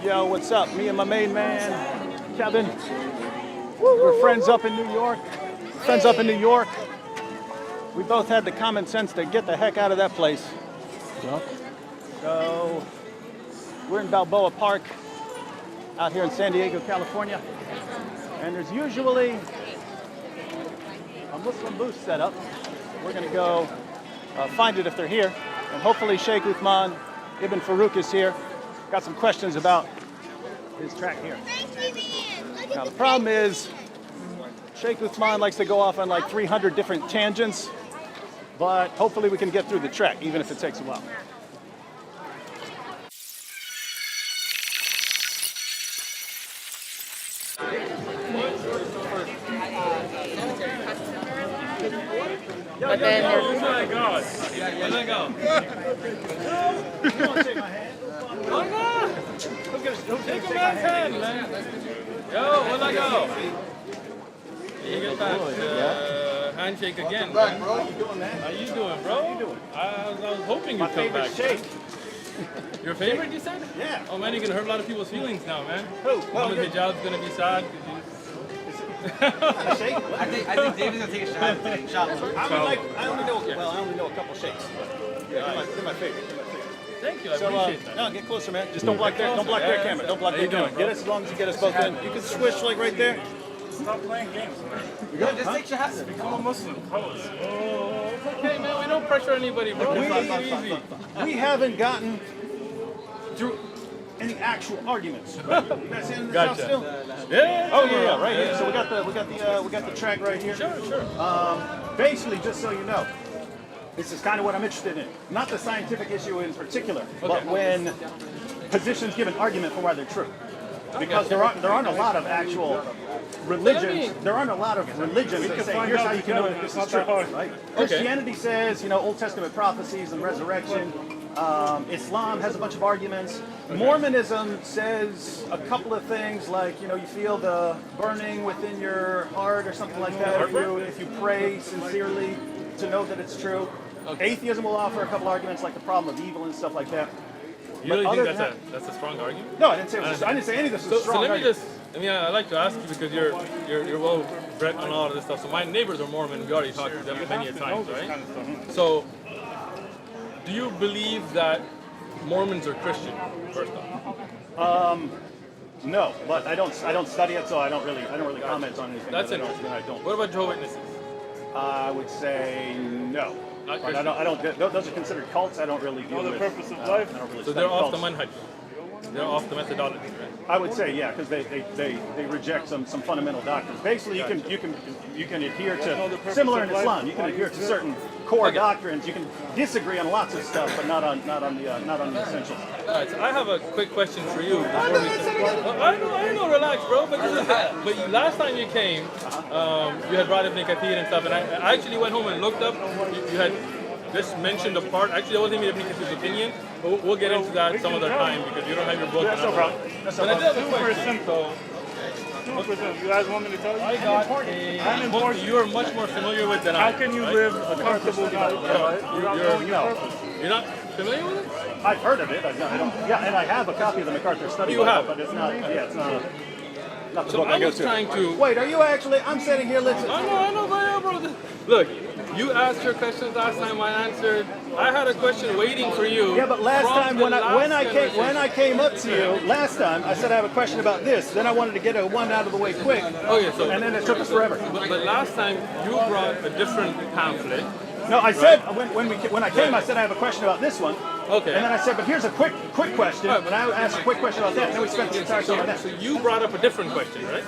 Yo, what's up? Me and my main man, Kevin. We're friends up in New York. We both had the common sense to get the heck out of that place. So we're in Balboa Park out here in San Diego, California. And there's usually a Muslim booth set up. We're going to go find it if they're here. And hopefully Sheikh Uthman Ibn Farouk is here. Got some questions about his track here. Now the problem is Sheikh Uthman likes to go off on like 300 different tangents, but hopefully we can get through the track, even if it takes a while. But then Oh my God! Where'd I go? You want to shake my hand? Take a man's hand, man. Yo, where'd I go? You get that handshake again, man. Bro, how you doing, man? How you doing, bro? How you doing? I was hoping My you'd come favorite back. Sheikh. Your favorite, you said? Yeah. Oh man, you're gonna hurt a lot of people's feelings now, man. Who? Muhammad Hijab's gonna be sad. A Sheikh? I think David's gonna take a shot. I only know a couple Sheikhs. Yeah, they're my favorite. Thank you, I So, appreciate that. no, get closer, man. Just don't block their camera. Don't block How their you doing, camera. bro? Get us as long as you get us both in. You can switch like right there. Stop playing games, man. Yo, just take shots. Become a Muslim. Pose. Oh, it's okay, man. We don't pressure anybody, bro. Take it easy. We haven't gotten through any actual arguments. You guys seeing this Gotcha. out still? Yeah. Oh yeah, right here. So we got the track right here. Sure. Basically, just so you know, this is kind of what I'm interested in. Not the scientific issue in particular, but when positions give an argument for why they're true. Because there aren't a lot of actual religions. There aren't a lot of religions that say, here's how you can know that this is true. Right? Christianity says, Old Testament prophecies and resurrection. Islam has a bunch of arguments. Mormonism says a couple of things like, you feel the burning within your heart or something like that if you pray sincerely to know that it's true. Atheism will offer a couple arguments like the problem of evil and stuff like that. You really other think than that's a strong argument? No, I didn't say any of this was strong. So let me argument. I like to ask you because you're well bred on all of this stuff. So my neighbors are Mormon. We already talked to them many a times, right? So do you believe that Mormons are Christian? First off. No, but I don't study it, so I don't really comment on anything. That's that interesting. I don't. What about Jehovah's Witnesses? I would say no. Not But Christian. I don't. Those are considered cults. I don't really deal Know the with. purpose of life? I don't really So study they're off the cults. manhaj. They're off the methodology, right? I would say yeah, because they reject some fundamental doctrines. Basically, you can adhere to similar in Islam. You can adhere to certain core doctrines. You can disagree on lots of stuff, but not on the essentials. All right, so I have a quick question for you. I know, relax, bro. But last time you came, you had brought up Ibn Kathir and stuff, and I actually went home and looked up. You had just mentioned a part. Actually, that wasn't even Ibn Kathir's opinion, but we'll get into that some other time because you don't have your book. That's no problem. That's no But I did problem. have a question. So, You guys want me to tell you? I got a book you are much more familiar with than I am. How can you right? live a comfortable life? You're not familiar with it? I've heard of it. I don't. Yeah, and I have a copy of the MacArthur Study. You Bible, have? but it's not. Yeah, it's not. Not the So book I I go was to. trying to. Wait, are you actually? I'm sitting here listening. I know, bro. Look, you asked your questions last time. I answered. I had a question waiting for you. Yeah, but last from time the when I last came up to you last time, I said I have a question about this. Then I wanted to get a one out of the way quick, Okay, so and then it took us forever. but last time you brought a different pamphlet. No, I said when I came, I said I have a question about this one. Okay. And then I said, but here's a quick question. Right. And I asked a quick question about that. And then we spent the entire time on that. So you brought up a different question, right?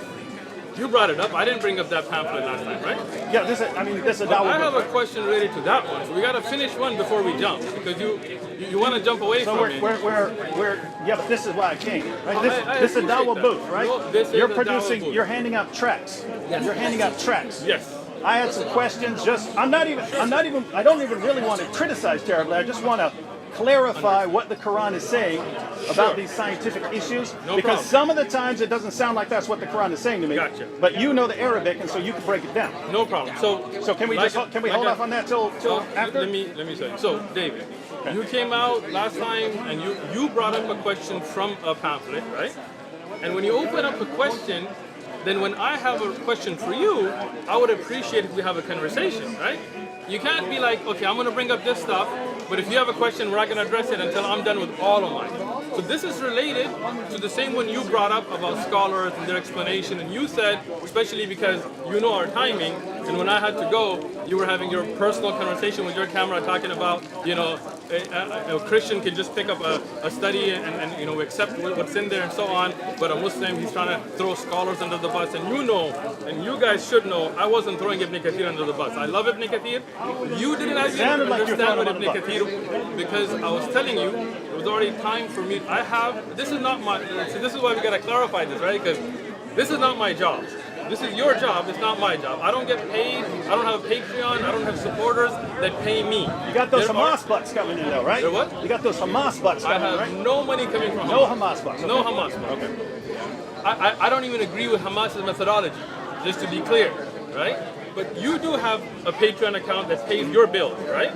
You brought it up. I didn't bring up that pamphlet last time, right? Yeah, this is a But I Dawood have book. a question related to that one. So we got to finish one before we jump because you want to jump away So from it. we're yeah, but this is why I came. Right? Oh, This I is a appreciate Dawood that. booth, right? No, this is You're a producing. Dawood booth. You're handing out tracks. Yes. You're handing out tracks. Yes. I had some questions. I don't even really want to criticize terribly. I just want to clarify what the Quran is saying about these scientific issues. No because problem. some of the times it doesn't sound like that's what the Quran is saying to me. Gotcha. But you know the Arabic, and so you can break it down. No problem. So So can we hold off on that till after? Let me say. So David, Okay. You came out last time and you brought up a question from a pamphlet, right? And when you open up a question, then when I have a question for you, I would appreciate if we have a conversation, right? You can't be like, okay, I'm going to bring up this stuff, but if you have a question, we're not going to address it until I'm done with all of mine. So this is related to the same one you brought up about scholars and their explanation, and you said, especially because you know our timing, and when I had to go, you were having your personal conversation with your camera talking about, you know, a Christian can just pick up a study and you know, accept what's in there and so on, but a Muslim, he's trying to throw scholars under the bus, and you know, and you guys should know, I wasn't throwing Ibn Kathir under the bus. I love Ibn Kathir. You didn't actually understand what Ibn Kathir, because I was telling you, it was already time for me. This is not my, see, this is why we gotta clarify this, right? Because this is not my job. This is your job, it's not my job. I don't get paid, I don't have a Patreon, I don't have supporters that pay me. You got those Hamas bucks coming in though, right? They're what? You got those Hamas bucks I coming in, have right? no money coming from No Hamas. Hamas bucks. No Okay. Hamas bucks. Okay. I don't even agree with Hamas's methodology, just to be clear, right? But you do have a Patreon account that pays your bills, right?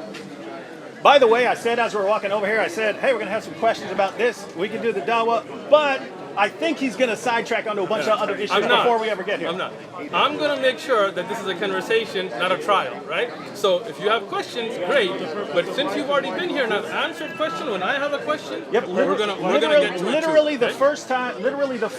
By the way, I said as we were walking over here, I said, hey, we're going to have some questions about this. We can do the dawah, but I think he's going to sidetrack onto a bunch of other issues I'm not. before we ever get here. I'm not. I'm going to make sure that this is a conversation, not a trial, right? So if you have questions, great. But since you've already been here and I've answered question, when I have a question, Yep, we're gonna get to it literally too, the right?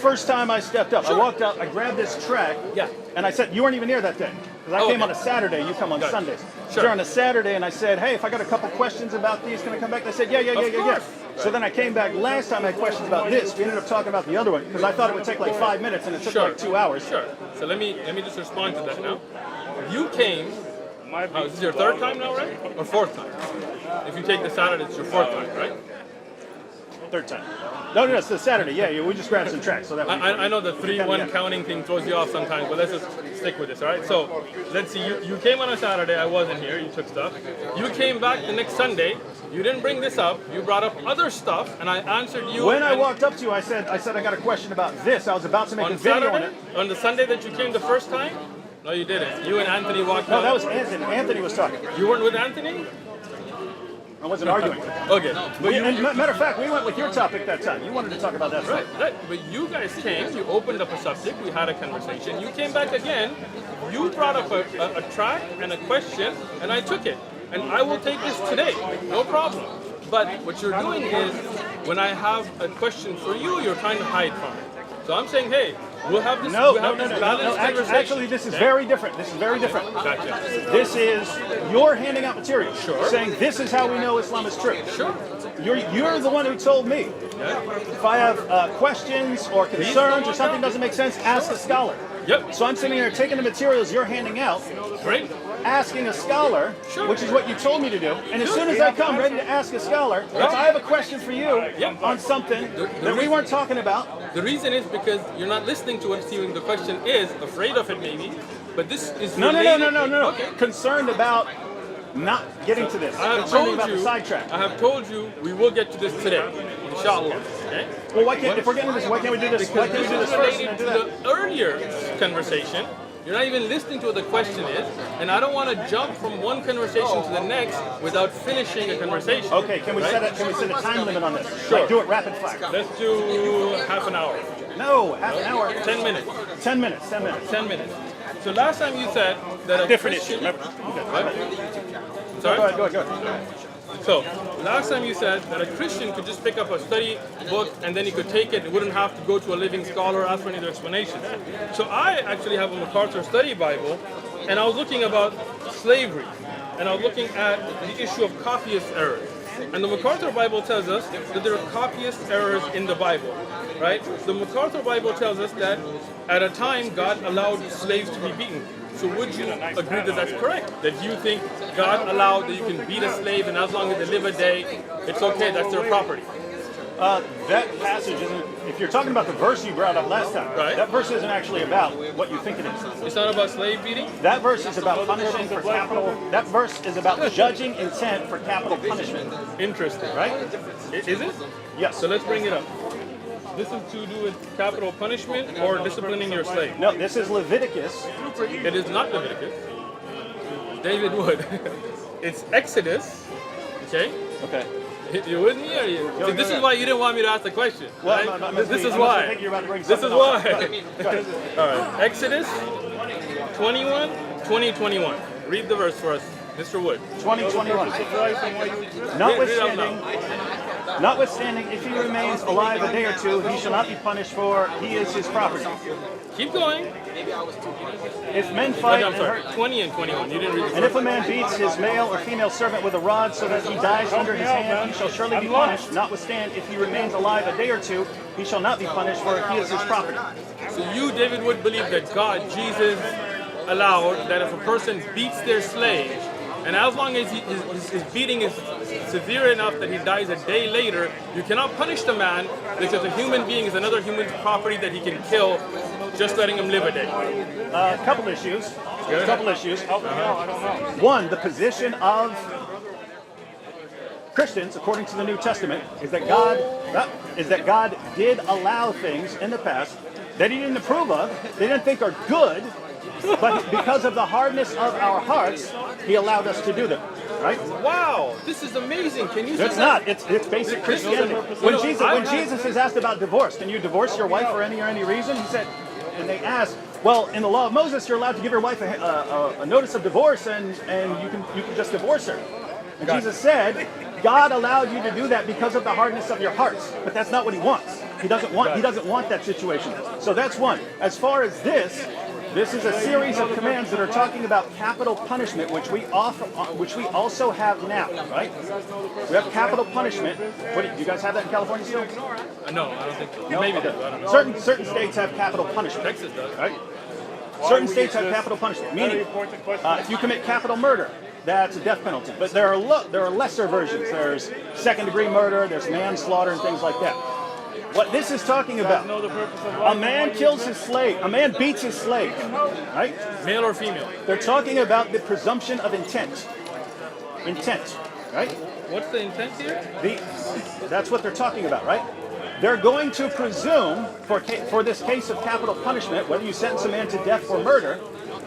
first time I stepped up, Sure. I walked up, I grabbed this track, Yeah. and I said, you weren't even here that day. Because I Oh, came okay. on a Saturday, you come on Gotcha. Sundays. Sure. During a Saturday, and I said, hey, if I got a couple questions about these, can I come back? They said, yeah. Of course. So then I came back last time I had questions about this. We ended up talking about the other one, because I thought it would take like 5 minutes, and it took Sure. like 2 hours. Sure. So let me just respond to that now. You came. This is your third time now, right? Or fourth time? If you take the Saturday, it's your fourth time, right? Third time. No, it's the Saturday. Yeah, we just grabbed some tracks. So that was I know the 3-1 Yeah. counting thing throws you off sometimes, but let's just stick with this, all right? So let's see. You came on a Saturday. I wasn't here. You took stuff. You came back the next Sunday. You didn't bring this up. You brought up other stuff, and I answered you. When I and- walked up to you, I said I got a question about this. I was about to make a on video Saturday, on it. on the Sunday that you came the first time. No, you didn't. You and Anthony walked No, up. that was Anthony. Anthony was talking. You weren't with Anthony? I wasn't arguing. Okay. But Matter of fact, we went with your topic that time. You wanted to talk about that Right, stuff. right. But you guys came, you opened up a subject, we had a conversation, you came back again, you brought up a track and a question, and I took it. And I will take this today, no problem. But what you're doing is, when I have a question for you, you're trying to hide from it. So I'm saying, hey, we'll have this, No. balanced conversation. Actually, this is very different. This is very different. Gotcha. This is you're handing out material. Sure. Saying this is how we know Islam is true. Sure. You're the one who told me. Yeah. If I have questions or concerns or something doesn't make sense, ask a scholar. Yep. So I'm sitting here taking the materials you're handing out, Great. asking a scholar, Sure. which is what you told me to do. And as soon as I come ready to ask a scholar, if I have a question for you Yep. on something that we weren't talking about, The reason is because you're not listening to what the question is, afraid of it maybe, but this is no. related- Okay. Concerned about not getting to this. I have Concerned told about the you. sidetrack. I have told you we will get to this today, inshallah. Okay. Well, why can't if we're getting to this? Why can't we do this? Why can't we do This this is first and then related do to that? the earlier conversation. You're not even listening to what the question is, and I don't want to jump from one conversation to the next without finishing a conversation. Okay, can we right? set a time limit on this? Sure. Like do it rapid fire. Let's do half an hour, No, half an hour. 10 minutes, 10 minutes. 10 minutes. 10 minutes. So last time you said that a Different issue. Christian. Remember? What? Sorry? Go ahead. So, last time you said that a Christian could just pick up a study book and then he could take it and wouldn't have to go to a living scholar, ask for any other explanations. So I actually have a MacArthur Study Bible, and I was looking about slavery, and I was looking at the issue of copyist errors. And the MacArthur Bible tells us that there are copyist errors in the Bible, right? The MacArthur Bible tells us that at a time God allowed slaves to be beaten. So would you agree that that's correct? That you think God allowed that you can beat a slave and as long as they live a day, it's okay, that's their property? That passage isn't. If you're talking about the verse you brought up last time, Right. that verse isn't actually about what you think it is. It's not about slave beating? That verse is about punishing for capital. That verse is about judging intent for capital punishment. Interesting. Right? Is it? Yes. So let's bring it up. This is to do with capital punishment or disciplining your slave. No, this is Leviticus. It is not Leviticus. David Wood. It's Exodus. Okay? Okay. You with me or you? Go, See, this go. is why you didn't want me to ask the question. Well, right? no, no, This is I why. think you're about to bring This is something else. why. Go ahead. All right. Exodus 21, 2021. Read the verse for us, Mr. Wood. 2021. Notwithstanding, if he remains alive a day or two, he shall not be punished, for he is his property. Keep going. If men Okay, fight I'm and sorry. hurt, 20 and 21. You didn't read the and if a man beats his male or female servant with a rod so that he dies under his hand, he shall surely be punished. Notwithstanding, if he remains alive a day or two, he shall not be punished, for he is his property. So you, David, would believe that God, Jesus, allowed that if a person beats their slave, and as long as his beating is severe enough that he dies a day later, you cannot punish the man because a human being is another human's property that he can kill, just letting him live a day. A couple issues. Good. Couple issues. I don't know. One, the position of Christians, according to the New Testament, is that God did allow things in the past that He didn't approve of, they didn't think are good, but because of the hardness of our hearts, He allowed us to do them. Right? Wow, this is amazing. Can you say It's that? not. It's basic Christianity. When Jesus is asked about divorce, can you divorce your wife for any reason? He said, and they asked, well, in the law of Moses, you're allowed to give your wife a notice of divorce, and you can just divorce her. And Jesus said, God allowed you to do that because of the hardness of your hearts, but that's not what He wants. He doesn't want that situation. So that's one. As far as this is a series of commands that are talking about capital punishment, which we also have now, right? We have capital punishment. What do you guys have that in California still? No, I don't think so. No? Maybe Okay. they do. I don't know. Certain states have capital punishment. Texas does. Right? Certain states have capital punishment, Very meaning important question. if you commit capital murder, that's a death penalty. But there are lesser versions. There's second-degree murder, there's manslaughter, and things like that. What this is talking about, Know the purpose of a life. man kills his slave, a man beats his slave, right? Male or female? They're talking about the presumption of intent. Intent, right? What's the intent here? That's what they're talking about, right? They're going to presume, for this case of capital punishment, whether you sentence a man to death for murder,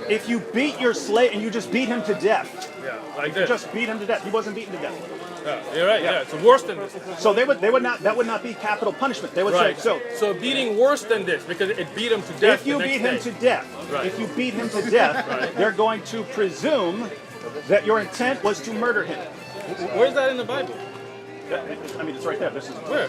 if you beat your slave and you just beat him to death, Yeah, like you this. just beat him to death. He wasn't beaten to death. Yeah, you're right. Yeah, it's worse than this. So that would not be capital punishment. They would Right. say, So beating worse than this because it beat him to death. if you the next beat him day. to death, Right. if you beat him to death, they're going to presume that your intent was to murder him. Where's that in the Bible? I mean, it's right there. This is Where?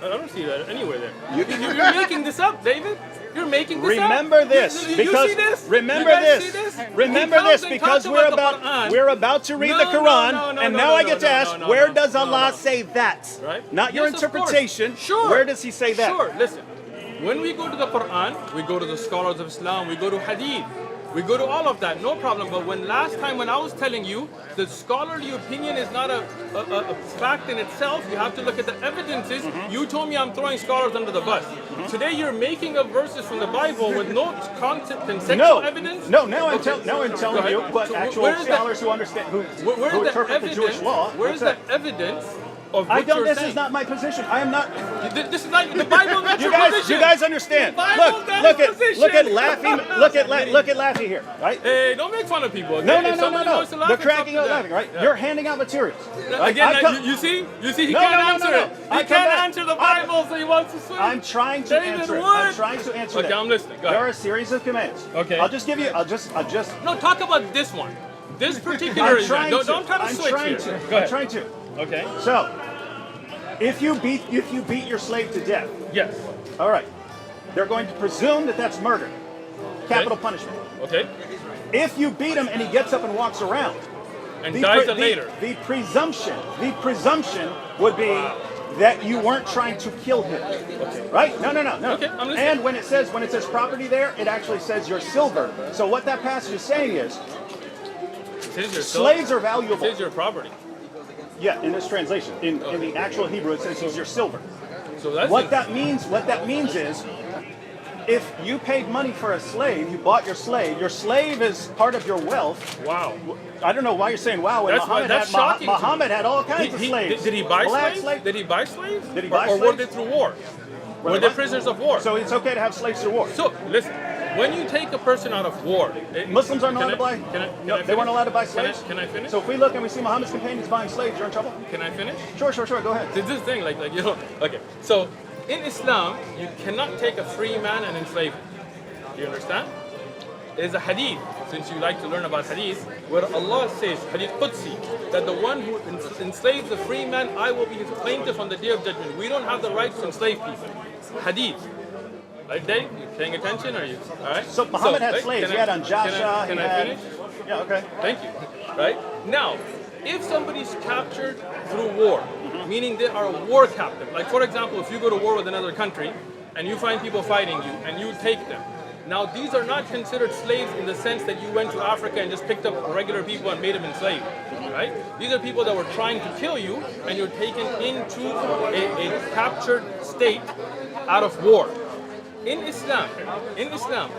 I don't see that anywhere there. You're making this up, David. You're making this up. Remember this, You because see this? remember You guys this. see this? Remember He comes this, and because talks we're about the Quran. we're about to read No, the no, Quran, no, no, and no, now no, I no, get to no, ask, no, where no, does no, Allah no. say that? Right? Not your Yes, of course. interpretation. Sure. Where does He say that? Sure. Listen, when we go to the Quran, we go to the scholars of Islam, we go to Hadith, we go to all of that, no problem. But when I was telling you, the scholarly opinion is not a fact in itself. You have to look at the evidences. You told me I'm throwing scholars under the bus. Today you're making up verses from the Bible with no conceptual evidence. No. Now I'm Okay. telling Go you ahead. what So actual where is the- scholars who understand who Where's the interpret the evidence? Jewish law. Where's What's the that? evidence of I what don't. you're This saying? is not my position. I am not. This is not the Bible. Not You your guys, position. you guys understand? The Bible's Look not his at position. Laffy. Look at Laffy here, right? Hey, don't make fun of people. Okay? No. If somebody wants to laugh, They're it's cracking up out to them. laughing, right? Yeah. You're handing out materials. Right? Again, I come- you see, he No, can't no, no, answer no, no. it. I He come can't back. answer the Bible, so he wants to swim. I'm trying to David answer it. Wood. I'm trying to answer Okay, that. I'm listening. Go There ahead. are a series of commands. Okay. I'll just give you. I'll just. No, talk about this one. This particular I'm event. trying No, to. don't try to I'm switch trying here. to. Go I'm ahead. trying to. Okay. So, if you beat your slave to death, Yes. all right, they're going to presume that that's murder, capital punishment. Okay. If you beat him and he gets up and walks around, And dies pre- later. the presumption would be that you weren't trying to kill him. Right? No. Okay, I'm listening. And when it says property there, it actually says your silver. So what that passage is saying is It is your slaves are It valuable. is your property. Yeah, in this translation. In the actual Hebrew, it says he's your silver. So that's What that means is if you paid money for a slave, you bought your slave is part of your wealth. Wow. I don't know why you're saying wow. When That's shocking to me. Muhammad had all kinds of slaves. Did he buy Black slaves? Did he buy slaves? Did he buy or were slaves? they through war? Were Were they they what? prisoners of war? So it's okay to have slaves through war. So listen, when you take a person out of war, Muslims aren't can allowed to buy. Can I No, they finish? weren't allowed to buy Can I- slaves. Can I finish? So if we look and we see Muhammad's companions buying slaves, you're in trouble. Can I finish? Sure. Go ahead. This is the thing, like you know. Okay, so in Islam, you cannot take a free man and enslave him. Do you understand? There's a hadith, since you like to learn about hadith, where Allah says, hadith Qudsi, that the one who enslaves a free man, I will be his plaintiff on the day of judgment. We don't have the right to enslave people. Hadith. Right, Dave? You paying attention? Are you? All right. So Muhammad had right, slaves. can He had Anjasha. Can he I had- finish? Yeah. Okay. Thank you. Right? Now, if somebody's captured through war, meaning they are a war captive, like for example, if you go to war with another country and you find people fighting you and you take them, now these are not considered slaves in the sense that you went to Africa and just picked up regular people and made them enslaved, right? These are people that were trying to kill you and you're taken into a captured state out of war. In Islam,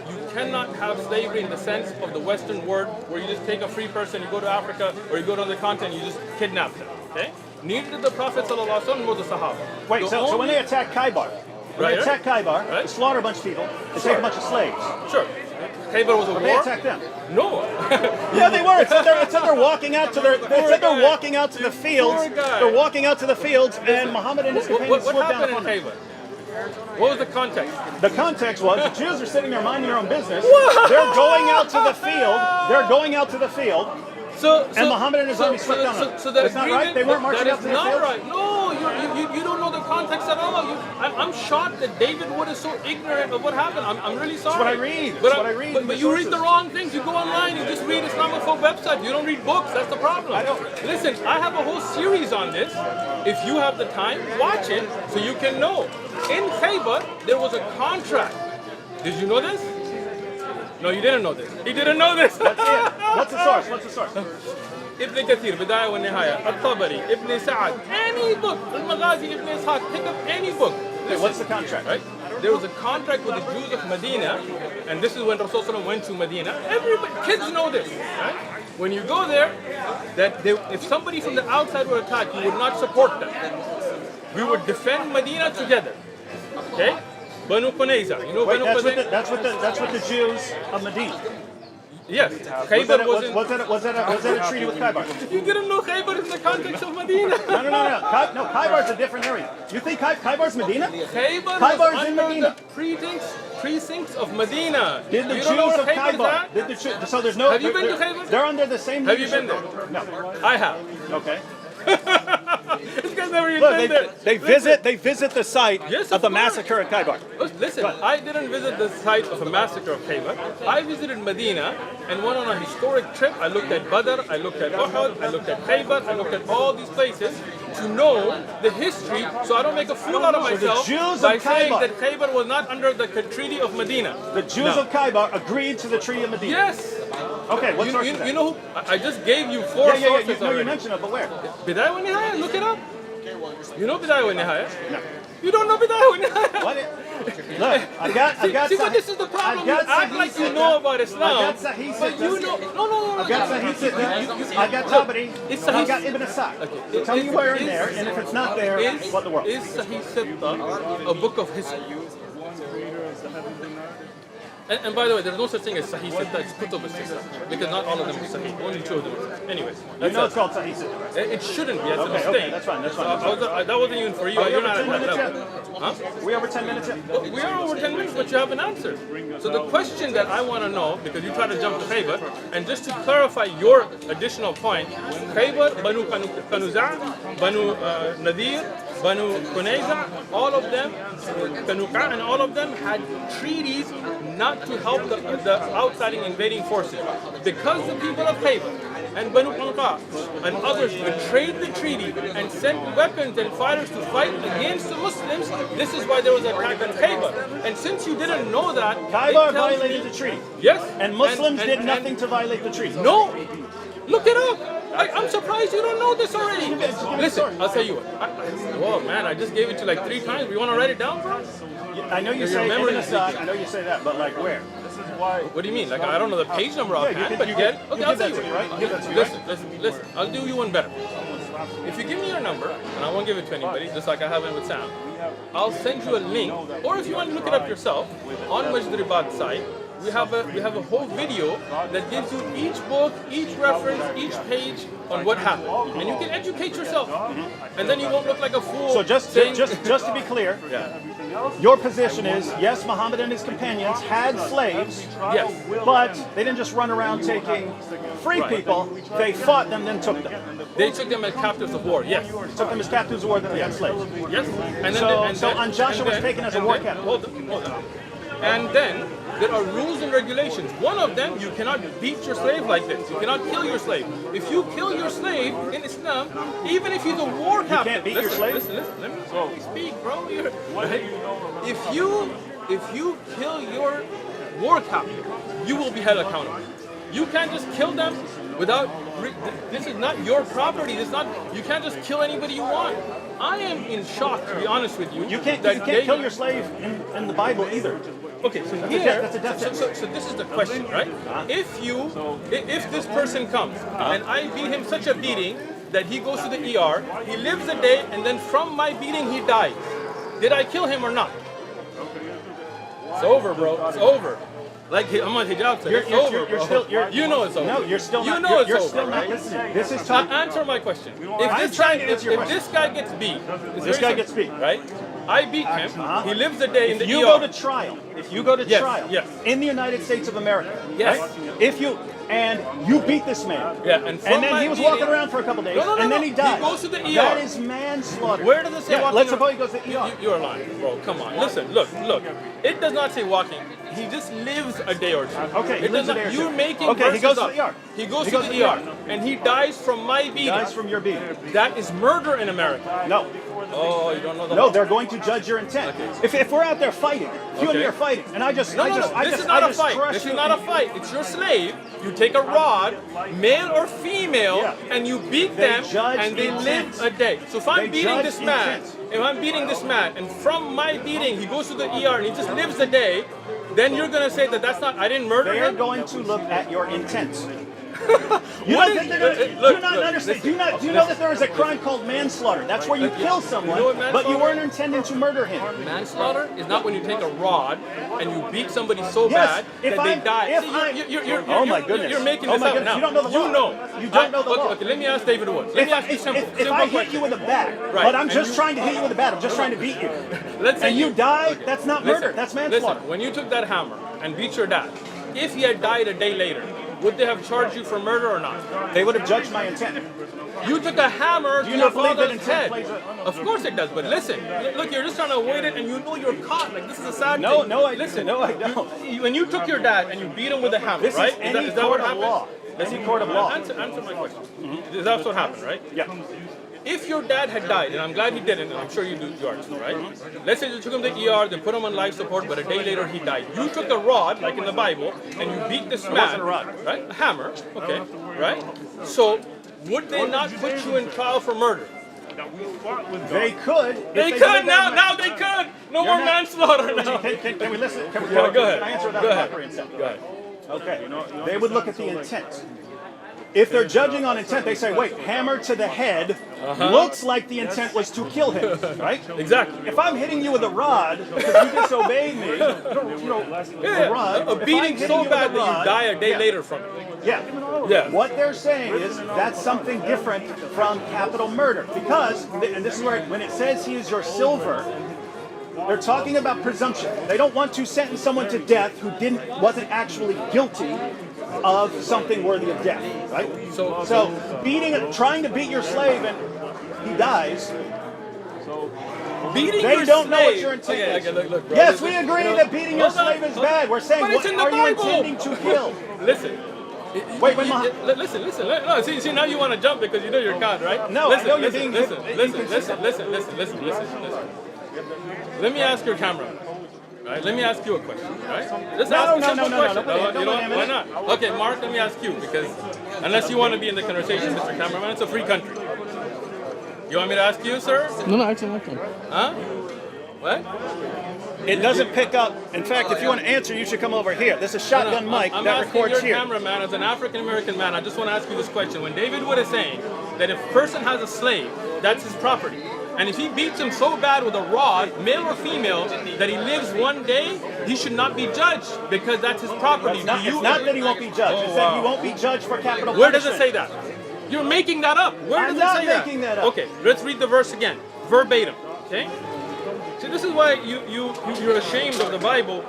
you cannot have slavery in the sense of the Western word where you just take a free person, you go to Africa or you go to another continent, you just kidnap them. Okay? Neither did the Prophet ﷺ nor the Sahaba. Wait. The So when only- they attack Khaybar, Right, they attack Khaybar, right. they slaughter a bunch of people, they take a bunch of slaves. Sure. Khaybar was a They war? attacked them. No. Yeah, they were. It said they're walking out to their. They Poor said they're guy. walking out to the fields. Poor guy. They're walking out to the fields, and Muhammad and his What companions swooped down happened in upon them. Khaybar? What was the context? The context was the Jews are sitting there minding their own business. They're going out to the field. They're going out to the field. And Muhammad and his army swept down on them. So that That's not right? agreement- They weren't marching that out is to their not fields? right. No, you don't know the context at all. I'm shocked that David Wood is so ignorant of what happened. I'm really sorry. what I read. But, That's what I read in But the you read the sources. wrong things. You go online. You just read Islamophobe websites. You don't read books. That's the problem. I don't- Listen, I have a whole series on this. If you have the time, watch it so you can know. In Khaybar, there was a contract. Did you know this? No, you didn't know this. He didn't know this. That's it. What's the source? What's the source? ابن كثير بداية والنهاية الطبري ابن سعد any book المغازي ابن إسحاق pick up any book. Okay, what's the contract? Right? There was a contract with the Jews of Medina, and this is when Rasulullah went to Medina. Everybody, kids know this, right? When you go there, if somebody from the outside were attacked, you would not support them. We would defend Medina together. Okay? Banu Qunayza. You know Wait, Banu Qunayza? that's what the Jews of Medina. Yes. Was Khaybar that, was in. was that a treaty with Khaybar? You didn't know Khaybar in the context of Medina. No, Khaybar's a different area. You think Khaybar's Medina? Khaybar Khaybar's was in under Medina. the precincts of Medina. Did the You Jews don't know of where Khaybar's Khaybar? at? Did the so there's no. Have you been to they're- Khaybar? They're under the same. Have you been leadership. there? No. I have. Okay. This guy's never even Look, been there. they visit the site Yes, of the of course. massacre at Khaybar. Listen, I didn't visit the site of a massacre of Khaybar. I visited Medina and went on a historic trip. I looked at Badr, I looked at Uhud, I looked at Khaybar, I looked at all these places to know the history so I don't make a fool out of So the myself Jews by of saying Khaybar- that Khaybar was not under the Treaty of Medina. The Jews of Khaybar agreed to the Treaty of Medina. Yes. Okay, what source is that? You know who? I just gave you four Yeah. sources You already. mentioned it, but where? Bidayah wa Nihaya, look it up. You know Bidayah wa Nihaya? No. You don't know Bidayah wa Nihaya? What? Look, I got. See, but this is the problem. You act like you know about Islam, I got Sahih but you know. No. I got Sahih Sitta. I got Tabari. It's I Sahih- got Ibn Asad. Okay. So tell me where in there, and if it's not there, what the world? Is Sahih Sitta a book of history? And by the way, there's no such thing as Sahih Sitta, it's Kutub al-Sitta, because not all of them are Sahih, only two of them are Sahih. Anyways, You that's know it. it's called Sahih Sitta, right? It shouldn't be, that's a Okay, mistake. that's fine, that's fine, That wasn't even for you, Are we you're over not 10 at that minutes level. Huh? We over 10 minutes yet? Well, we are over 10 minutes, but you haven't answered. So the question that I want to know, because you try to jump to Khaybar, and just to clarify your additional point, Khaybar, Banu Qanuza', Banu Nadir, Banu Qunayza, all of them, Qanuqa, and all of them had treaties not to help the outside invading forces. Because the people of Khaybar and Banu Qanuqa and others betrayed the treaty and sent weapons and fighters to fight against the Muslims, this is why there was an attack on Khaybar. And since you didn't know that, Khaybar it tells violated me- the treaty. Yes. And Muslims and- did and- nothing to violate the treaty. No. Look it up. I'm surprised you don't know this already. Give me Listen, the I'll tell you what. Whoa, man, I just gave it to you like 3 times. You want to write it down for us? I know you Your say memory Ibn is Asad, leaking. I know you say that, but like where? What do you mean? Like, I don't know the page number offhand, but you you get it? give- Okay, you I'll give tell that you. to me, right? You give that to me, Listen. I'll do you one better. If you give me your number, and I won't give it to anybody, just like I haven't with Sam, I'll send you a link, or if you want to look it up yourself, on Majdaribad site, we have a whole video that gives you each book, each reference, each page on what happened, and you can educate yourself, and then you won't look like a fool. So just saying, to be clear, yeah, your position is yes, Muhammad and his companions had slaves, yes, but they didn't just run around taking free people. They fought them, then took them. they took them as captives of war. Yes, Took them as captives of war, then they had slaves. yes, and then So Joshua was taken as a war captive. Hold on. And then there are rules and regulations. One of them, you cannot beat your slave like this. You cannot kill your slave. If you kill your slave in Islam, even if he's a war captive, can't beat your slave? Listen, let me speak, bro. If you kill your war captive, you will be held accountable. You can't just kill them without. This is not your property. This is not. You can't just kill anybody you want. I am in shock, to be honest with you. You can't that they- kill your slave in the Bible either. Okay, so That's here, a death so sentence. this is the question, right? If this person comes and I beat him such a beating that he goes to the ER, he lives a day, and then from my beating he dies. Did I kill him or not? It's over, bro. It's over. Like I'm on hijab said, it's over, bro. You know it's over. No, you're still You not. know it's you're over, still not right? listening. This is So talking. answer my question. I'm trying to answer your If this guy gets beat, it's This very guy simple, gets beat. right? I beat him. He lives a day in the If you ER. go to trial, Yes, trial yes. in the United States of America, Yes. right? If you beat this man, Yeah, and from then my he was beating- walking around for a couple days, No, and then no. he died. He goes to the ER. That is manslaughter. Where does it say walking Let's around? suppose he goes to the ER. You're lying, bro. Come on. Listen, look. It does not say walking. He just lives a day or two. Okay, he It lives does a day or not- You're two. making Okay, he verses goes to up. the ER. He goes to the ER, and he dies from my beating. Dies from your beating. That is murder in America. No. Oh, you don't know the No, law. they're going to judge your intent. If we're out there fighting, you and me Okay. are fighting, and I just No. This is not a fight. crush This you. is not a fight. It's your slave. You take a rod, male or female, Yeah. and you beat They them, judge and they intent. live a day. So if I'm They beating judge this man, and from my beating he goes to the ER and he just lives a day, then you're gonna say that that's not. I didn't murder They are him. going to look at your intent. You What don't is- think they're gonna, look, do not look, understand. listen, Do you know that there is a crime called manslaughter? That's where you kill someone, You know what but you manslaughter weren't intending to murder him. Manslaughter is not when you take a rod and you beat somebody so Yes, bad if that they I'm- die. if See, I'm- Oh my goodness. You're making Oh this my up goodness. now. You don't know the law. You know. You don't know the okay, law. Okay, let me ask David Woods. Let me ask you simple If I hit question. you with a bat, Right, but I'm and just you- trying to hit you with a bat, I'm just trying to beat you, Let's say and you die, that's not murder, Listen, that's manslaughter. Listen, when you took that hammer and beat your dad, if he had died a day later, would they have charged you for murder or not? They would have judged my intent. You took a hammer Do to you your not believe that father's intent head. plays a... Of course it does, but listen. Look, you're just trying to avoid it, and you know you're caught. Like, this is a sad No, thing. no, I listen. no, I don't. When you took your dad and you beat him with a hammer, This right? is any that court what of happened? law. Any court of law. Answer my question. That's what happened, right? Yeah. If your dad had died, and I'm glad he didn't, and I'm sure you do yours, right? Let's say you took him to the ER, they put him on life support, but a day later he died. You took a rod, like in the Bible, and you beat this man. wasn't a rod. Right? A hammer, okay, right? So, would they not put you in trial for murder? They could. if They did could now. that- Now they could. No more not- manslaughter now. Can we listen? Can Go ahead. Can I answer that Go ahead. properly instead? Go ahead. Okay. They would look at the intent. If they're judging on intent, they say, wait, hammer to the head looks like the intent was to kill him, right? Exactly. If I'm hitting you with a rod because you disobeyed me, a rod, A if I'm beating hitting so you with bad a that rod- you die a day yeah, later from it. Yeah. Yeah. What they're saying is that's something different from capital murder because, and this is where when it says he is your silver, they're talking about presumption. They don't want to sentence someone to death who wasn't actually guilty of something worthy of death, right? So Trying to beat your slave and he dies. beating They your don't know what slave- your intent Okay, is. okay, look, bro. Yes, Listen, we agree you know- that beating your Hold on, slave is hold on. bad. We're saying, But it's what in the are you Bible. intending to kill? Listen. Wait, wait, Maha- Listen. No, see, now you want to jump because you know you're caught, right? No, listen, I know you're listen, being listen. Let me ask your cameraman. Right? Let me ask you a question. Right? Just No, ask me no, simple no, question. no, You know no, what? no, Why no. not? Okay, Mark, let me ask you because unless you want to be in the conversation, Mr. Cameraman, it's a free country. You want me to ask you, sir? No, actually. Huh? What? It doesn't pick up. In fact, if you want to answer, you should come over here. This is a shotgun mic I'm that asking records your here. cameraman, as an African American man, I just want to ask you this question. When David Wood is saying that if a person has a slave, that's his property, And if he beats him so bad with a rod, male or female, that he lives one day, he should not be judged because that's his property. It's not that he won't be judged. It's that he won't be judged for capital Where does it punishment. say that? You're making that up. Where I'm does not it say making that? that up. Okay, let's read the verse again, verbatim. Okay. So this is why you're ashamed of the Bible.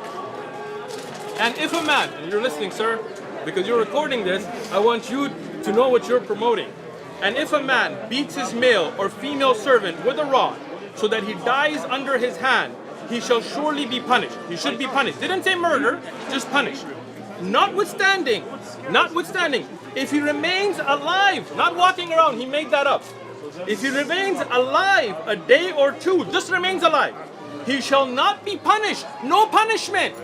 And if a man, and you're listening, sir, because you're recording this, I want you to know what you're promoting. And if a man beats his male or female servant with a rod, so that he dies under his hand, he shall surely be punished. He should be punished. Didn't say murder, just punished. Notwithstanding, if he remains alive, not walking around, he made that up. If he remains alive a day or two, just remains alive, he shall not be punished. No punishment.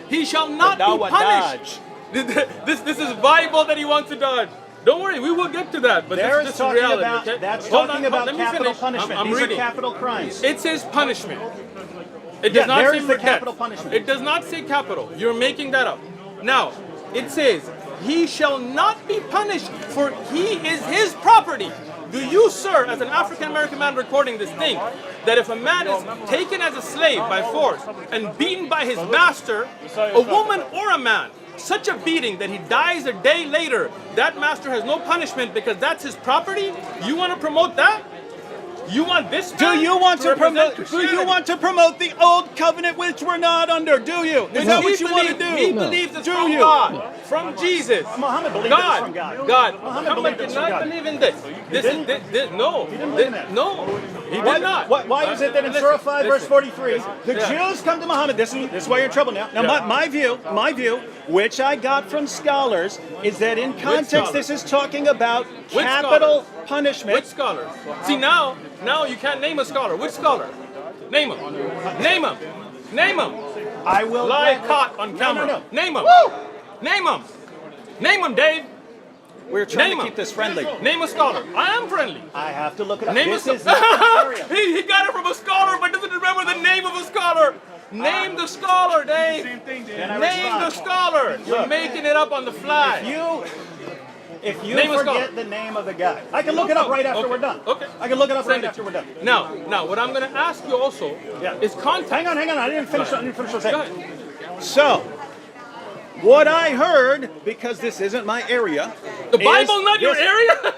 He shall not be punished. This is Bible that he wants to dodge. Don't worry, we will get to that. But There this is is talking reality. about, Okay? that's Hold talking on, about let me capital finish. punishment. I'm These reading. are capital crimes. It says punishment. It Yeah, does not there say is the death. capital punishment. It does not say capital. You're making that up. Now, it says, he shall not be punished, for he is his property. Do you, sir, as an African American man recording this, think that if a man is taken as a slave by force and beaten by his master, a woman or a man, such a beating that he dies a day later, that master has no punishment because that's his property? You want to promote that? You want this? Do man you want to represent promote? Do you Christianity? want to promote the old covenant which we're not under? Do you? Is that what you want to do? He believes it's Do from you? God, from Jesus. Muhammad believed it was from God. God. Muhammad Muhammad believed it did was from not God. believe in this. This is this, no. He didn't believe in that. No, he Why, did not. why is it that in Listen, Surah 5, verse listen. 43, the Yeah. Jews come to Muhammad? This is why you're in trouble now. Now, Yeah. my view, which I got from scholars, is that in context, scholars? this is talking about Which capital scholars? punishment. Which scholars? See now you can't name a scholar. Which scholar? Name him. Name him. Name him. I will Live let- caught on No, camera. no, no. Name him. Woo! Name him. Name him, Dave. We're trying Name to him. keep this friendly. Name a scholar. I am friendly. I have to look it up. Name This a is not my area. he got it from a scholar, but doesn't remember the name of a scholar. Name the scholar, Dave. Can I Name the respond? scholar. You're Look. making it up on the fly. If you Name a scholar. forget the name of the guy, I can look it up right after Okay. we're done. Okay. I can look it up Send right it. after we're done. Now, what I'm going to ask you also Yeah. is context. Hang on. I didn't finish what I was Go saying. ahead. So, what I heard, because this isn't my area, The is Bible not your this area?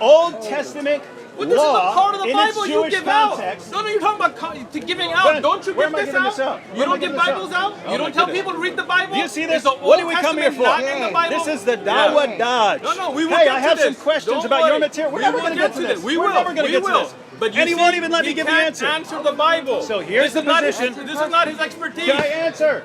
Old Testament Well, this is a law part of the in Bible its you Jewish give context. out. No, you're talking about to giving out. When? Don't you Where give am I this giving out? this out? You Where am I don't give giving this Bibles out? out? Oh You my don't tell goodness. people to read the Bible? Do you see Is this? the What do Old we come here Testament for? not in the Bible? This is the Dawa Dodge. No, we will Hey, get I to have some this. questions Don't about your worry. material. We're We never will going to get to this. We We're will. never going to We get to will. this. But you And he see, won't even let me he give the can't answer. answer the Bible. So here's This the is not position. this is not his expertise. Can I answer?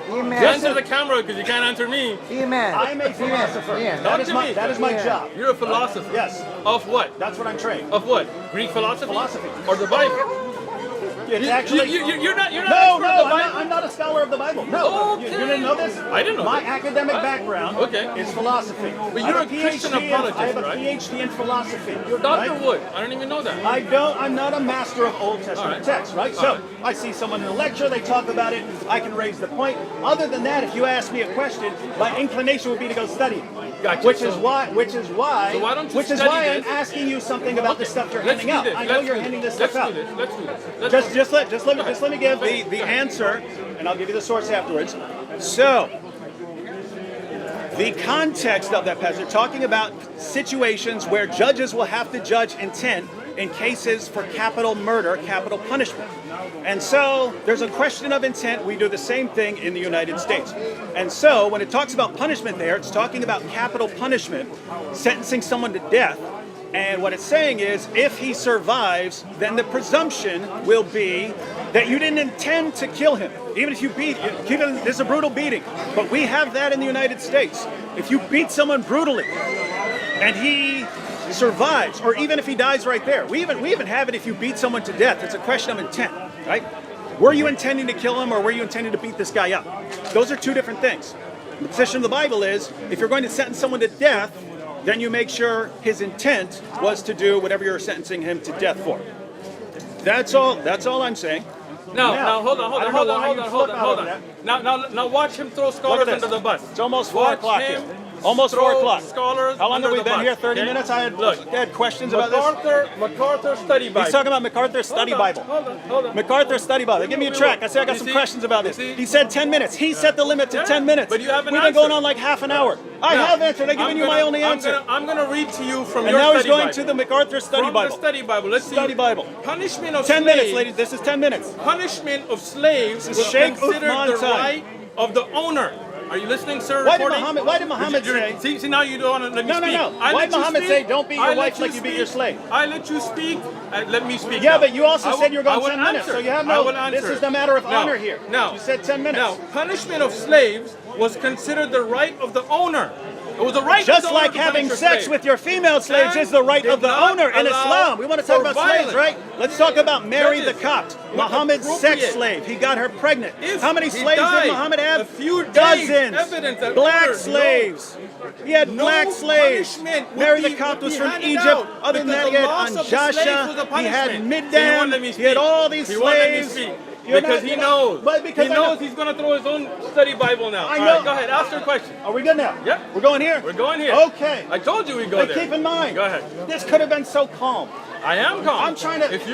Answer the camera because you can't answer me. I'm a philosopher. Talk to me. That is my job. You're a philosopher. Yes. Of what? That's what I'm trained. Of what? Greek philosophy? Philosophy. Or the Bible? It's actually. You're not No, expert in the Bible. I'm not a scholar of the Bible. No. Okay. You didn't know this? I didn't know My this. academic background Okay. is philosophy. But I you're have a Christian PhD apologist, I have a right? PhD in philosophy. You're Dr. right? Wood. I don't even know that. I'm not a master of Old Testament All right. texts, right? All So right. I see someone in a lecture, they talk about it, I can raise the point. Other than that, if you ask me a question, my inclination would be to go study it. Gotcha. Which So- is why So why don't you which is study why this? I'm asking you something about the stuff you're Let's handing do out. this. I know Let's you're do handing this Let's stuff out. do this. Let's do this. Let's Just let me give the answer, and I'll give you the source afterwards. So, the context of that passage, talking about situations where judges will have to judge intent in cases for capital murder, capital punishment. And so, there's a question of intent. We do the same thing in the United States. And so, when it talks about punishment there, it's talking about capital punishment, sentencing someone to death. And what it's saying is, if he survives, then the presumption will be that you didn't intend to kill him. Even if you beat, even this is a brutal beating, but we have that in the United States. If you beat someone brutally and he survives, or even if he dies right there, we even have it if you beat someone to death. It's a question of intent, right? Were you intending to kill him, or were you intending to beat this guy up? Those are two different things. The position of the Bible is, if you're going to sentence someone to death, then you make sure his intent was to do whatever you're sentencing him to death for. That's all I'm saying. Now, hold I don't know why you flip out over on. Now watch him throw scholars Look at this. under the bus. It's almost 4 Watch o'clock him here. Almost throw 4 o'clock. Scholars. How long have under we the been bus, here? 30 okay? minutes? I had Look, questions about this. MacArthur Study Bible. He's talking about MacArthur's study Bible. Hold on. MacArthur study Bible. Give me a track. I said I got You some see? questions about You this. see? He said 10 minutes. He set the limit to Yeah, 10 minutes. but you haven't We've been going answered. on like half an hour. I have answered. I've given you my only answer. I'm gonna read to you from And your now he's study going Bible. to the MacArthur study From Bible. the study Bible. Let's Study see. Bible. Punishment of 10 slaves. minutes, ladies. This is 10 minutes. Punishment of slaves This was is Sheikh considered Uthman the time. right of the owner. Are you listening, sir? Why did Recording? Muhammad say? See, now you don't want to let me No, no, speak. no. I Why let did you Muhammad speak. say, don't beat your I let wife you like you beat speak. your slave? I let you speak. Let me speak. Yeah, now. but you also I will- said you were going I will 10 minutes, answer. so you have I no. will answer. This is the matter of Now, honor here. Now, You said 10 minutes. Now, punishment of slaves was considered the right of the owner. It was the right Just of the owner like to having punish sex your slave. with your female slaves And is the right did of the not owner in allow Islam. We want to talk for about slaves, violence. right? Let's talk about Mary the Judges, Copt, what Muhammad's sex appropriate. slave. He got her pregnant. If How many he slaves died did Muhammad have? a few days, Dozens. evidence that Black owners know. slaves. He had No black slaves. punishment would Mary be- the Copt would was be from handed Egypt. out Other than because that, he the had loss of the slaves was a Anjasha. He had punishment. So you won't Middam. let me He had speak. all these He won't let me slaves. speak. You're Because not- he you're not- knows. But because he I knows know- he's going to throw his own study Bible now. I All know. right, go ahead. Ask your question. Are we good now? Yeah. We're going here? We're going here. Okay. I told you we'd go But there. keep in mind, Go ahead. this could have been so calm. I am calm. I'm trying to- If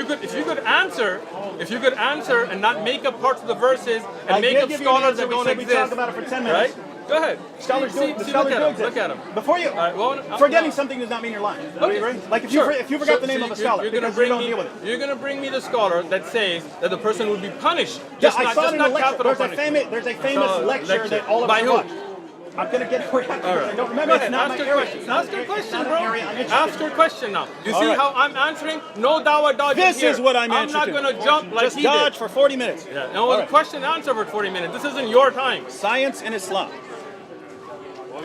you could answer and not make up parts of the verses and I make did up give you an scholars answer. that We don't said we exist. talk about it for 10 minutes. Right? Go ahead. Scholars do. The See, scholars look do at him. exist. Look at him. Before you, All right, well, forgetting something does not mean you're lying. Do we Okay. agree? Like if Sure. you forgot the name of a scholar You're gonna because you bring don't me, deal with it. You're going to bring me the scholar that says that the person would be punished. Yeah, Just I not, saw just it in a not lecture. capital punishment. There's a famous So, lecture that all of By us who? watch. I'm gonna get it for you afterwards. I don't remember. Go It's ahead, not ask my your area. question. It's not Ask your it's question, not bro. an area I'm interested Ask in. your question now. You All see right. how I'm answering? No dawah dodging This here. is what I'm not interested in. going to jump like Just he dodge did. for 40 minutes. Yeah, and All well, right. question and answer for 40 minutes. This isn't your time. Science and Islam.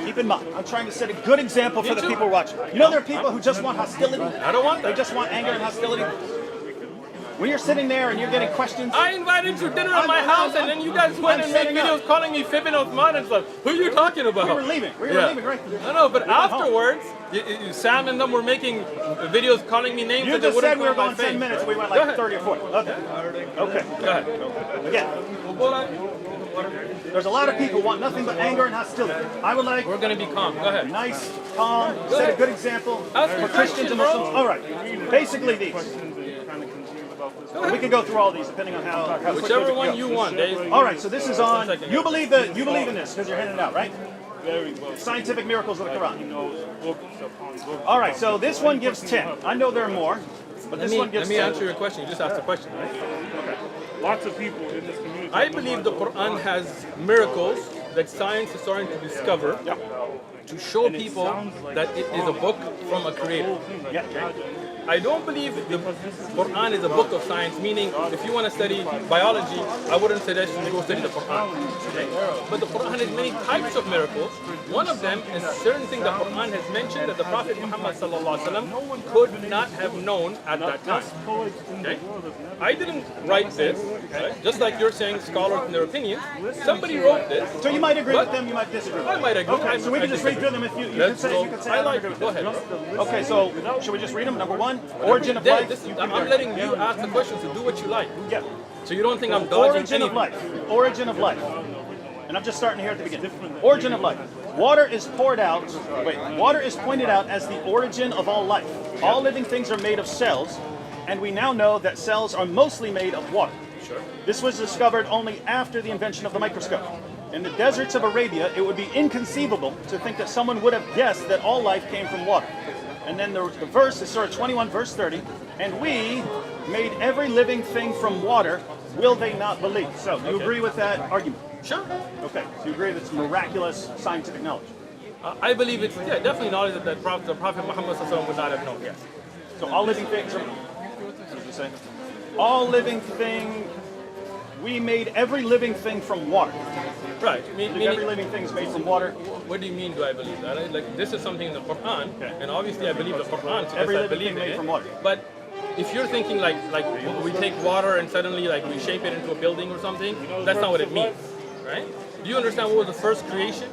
Keep in mind, I'm trying to set a good example for Me the too. people watching. You know there are people who just want hostility. I don't want They that. just want anger and hostility. When you're sitting there and you're getting questions, I invited you to dinner at my house, and then you guys went and made setting up. videos calling me Fibbin Osman and stuff. Who are you talking about? we were leaving. We were Yeah. leaving right. I know, but We went home. afterwards, Sam and them were making videos calling me names You that they just wouldn't said we were call my going 10 face. minutes. We went Go like ahead. 30 or 40. Okay. Okay. Go ahead. Again, there's a lot of people who want nothing but anger and hostility. I would like We're going to be calm. Go ahead. nice, calm, set a good example Ask for your Christians and question, Muslims. bro. All right. Basically these. We can go through all these depending on how quickly Whichever we can one go. you want, Dave. All right, so this is on. second. You believe in this because you're handing it out, right? Scientific miracles of the Quran. All right, so this one gives 10. I know there are more, but this one Let gives me 10. answer your question. You just asked a question, right? Lots of people in this community. I believe the Quran has miracles that science is starting to discover to show people that it is a book from a creator. Yeah. I don't believe the Quran is a book of science, meaning if you want to study biology, I wouldn't suggest you go study the Quran. Okay? But the Quran has many types of miracles. One of them is certain things the Quran has mentioned that the Prophet Muhammad ﷺ could not have known at that time. Okay? I didn't write this, right? Just like you're saying scholars in their opinion. Somebody wrote this. So you might agree But- with them, you might disagree. I might agree. Okay, so we can just read through them if you can Let's say go. you can say I like agree it. with Go them. ahead. Okay, so should we just read them? Number one, origin of Dave, life. this is, You I'm can- letting you ask the questions to do what you like. Yeah. So you don't think I'm dodging Origin of anything. life. Origin of life. And I'm just starting here at the beginning. Origin of life. Water is poured out. Wait. Water is pointed out as the origin of all life. All living things are made of cells, and we now know that cells are mostly made of water. Sure. This was discovered only after the invention of the microscope. In the deserts of Arabia, it would be inconceivable to think that someone would have guessed that all life came from water. And then the verse is Surah 21, verse 30, and we made every living thing from water. Will they not believe? So, do you agree with that argument? Sure. Okay, so you agree that it's miraculous scientific knowledge. I believe it's definitely knowledge that the Prophet Muhammad ﷺ would not have known. Yes. So all living things are, what did you say? All living thing, we made every living thing from water. Right. Every Meaning, living thing is made from water. what do you mean? Do I believe that? Like this is something in the Quran, and obviously I believe the Quran. So Every yes, I living believe thing in made it. from water. But if you're thinking like we take water and suddenly like we shape it into a building or something, that's not what it means, right? Do you understand what was the first creation?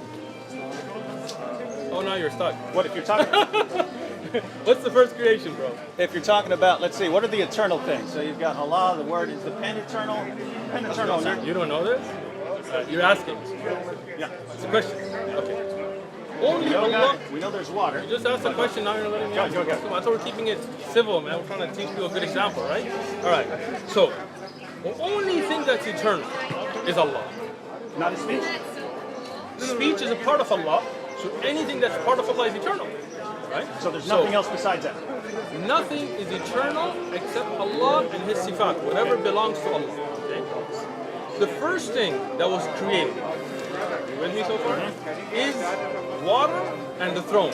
Oh, now you're stuck. What if you're talking? What's the first creation, bro? If you're talking about, let's see, what are the eternal things? So you've got Allah. The word is the pen eternal. You don't know this? You're asking. Yeah. It's a question. Okay. Only know, Allah. we know there's water. You just asked a question, now you're letting me answer. Go. Come on, that's why we're keeping it civil, man. We're trying to teach people a good example, right? All right. So, the only thing that's eternal is Allah. Not a speech. Speech is a part of Allah, so anything that's part of Allah is eternal, right? So there's nothing else besides that. Nothing is eternal except Allah and His sifat, whatever belongs to Allah. Okay? The first thing that was created, you with me so far, is water and the throne.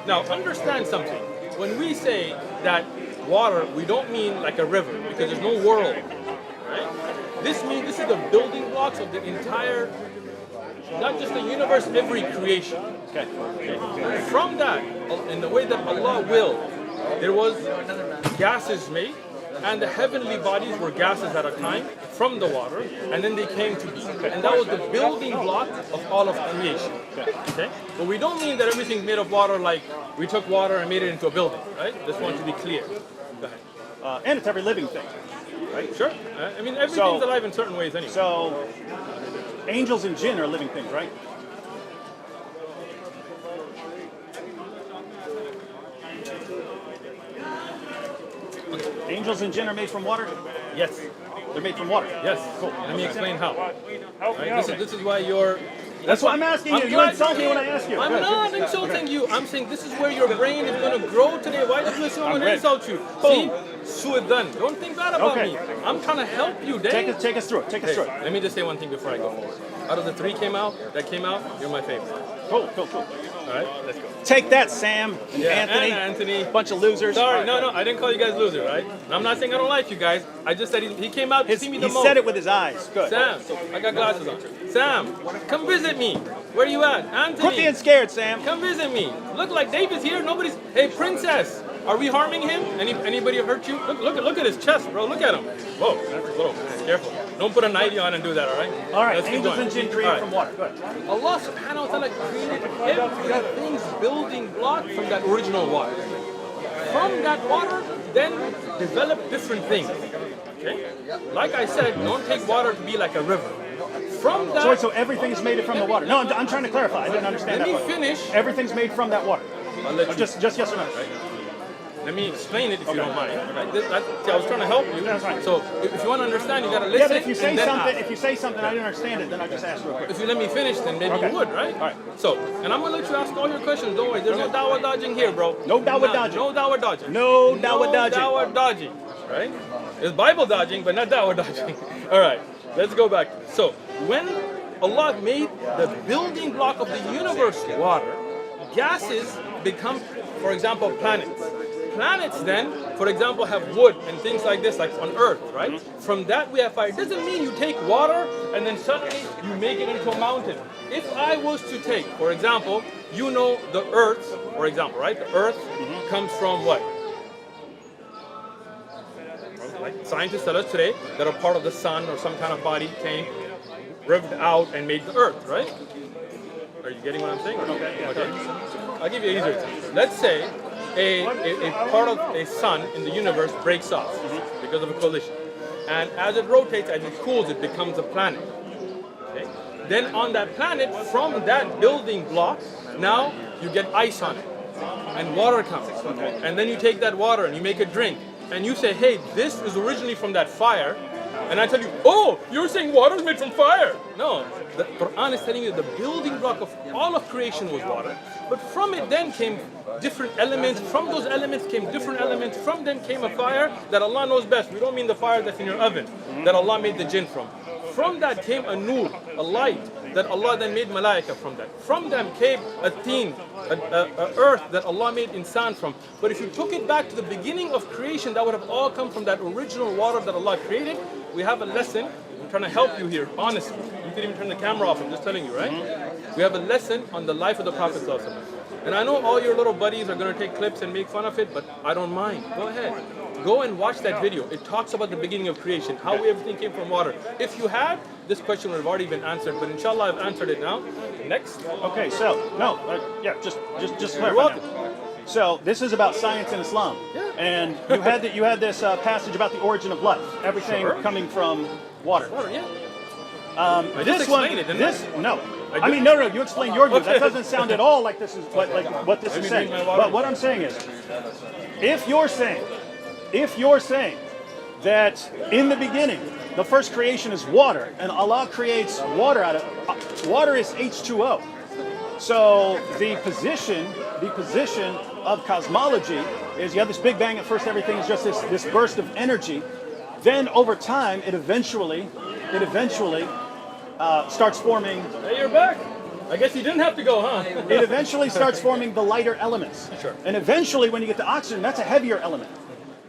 Now understand something. When we say that water, we don't mean like a river, because there's no world, right? This means this is the building blocks of the entire, not just the universe, every creation. Okay. From that, in the way that Allah willed, there was gases made, and the heavenly bodies were gases at a time from the water, and then they came to be. And that was the building block of all of creation. Okay? But we don't mean that everything's made of water like we took water and made it into a building, right? Just want to be clear. Go ahead. And it's every living thing. Right? Sure. I mean, everything's alive in certain ways anyway. So, angels and jinn are living things, right? Angels and jinn are made from water? Yes. They're made from water. Yes. Cool. Let me explain how. Help me Right? out. This is why you're. That's what I'm asking you. You glad insult me came. when I ask you. I'm Good. not insulting you. I'm saying this is where your brain is going to grow today. Why did you listen when I ready. insult you? See? Su'adan. Don't think bad about Okay. me. I'm trying to help you, Dave. Take us through it. Take us Hey, through it. let me just say one thing before I go forward. Out of the three that came out, you're my favorite. Cool. All right, let's go. Take that, Sam and Yeah, Anthony. and Anthony. Bunch of losers. Sorry, no, I didn't call you guys losers, right? And I'm not saying I don't like you guys. I just said he came out to see me the He most. said it with his eyes. Good. Sam, I got glasses on. Sam, come visit me. Where you at? Anthony. Quit being scared, Sam. Come visit me. Look like David's here. Nobody's. Hey, princess. Are we harming him? Anybody hurt you? Look at his chest, bro. Look at him. Whoa, that's a little. Careful. Don't put a 90 on and do that. All right. All right. Let's keep Angels going. and jinn created All right. from water. Good. Allah subhanahu wa ta'ala created everything's building block from that original water. From that water, then develop different things. Okay? Like I said, don't take water to be like a river. From that, So everything's made from the water. No, I'm trying to clarify. I didn't understand let that me part. finish. Everything's made from that water. I'll let you. Just yes or no. Let me explain it if you don't mind. Right? See, I was trying to help you. That's fine. So if you want to understand, you got to listen. Yeah, but if you say and then something, ask. if you say something I didn't understand it, then I just ask real quick. If you let me finish, then maybe Okay. you would, right? All right. So, and I'm gonna let you ask all your questions. Don't worry. There's no dawah dodging here, bro. No dawah dodging. No dawah dodging. No dawah dodging. No dawah dodging. Right? It's Bible dodging, but not dawah dodging. All right. Let's go back. So, when Allah made the building block of the universe water, gases become, for example, planets. Planets then, for example, have wood and things like this, like on Earth, right? From that we have fire. It doesn't mean you take water and then suddenly you make it into a mountain. If I was to take, for example, you know the Earth, for example, right? The Earth comes from what? Like scientists tell us today that a part of the sun or some kind of body came, rived out and made the Earth, right? Are you getting what I'm saying? Okay. I'll give you an easier example. Let's say a part of a sun in the universe breaks off because of a collision. And as it rotates, as it cools, it becomes a planet. Okay? Then on that planet, from that building block, now you get ice on it. And water comes. And then you take that water and you make a drink. And you say, hey, this is originally from that fire. And I tell you, oh, you're saying water is made from fire. No, the Quran is telling you the building block of all of creation was water. But from it then came different elements. From those elements came different elements. From them came a fire that Allah knows best. We don't mean the fire that's in your oven that Allah made the jinn from. From that came a nur, a light that Allah then made malaika from that. From them came a teen, a earth that Allah made insan from. But if you took it back to the beginning of creation, that would have all come from that original water that Allah created. We have a lesson. I'm trying to help you here, honestly. You can even turn the camera off, I'm just telling you, right? We have a lesson on the life of the Prophet ﷺ. And I know all your little buddies are going to take clips and make fun of it, but I don't mind. Go ahead. Go and watch that video. It talks about the beginning of creation, how everything came from water. If you had, this question would have already been answered, but inshallah I've answered it now. Next. Okay, so just You're clarify. welcome. Now. So this is about science and Islam, and you had this passage about the origin of life, everything Sure. coming from water. Water, yeah. I just explained it, didn't no, I mean, no, you explain your view. That Okay. doesn't sound at all like this is what this Let is me saying. drink my water. But what I'm saying is, if you're saying that in the beginning the first creation is water, and Allah creates water out of water is H2O. So the position of cosmology is you have this Big Bang. At first, everything is just this burst of energy. Then over time, it eventually starts forming. Hey, you're back. I guess you didn't have to go, huh? It eventually starts forming the lighter elements. Sure. And eventually, when you get to oxygen, that's a heavier element.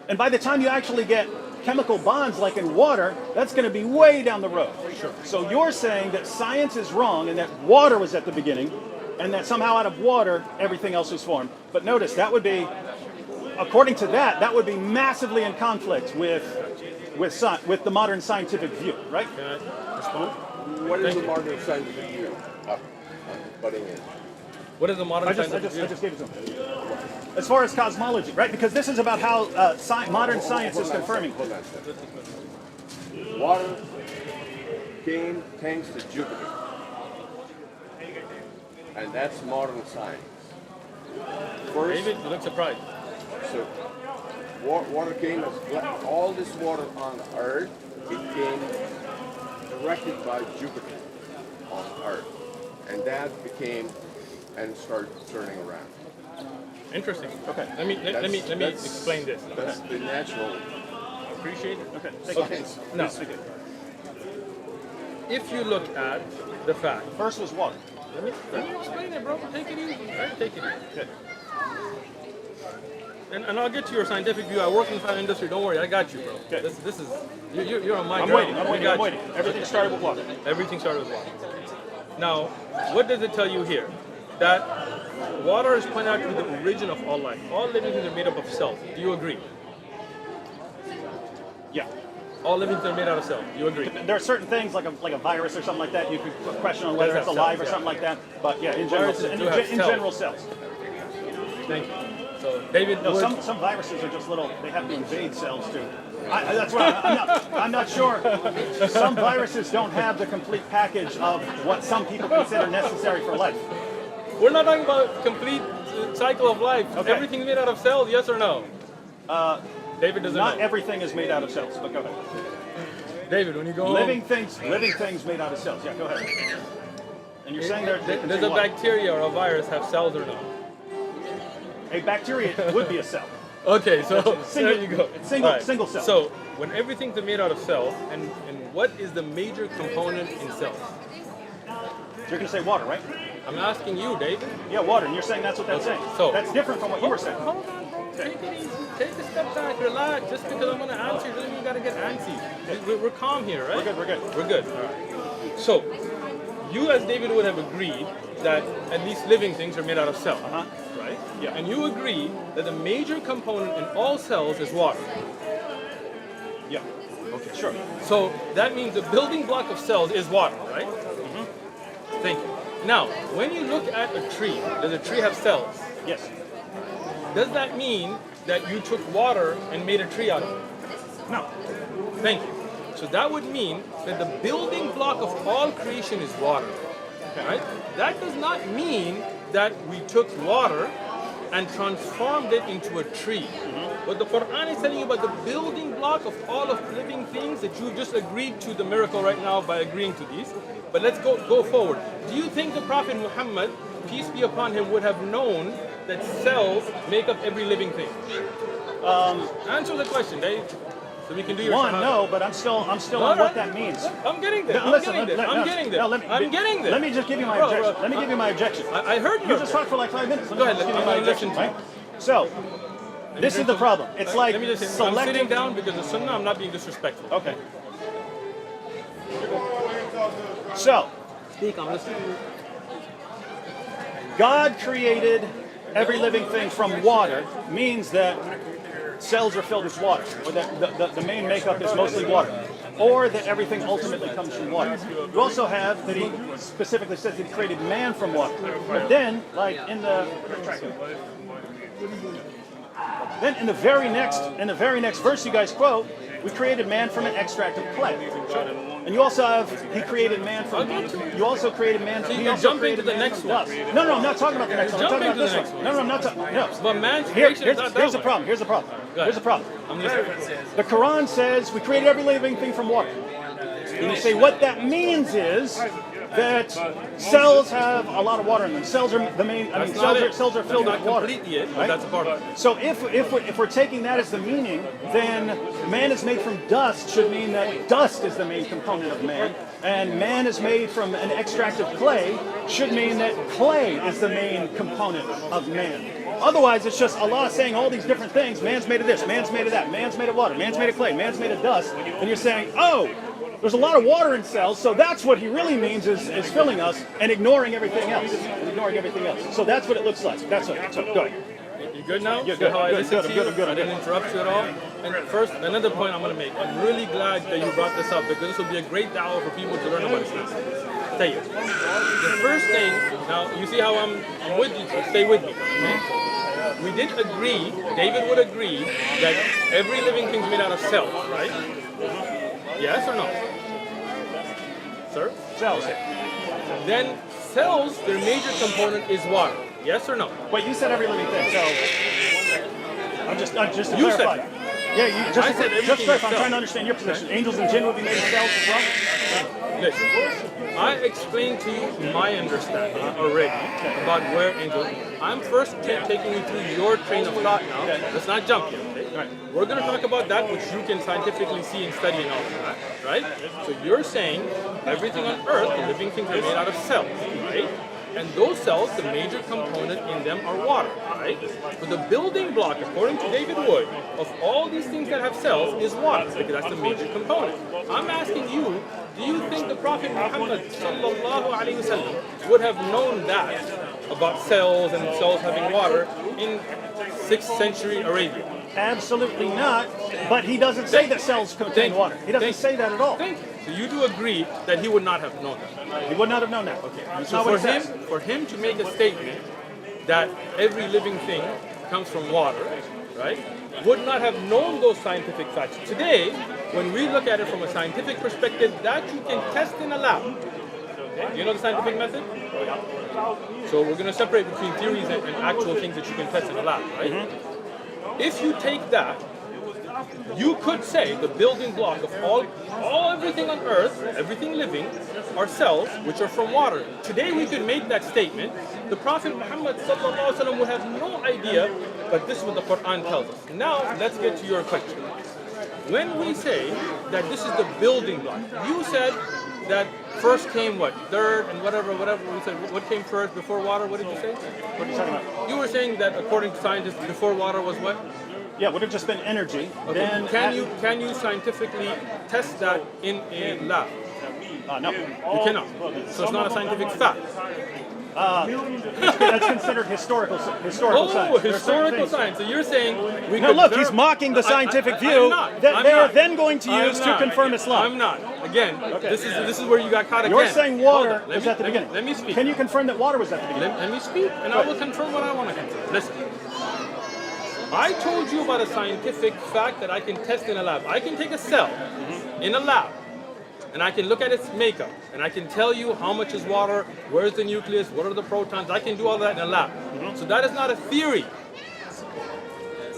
And by the time you actually get chemical bonds like in water, that's going to be way down the road. Sure. So you're saying that science is wrong and that water was at the beginning, and that somehow out of water everything else was formed. But notice that would be, according to that would be massively in conflict with the modern scientific view, right? Can I respond? What is the modern scientific view? Butting in. What is the modern I scientific view? just gave it to him. As far as cosmology, right? Because this is about how modern science is confirming. Hold on a second. Water came thanks to Jupiter. And that's modern science. First, David, you look surprised. so water came as all this water on Earth, it came directed by Jupiter on Earth. And that became and started turning around. Interesting. Okay. Let me That's- explain this. That's the natural. Appreciate it. Okay. Take Okay. it. No. Please speak it. If you look at the fact, First was water. let me explain it, bro. Take it easy. Right? Take it easy. Okay. And I'll get to your scientific view. I work in the fire industry. Don't worry, I got you, bro. Okay. This is you're on my I'm ground. waiting. I'm We waiting. got I'm you. waiting. Everything started with water. Everything started with water. Now, what does it tell you here? That water is pointed out to be the origin of all life. All living things are made up of cells. Do you agree? Yeah. All living things are made out of cells. Do you agree? There are certain things like a virus or something like that. You could question on whether Does it's have alive cells, or yeah. something like that. But yeah, in general, Viruses do have in cells. general cells. Thank you. So, David, No, would- some viruses are just little. They have to invade cells too. That's why I'm not sure. Some viruses don't have the complete package of what some people consider necessary for life. we're not talking about complete cycle of life. Okay. Everything's made out of cells, yes or no? David doesn't Not know. everything is made out of cells. But go ahead. David, when you go Living home, things made out of cells. Yeah, go ahead. And you're saying they does contain a what? bacteria or a virus have cells or not? A bacteria would be a cell. Okay, so Single- there you go. single- All right. single cell. So when everything's made out of cells, and what is the major component in cells? You're going to say water, right? I'm asking you, David. Yeah, water. And you're saying that's what that's saying. So- that's different from what you were saying. Hold on, bro. Take it easy. Take a step back. Relax. Just because I'm going to answer doesn't mean you got to get antsy. We're calm here, right? We're good. We're good. All right. So, you as David would have agreed that at least living things are made out of cells, right? Yeah. And you agree that the major component in all cells is water. Yeah. Okay. Sure. So that means the building block of cells is water, right? Thank you. Now, when you look at a tree, does a tree have cells? Yes. Does that mean that you took water and made a tree out of it? No. Thank you. So that would mean that the building block of all creation is water. Right? That does not mean that we took water and transformed it into a tree. What the Quran is telling you about the building block of all of living things that you just agreed to the miracle right now by agreeing to these. But let's go forward. Do you think the Prophet Muhammad, peace be upon him, would have known that cells make up every living thing? Answer the question, Dave. So we can do your One, shahada. no, but I'm still on what that means. I'm getting there. I'm Listen, getting there. let- I'm no, getting there. no, let me- I'm getting there. Let me just give you my Bro, objection. bro, Let me give you my objection. I heard You just talked for like 5 minutes. Let me Go ahead, just give you I'm my gonna objection, listen to right? So, this is the problem. It's like Let me just say, I'm selecting. sitting down because the sunnah, I'm not being disrespectful. Okay. So, Speak, I'm listening. God created every living thing from water means that cells are filled with water, or that the main makeup is mostly water, or that everything ultimately comes from water. You also have that he specifically says that he created man from water. But then, like in the Then in the very next verse you guys quote, we created man from an extract of clay. And you also have, he created man from, you also created man from, So he you're also jumping created to the man next from one. dust. No, I'm not talking about the next one. I'm talking Jumping about to the this next one. one. No, I'm not talking, no. But man's creation is not that Here's the way. problem, here's the problem. Go ahead. Here's the problem. I'm listening. The Quran says we created every living thing from water. And you say what that means is that cells have a lot of water in them. Cells are the main. I mean, cells are filled with water. Completely it, but right? that's a part of it. So if we're taking that as the meaning, then man is made from dust should mean that dust is the main component of man, and man is made from an extract of clay should mean that clay is the main component of man. Otherwise, it's just Allah saying all these different things. Man's made of this, man's made of that, man's made of water, man's made of clay, man's made of dust, and you're saying, oh, there's a lot of water in cells, so that's what he really means is filling us and ignoring everything else. So that's what it looks like. That's what. So go ahead. You good now? Yeah, See good, how I good, listened good, to you? I'm good. I didn't interrupt you at all. And first, another point I'm going to make. I'm really glad that you brought this up because this will be a great da'wah for people to learn about Islam. Tell you, the first thing, now you see how I'm with you, so stay with me. Okay? We did agree, David would agree, that every living thing is made out of cells, right? Yes or no? Sir? Cells. Then cells, their major component is water. Yes or no? Wait, you said every living thing, so I'm just to You said clarify. that. Yeah, you I just said to everything clarify. is I'm trying cells. to understand your position. Angels and jinn would be made of cells as well. Listen, I explained to you my understanding already about where angels. I'm first taking you through your train of thought now. Let's not jump yet. Okay? Right. We're going to talk about that which you can scientifically see and study and all of that, right? So you're saying everything on Earth, the living things are made out of cells, right? And those cells, the major component in them are water, right? But the building block, according to David Wood, of all these things that have cells is water, because that's the major component. I'm asking you, do you think the Prophet Muhammad sallallahu alaihi wasallam would have known that about cells and cells having water in 6th century Arabia? Absolutely not. But he doesn't say that cells contain water. He doesn't say that at all. Thank you. So you do agree that he would not have known that? He would not have known that. Okay. That's So not what it says. for him to make a statement that every living thing comes from water, right, would not have known those scientific facts. Today, when we look at it from a scientific perspective, that you can test in a lab. Okay? You know the scientific method? So we're going to separate between theories and actual things that you can test in a lab, right? If you take that, you could say the building block of all everything on Earth, everything living, are cells which are from water. Today we could make that statement. The Prophet Muhammad sallallahu alaihi wasallam would have no idea, but this is what the Quran tells us. Now let's get to your question. When we say that this is the building block, you said that first came what? Dirt and whatever. We said what came first before water? What did you say? What are you talking about? You were saying that according to scientists, before water was what? Yeah, would have just been energy. Okay. Then Can you scientifically test that in a lab? no. You cannot. So it's not a scientific fact. That's considered historical science. Oh, There are certain historical things. science. So you're saying we No, could look, he's mocking the scientific view I'm not. that I'm they are not. then going to I'm use to not. confirm Islam. I'm not. Again, this is where you got caught again. You're saying Hold water on. was at the beginning. Let me speak. Can you confirm that water was at the beginning? Let me speak, and I will confirm what I want to confirm. Listen. I told you about a scientific fact that I can test in a lab. I can take a cell in a lab, and I can look at its makeup, and I can tell you how much is water, where's the nucleus, what are the protons. I can do all that in a lab. So that is not a theory.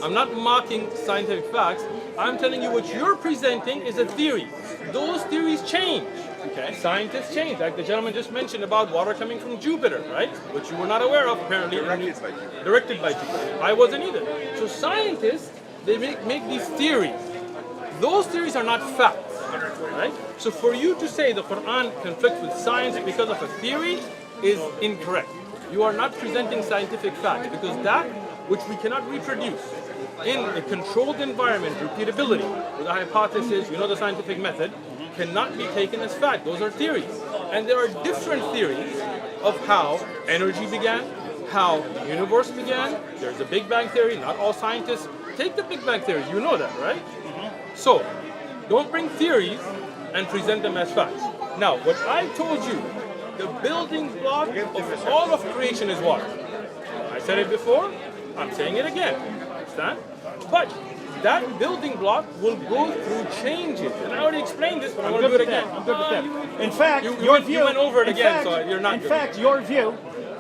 I'm not mocking scientific facts. I'm telling you what you're presenting is a theory. Those theories change. Okay. Scientists change. Like the gentleman just mentioned about water coming from Jupiter, right? Which you were not aware of, apparently. Directed by Jupiter. I wasn't either. So scientists, they make these theories. Those theories are not facts, right? So for you to say the Quran conflicts with science because of a theory is incorrect. You are not presenting scientific facts because that which we cannot reproduce in a controlled environment, repeatability, with a hypothesis, you know the scientific method, cannot be taken as fact. Those are theories. And there are different theories of how energy began, how the universe began. There's a Big Bang theory. Not all scientists take the Big Bang theory. You know that, right? So, don't bring theories and present them as facts. Now, what I told you, the building block of all of creation is water. I said it before, I'm saying it again. understand? But that building block will go through changes. And I already explained this, but I'm going to do it again. I'm good with that. In fact, you went over it again, so you're not In good. fact, your view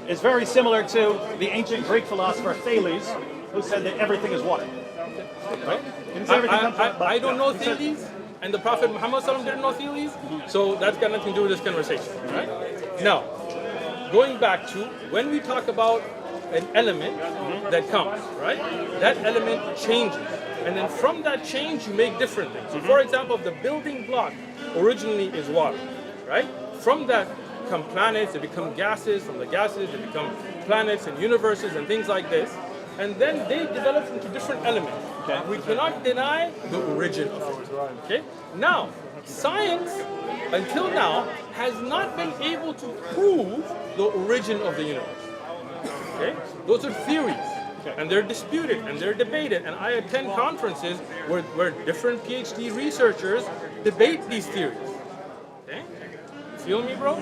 is very similar to the ancient Greek philosopher Thales, who said that everything is water. Right? Didn't say everything comes from- I don't know he said- Thales, and the Prophet Muhammad ﷺ didn't know Thales, so that's got nothing to do with this conversation. Right? Now, going back to when we talk about an element that comes, right? That element changes. And then from that change, you make different things. So for example, if the building block originally is water, right? From that come planets, they become gases. From the gases, they become planets and universes and things like this. And then they develop into different elements. Okay. We cannot deny the origin of it. Okay? Now, science, until now, has not been able to prove the origin of the universe. Okay? Those are theories. And they're disputed and they're debated. And I attend conferences where different PhD researchers debate these theories. Okay? You feel me, bro?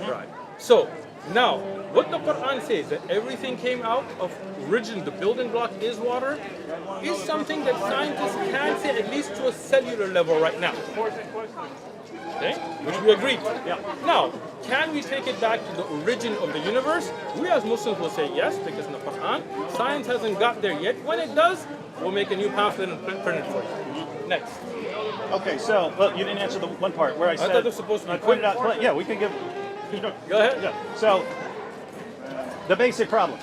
Right. So, now, what the Quran says, that everything came out of origin, the building block is water, is something that scientists can say at least to a cellular level right now. Okay? Which we agree. Yeah. Now, can we take it back to the origin of the universe? We as Muslims will say yes, because in the Quran, science hasn't got there yet. When it does, we'll make a new pamphlet and print it for you. Next. Okay, so well, you didn't answer the one part where I said thought it was supposed to be I pointed out. quick. Yeah, we can give. Go ahead. Yeah. So the basic problem.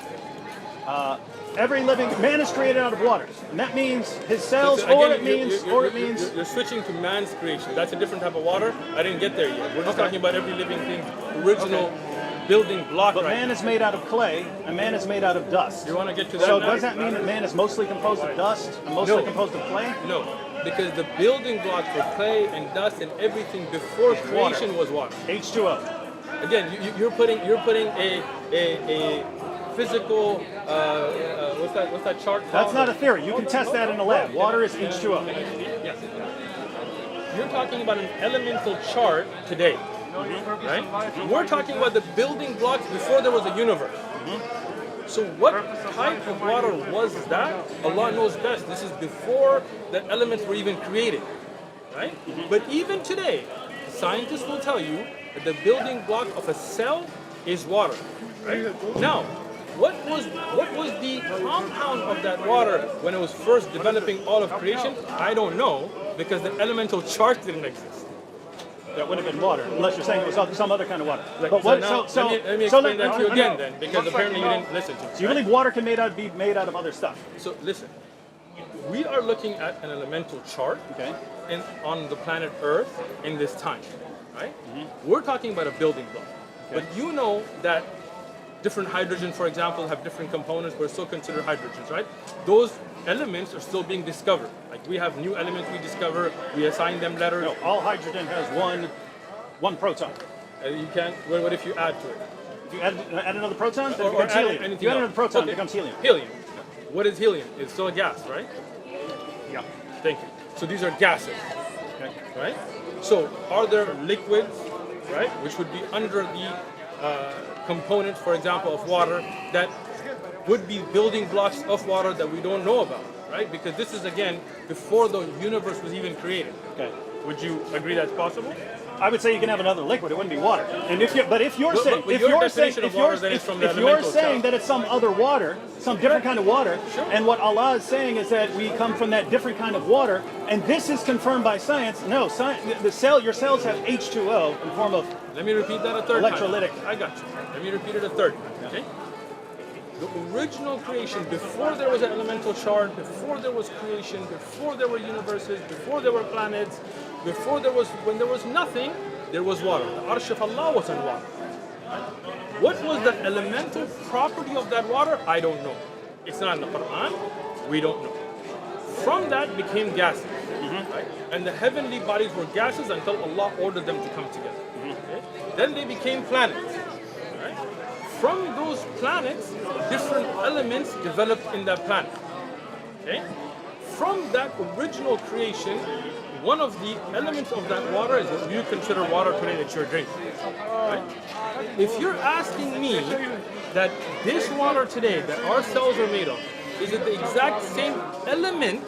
Every living man is created out of water, and that means his cells, Again, or it means, you're switching to man's creation. That's a different type of water. I didn't get there yet. We're just Okay. talking about every living thing, original building block. But right man now. is made out of clay, and man is made out of dust. You want to get to that So now? does that mean that man is mostly composed of dust and mostly No. composed of clay? No, because the building block for clay and dust and everything before creation was water. H2O. Again, you're putting a physical what's that chart called? That's not a theory. You can test that in a lab. Water is H2O. Yes. You're talking about an elemental chart today, right? We're talking about the building blocks before there was a universe. So what type of water was that? Allah knows best. This is before the elements were even created, right? But even today, scientists will tell you that the building block of a cell is water, right? Now, what was the compound of that water when it was first developing all of creation? I don't know, because the elemental chart didn't exist. That would have been water, unless you're saying it was some other kind of water. Like, But so what? now, So let me so explain that to you again then, because apparently you didn't listen to me. So you believe water can be made out of other stuff? So listen, we are looking at an elemental chart Okay. on the planet Earth in this time, right? We're talking about a building block. But you know that different hydrogen, for example, have different components. We're still considered hydrogens, right? Those elements are still being discovered. Like we have new elements we discover, we assign them letters. No, all hydrogen has one proton. You can't. What if you add to it? If you add another proton, then it Or becomes add helium. anything If you add else. another proton, Okay. it becomes helium. Helium. What is helium? It's still a gas, right? Yeah. Thank you. So these are gases, Okay. right? So are there liquids, right, which would be under the components, for example, of water that would be building blocks of water that we don't know about, right? Because this is again before the universe was even created. Okay. Would you agree that's possible? I would say you can have another liquid. It wouldn't be water. And if you're But- saying, but if your you're saying, definition of if you're, water then is from the if you're elemental saying chart. that it's some other water, some different kind of water, and what Allah is saying is that we come from that different kind of water, and this is confirmed by science. No, your cells have H2O in the form of Let me repeat that a third Electrolytic. time. I got you. Let me repeat it a third time, okay? The original creation, before there was an elemental chart, before there was creation, before there were universes, before there were planets, when there was nothing, there was water. The Arsh of Allah was in water. What was the elemental property of that water? I don't know. It's not in the Quran. We don't know. From that became gases. Right? And the heavenly bodies were gases until Allah ordered them to come together. Okay? Then they became planets. Right? From those planets, different elements developed in that planet. Okay? From that original creation, one of the elements of that water is what you consider water today that you're drinking. Right? If you're asking me that this water today that our cells are made of is it the exact same element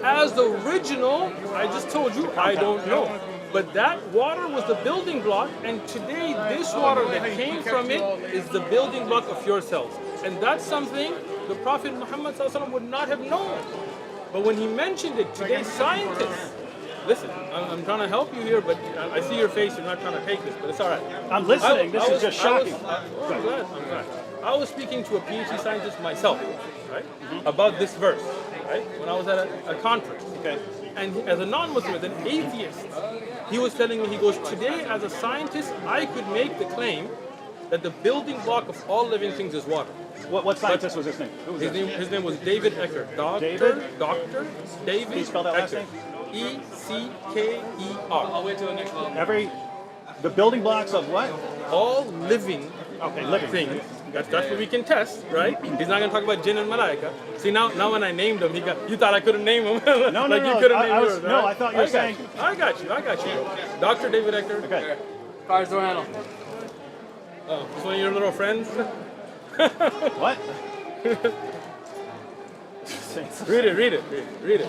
as the original? I just told you, I don't know. But that water was the building block, and today this water that came from it is the building block of your cells. And that's something the Prophet Muhammad ﷺ would not have known. But when he mentioned it, today's scientists, listen, I'm trying to help you here, but I see your face, you're not trying to take this, but it's all right. I'm listening. This is just shocking. I'm glad. I was speaking to a PhD scientist myself, right, about this verse, right, when I was at a conference. Okay. And as a non-Muslim, as an atheist, he was telling me, he goes, today as a scientist, I could make the claim that the building block of all living things is water. What scientist was his name? Who was His name was David Eckert. David? Doctor David Can you spell that last Eckert. E-C-K-E-R. Wait till the next one. the building blocks of what? All living living things. That's what we can test, right? He's not going to talk about jinn and malaika. See, now when I named him, you thought I couldn't name him. No, like no. You couldn't name I yours, right? I thought you were saying. I got you. Dr. David Eckert. Okay. Car's door handle. Oh, it's one of your little friends. What? Read it.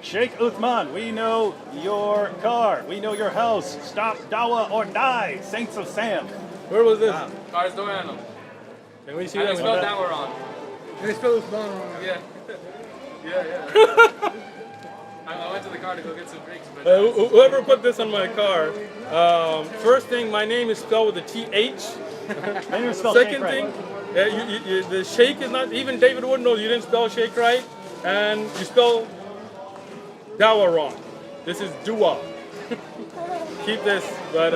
Sheikh Uthman, we know your car. We know your house. Stop dawah or die. Saints of Sam. Where was this? Car's door handle. Can we see I that? spelled that word wrong. They spelled it wrong. Yeah. Yeah. I went to the car to go get some drinks, but Whoever put this on my car, first thing, my name is spelled with a TH. My name is spelled Second Sheikh right. thing, the Sheikh is not, even David wouldn't know you didn't spell Sheikh right, and you spell Dawa wrong. This is Dua. Keep this, but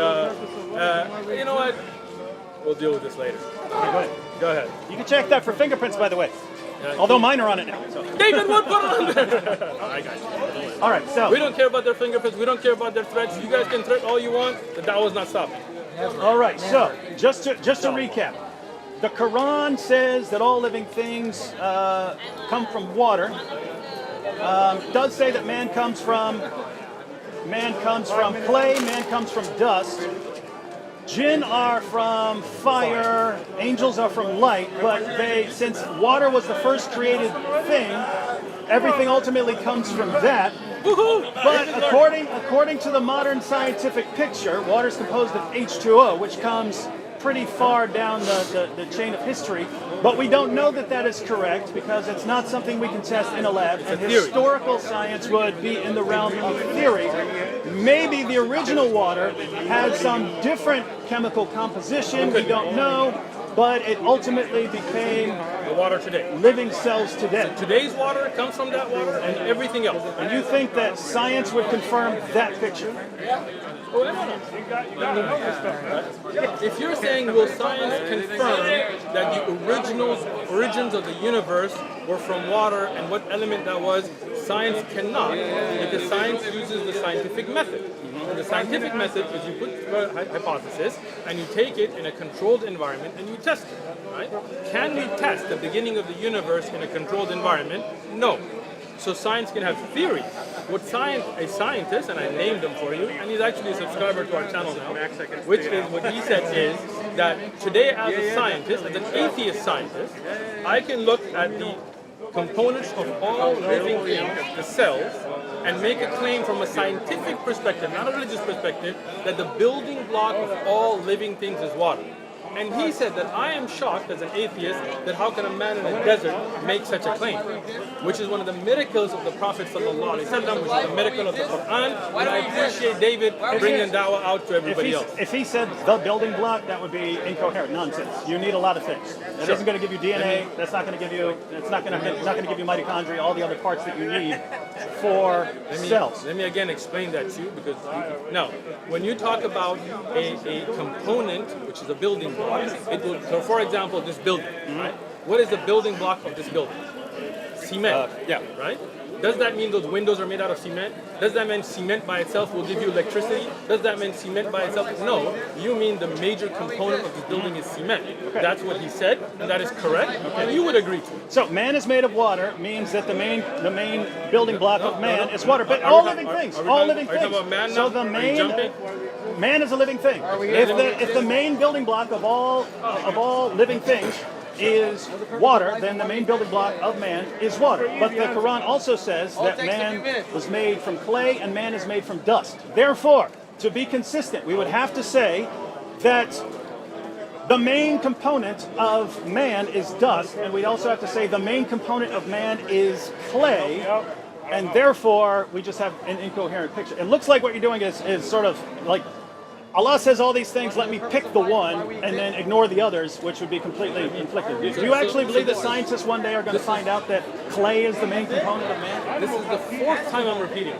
you know what? We'll deal with this later. Okay, Go ahead. you can check that for fingerprints, by the way. Yeah, Although mine are on it now. So. David would put it on there. I got you. All right, so We don't care about their fingerprints. We don't care about their threats. You guys can threat all you want. The Dawa's not stopping. all right, so just to recap, the Quran says that all living things come from water. Does say that man comes from clay, man comes from dust. Jinn are from fire, angels are from light, but since water was the first created thing, everything ultimately comes from that. But according to the modern scientific picture, water is composed of H2O, which comes pretty far down the chain of history. But we don't know that is correct because it's not something we can test in a lab. And historical science would be in the realm of theory. Maybe the original water had some different chemical composition, we don't know, but it ultimately became The water today. living cells today. Today's water comes from that water and everything else. And you think that science would confirm that picture? Oh, no. If you're saying will science confirm that the origins of the universe were from water and what element that was, science cannot, because science uses the scientific method. And the scientific method is you put a hypothesis and you take it in a controlled environment and you test it, right? Can we test the beginning of the universe in a controlled environment? No. So science can have theories. What a scientist, and I named him for you, and he's actually a subscriber to our channel now, which is what he said is that today as a scientist, as an atheist scientist, I can look at the components of all living things, the cells, and make a claim from a scientific perspective, not a religious perspective, that the building block of all living things is water. And he said that I am shocked as an atheist that how can a man in a desert make such a claim, which is one of the miracles of the Prophet sallallahu alaihi wasallam, which is the miracle of the Quran. And I appreciate David bringing dawah out to everybody else. If he said the building block, that would be incoherent nonsense. You need a lot of things. That isn't going to give you DNA. That's not going to give you. It's not going to give you mitochondria. All the other parts that you need for cells. Let me again explain that to you because now, when you talk about a component, which is a building block, it will, so for example, this building, right? What is the building block of this building? Cement, right? Does that mean those windows are made out of cement? Does that mean cement by itself will give you electricity? Does that mean cement by itself? No, you mean the major component of this building is cement. Okay. That's what he said, and that is correct, and you would agree to it. So man is made of water means that the main building block of man is water. But all living things, all living things. Are you talking about man now? So the man is a living thing. If the main building block of all living things is water, then the main building block of man is water. But the Quran also says that man was made from clay and man is made from dust. Therefore, to be consistent, we would have to say that the main component of man is dust, and we also have to say the main component of man is clay, and therefore we just have an incoherent picture. It looks like what you're doing is sort of like Allah says all these things, let me pick the one and then ignore the others, which would be completely conflicted. Do you actually believe that scientists one day are going to find out that clay is the main component of man? This is the fourth time I'm repeating.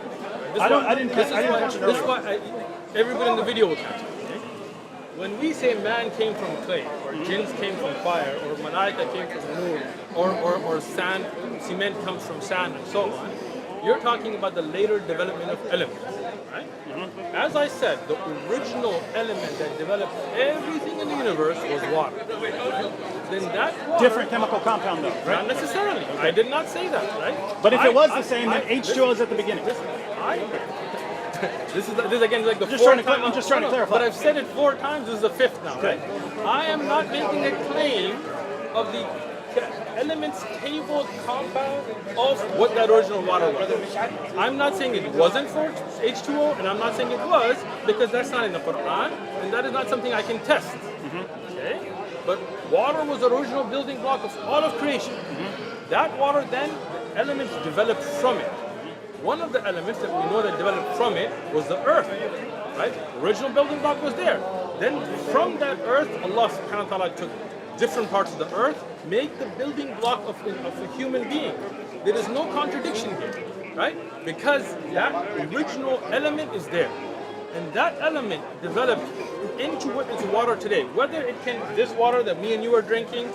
I didn't catch it This is earlier. why everybody in the video will catch it. Okay? When we say man came from clay, or jinns came from fire, or malaika came from noor, or sand, cement comes from sand, and so on, you're talking about the later development of elements, right? As I said, the original element that developed everything in the universe was water. Then that water, Different chemical compound though, not right? necessarily. I did not say that, right? But if it was the same, then H2O is at the beginning. This again is like the Just fourth trying to- time. I'm just trying to clarify. But I've said it 4 times. This is the 5th now, right? I am not making a claim of the elements table compound of what that original water was. I'm not saying it wasn't for H2O, and I'm not saying it was because that's not in the Quran, and that is not something I can test. Okay? But water was the original building block of all of creation. That water then, elements developed from it. One of the elements that we know that developed from it was the earth, right? The original building block was there. Then from that earth, Allah subhanahu wa ta'ala took different parts of the earth, make the building block of a human being. There is no contradiction here, right? Because that original element is there. And that element developed into what is water today. Whether it can, this water that me and you are drinking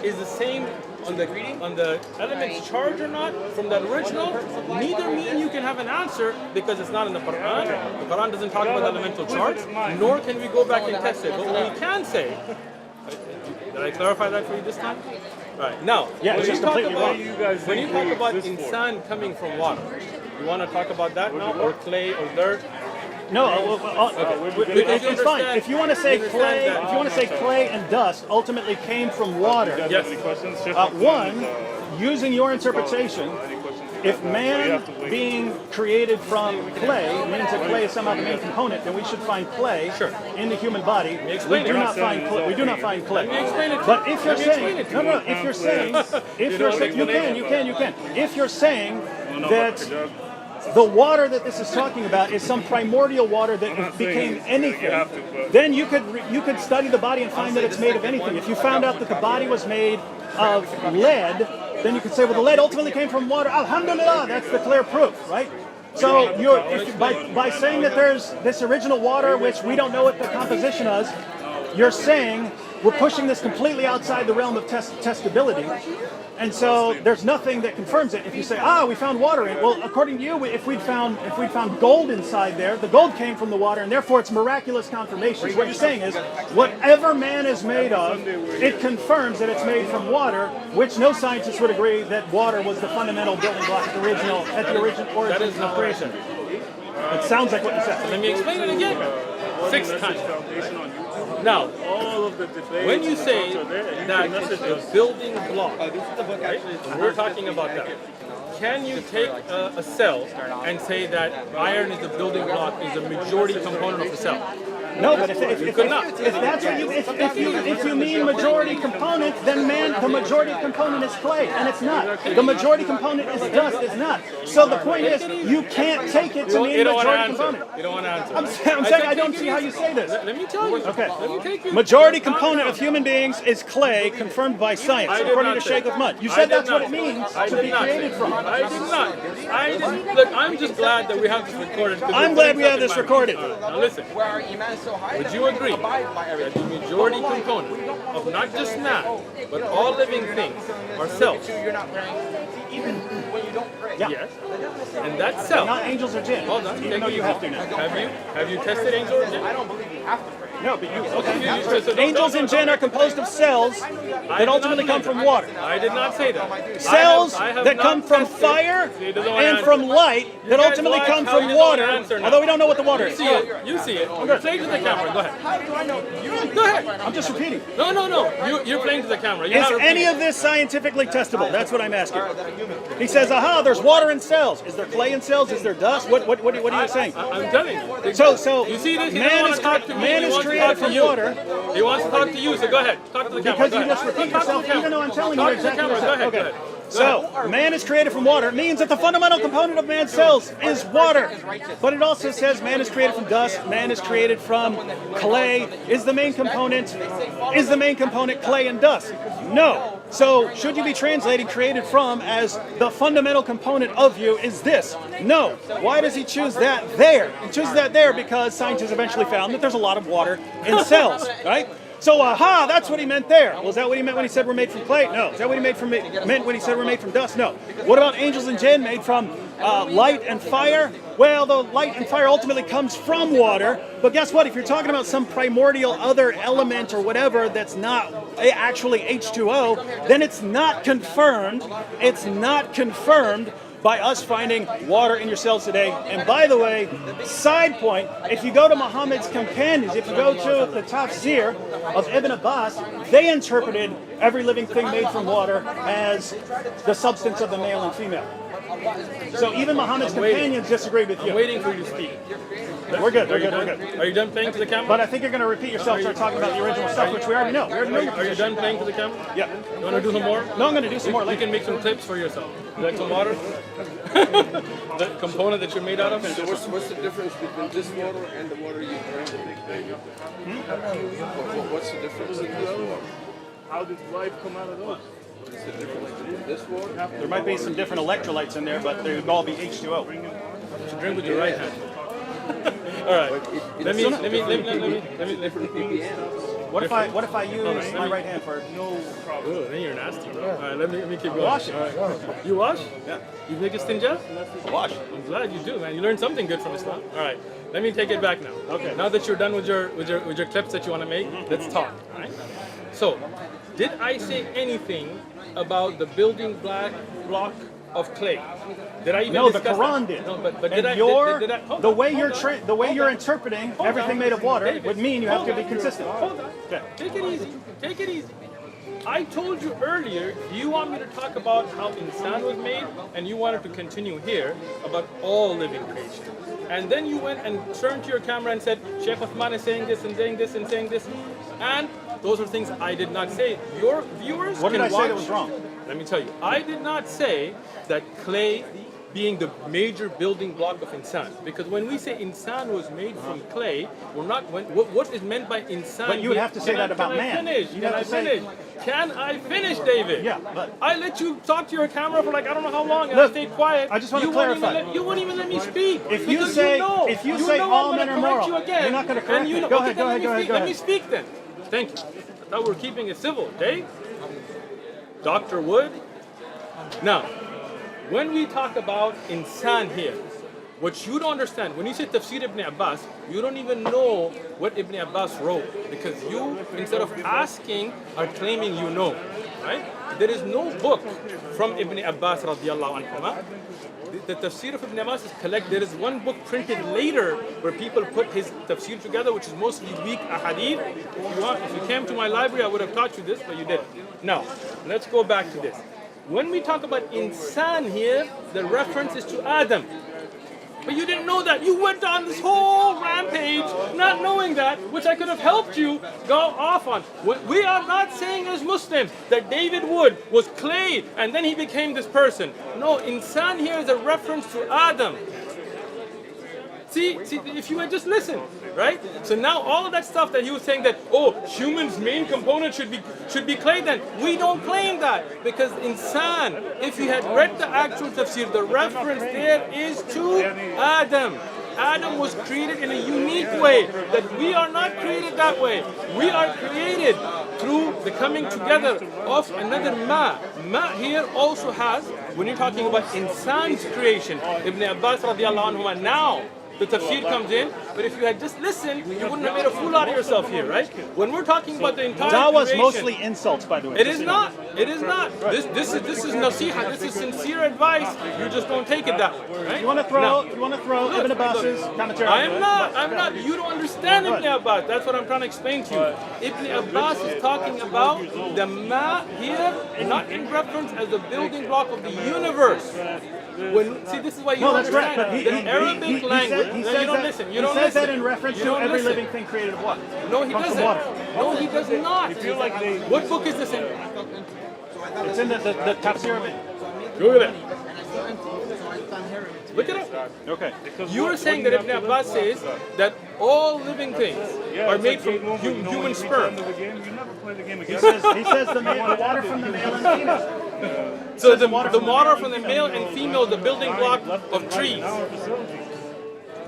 is the same on the element's charge or not from that original, neither me and you can have an answer because it's not in the Quran. The Quran doesn't talk about elemental charge, nor can we go back and test it. But what we can say, did I clarify that for you this time? Right. Now, Yeah, when it's you just talk completely about, wrong. you guys when you think talk we about exist for? insan coming from water, you want to talk about that now, or clay, or dirt? No, it's fine. understand- If you want to say you understand clay, that- if you want to say clay and dust ultimately came from You water. guys Yes. have any questions? One, using your interpretation, Any questions? if man being created from clay means that clay is somehow the main component, then we should find clay in the human body. We explain do it. not find clay. We do not find clay. Let me explain it. But if you're Let me explain saying, it. no, if you're saying, you can. If you're saying that the water that this is talking about is some primordial water that became anything, then you could study the body and find that it's made of anything. If you found out that the body was made of lead, then you could say, well, the lead ultimately came from water. Alhamdulillah, that's the clear proof, right? So by saying that there's this original water, which we don't know what the composition is, you're saying we're pushing this completely outside the realm of testability. And so there's nothing that confirms it. If you say, we found water in it. Well, according to you, if we'd found gold inside there, the gold came from the water, and therefore it's miraculous confirmation. What you're saying is, whatever man is made of, it confirms that it's made from water, which no scientist would agree that water was the fundamental building block at the origin origin of creation. It sounds like what you said. Let me explain it again. 6 times. Foundation on YouTube. Now, All of the debates when you say are there, and you that can message the us. building block, right? We're talking about that. Can you take a cell and say that iron is the building block, is a majority component of the cell? No, but if that's what if you mean majority component, then the majority component is clay, and it's not. The majority component is dust, it's not. So the point is, you can't take it to mean majority component. You don't want to answer. I'm saying I don't see how you say this. Let me tell you. Okay. Let me take you. Majority component of human beings is clay, confirmed by science, I did according not to say Sheikh that. Ahmad. You I said did that's what not it say. means I to did be not created say. from. I did not. I didn't. Look, I'm just glad that we have this recorded. I'm glad we have this recorded. Now listen. Where our iman is so high Would that you we agree abide by that everything. the majority component of not just man, but all living things are cells? You're not praying. See, even when you don't pray, Yeah. Yes. And that cell. Not angels or jinn. Hold on. Even take though it you easy. have to now. Have you tested angel or jinn? No, but you. Okay. So don't- Angels don't- and jinn are composed of cells I did that not ultimately come say from that. water. I did not say that. Cells I have that not come from tested- fire See, he doesn't want to and answer. from light that guys ultimately like come how from he doesn't want water, to answer now. although we don't know what the water You is. see it. You see it. You're playing to the camera. Go ahead. Go ahead. I'm just repeating. No. You're playing to the camera. You're Is not any repeating. of this scientifically testable? That's what I'm asking. He says, aha, there's water in cells. Is there clay in cells? Is there dust? What are you saying? I'm telling you. So You see this? He man doesn't want is to talk to me. man He is wants to created talk to from you. water He wants to talk to you. So go ahead. Talk to the camera. because Go you ahead. just repeat Talk to the yourself, even camera. though I'm telling Talk you to the exactly camera. what Go I ahead. said. Go Okay. ahead. So, man is created from water means that the fundamental component of man's cells is water. But it also says man is created from dust, man is created from clay. Is the main component clay and dust? No. So, should you be translating created from as the fundamental component of you is this? No. Why does he choose that there? He chooses that there because scientists eventually found that there's a lot of water in cells, right? So, aha, that's what he meant there. Well, is that what he meant when he said we're made from clay? No. Is that what he meant when he said we're made from dust? No. What about angels and jinn made from light and fire? Well, the light and fire ultimately comes from water. But guess what? If you're talking about some primordial other element or whatever that's not actually H2O, then it's not confirmed. It's not confirmed by us finding water in your cells today. And by the way, side point, if you go to Muhammad's companions, if you go to the tafsir of Ibn Abbas, they interpreted every living thing made from water as the substance of the male and female. So even Muhammad's companions disagree with I'm you. waiting for you to speak. We're good, Are we're you good, we're done? good. Are you done playing to the camera? But I think you're going to repeat yourself and start talking about the original stuff, which we already know. We already know your Are you position. done playing to the camera? Yeah. You want to do some more? No, I'm going to do some more You later. can make some clips for yourself. You like some water? The component that you're made out of? So what's the difference between this water and the water you drink? What's the difference in this water? How did life come out of those? What's the difference between this water? There might be some different electrolytes in there, but they would all be H2O. Drink with your right hand. All right. Let me. What if I use my right hand for no problem? Oh, then you're nasty, bro. All right, let me keep going. Wash it. All right. You wash? Yeah. You make a stinja? Wash. I'm glad you do, man. You learned something good from Islam. All right. Let me take it back now. Okay. Now that you're done with your clips that you want to make, let's talk. All right. So, did I say anything about the building block of clay? Did I even No, the discuss Quran that? did. No, but and did I? your, Did I hold the on, way hold you're on, the way hold you're on. interpreting Hold everything on. made of water David, would mean you have to be hold on. consistent. Hold on. Okay. Take it easy. Take it easy. I told you earlier, do you want me to talk about how insan was made? And you wanted to continue here about all living creation. And then you went and turned to your camera and said, Sheikh Uthman is saying this and saying this and saying this. And those are things I did not say. Your viewers What did can I say watch. that was wrong? Let me tell you. I did not say that clay being the major building block of insan. Because when we say insan was made from clay, we're not, what is meant by insan? But you would have to say Can that I- about can I man. finish? You'd Can have I to say- finish? Can I finish, David? Yeah, but- I let you talk to your camera for like I don't know how long, and Look, I stayed quiet. I just want to You won't even clarify. you won't even let me speak. If you because say- know, if you say know all I'm men gonna are correct moral, you again, you're not gonna and correct you me. know, Go okay, ahead, then go let me ahead, speak. go Let ahead. me speak then. Thank you. I thought we're keeping it civil, Dave. Dr. Wood. Now, when we talk about insan here, what you don't understand, when you say Tafsir Ibn Abbas, you don't even know what Ibn Abbas wrote because you, instead of asking, are claiming you know, right? There is no book from Ibn Abbas radiallahu anhu. The Tafsir of Ibn Abbas is collect. There is one book printed later where people put his Tafsir together, which is mostly weak ahadith. If you came to my library, I would have taught you this, but you didn't. Now, let's go back to this. When we talk about insan here, the reference is to Adam. But you didn't know that. You went on this whole rampage not knowing that, which I could have helped you go off on. We are not saying as Muslims that David Wood was clay and then he became this person. No, insan here is a reference to Adam. See, if you had just listened, right? So now all of that stuff that he was saying that, oh, humans' main component should be clay then. We don't claim that because insan, if you had read the actual tafsir, the reference there is to Adam. Adam was created in a unique way, that we are not created that way. We are created through the coming together of another ma. Ma here also has when you're talking about insan's creation, Ibn Abbas radiallahu anhu, now the tafsir comes in, but if you had just listened, you wouldn't have made a fool out of yourself here, right? When we're talking about the entire That was creation, mostly insults, by the way. it is not. It is not. This is nasiha. This is sincere advice. You just don't take it that way, right? You want to throw Ibn Abbas's commentary? I'm not. You don't understand Ibn Abbas. That's what I'm trying to explain to you. Ibn Abbas is talking about the ma here, not in reference as the building block of the universe. See, this is why you No, don't that's correct. understand But the Arabic language. He No, says you don't that, listen. he You don't says listen. that in reference You to don't every listen. living thing created of what? No, he Comes from doesn't. water. No, he does not. feel like they. What book is this in? It's in the tafsir of it. Google it. Look it up. Okay. You are saying that Ibn Abbas says that all living things are made from human sperm. You never play the game He again. says the water from the male and the female. So the water from the male and female, the building block of trees.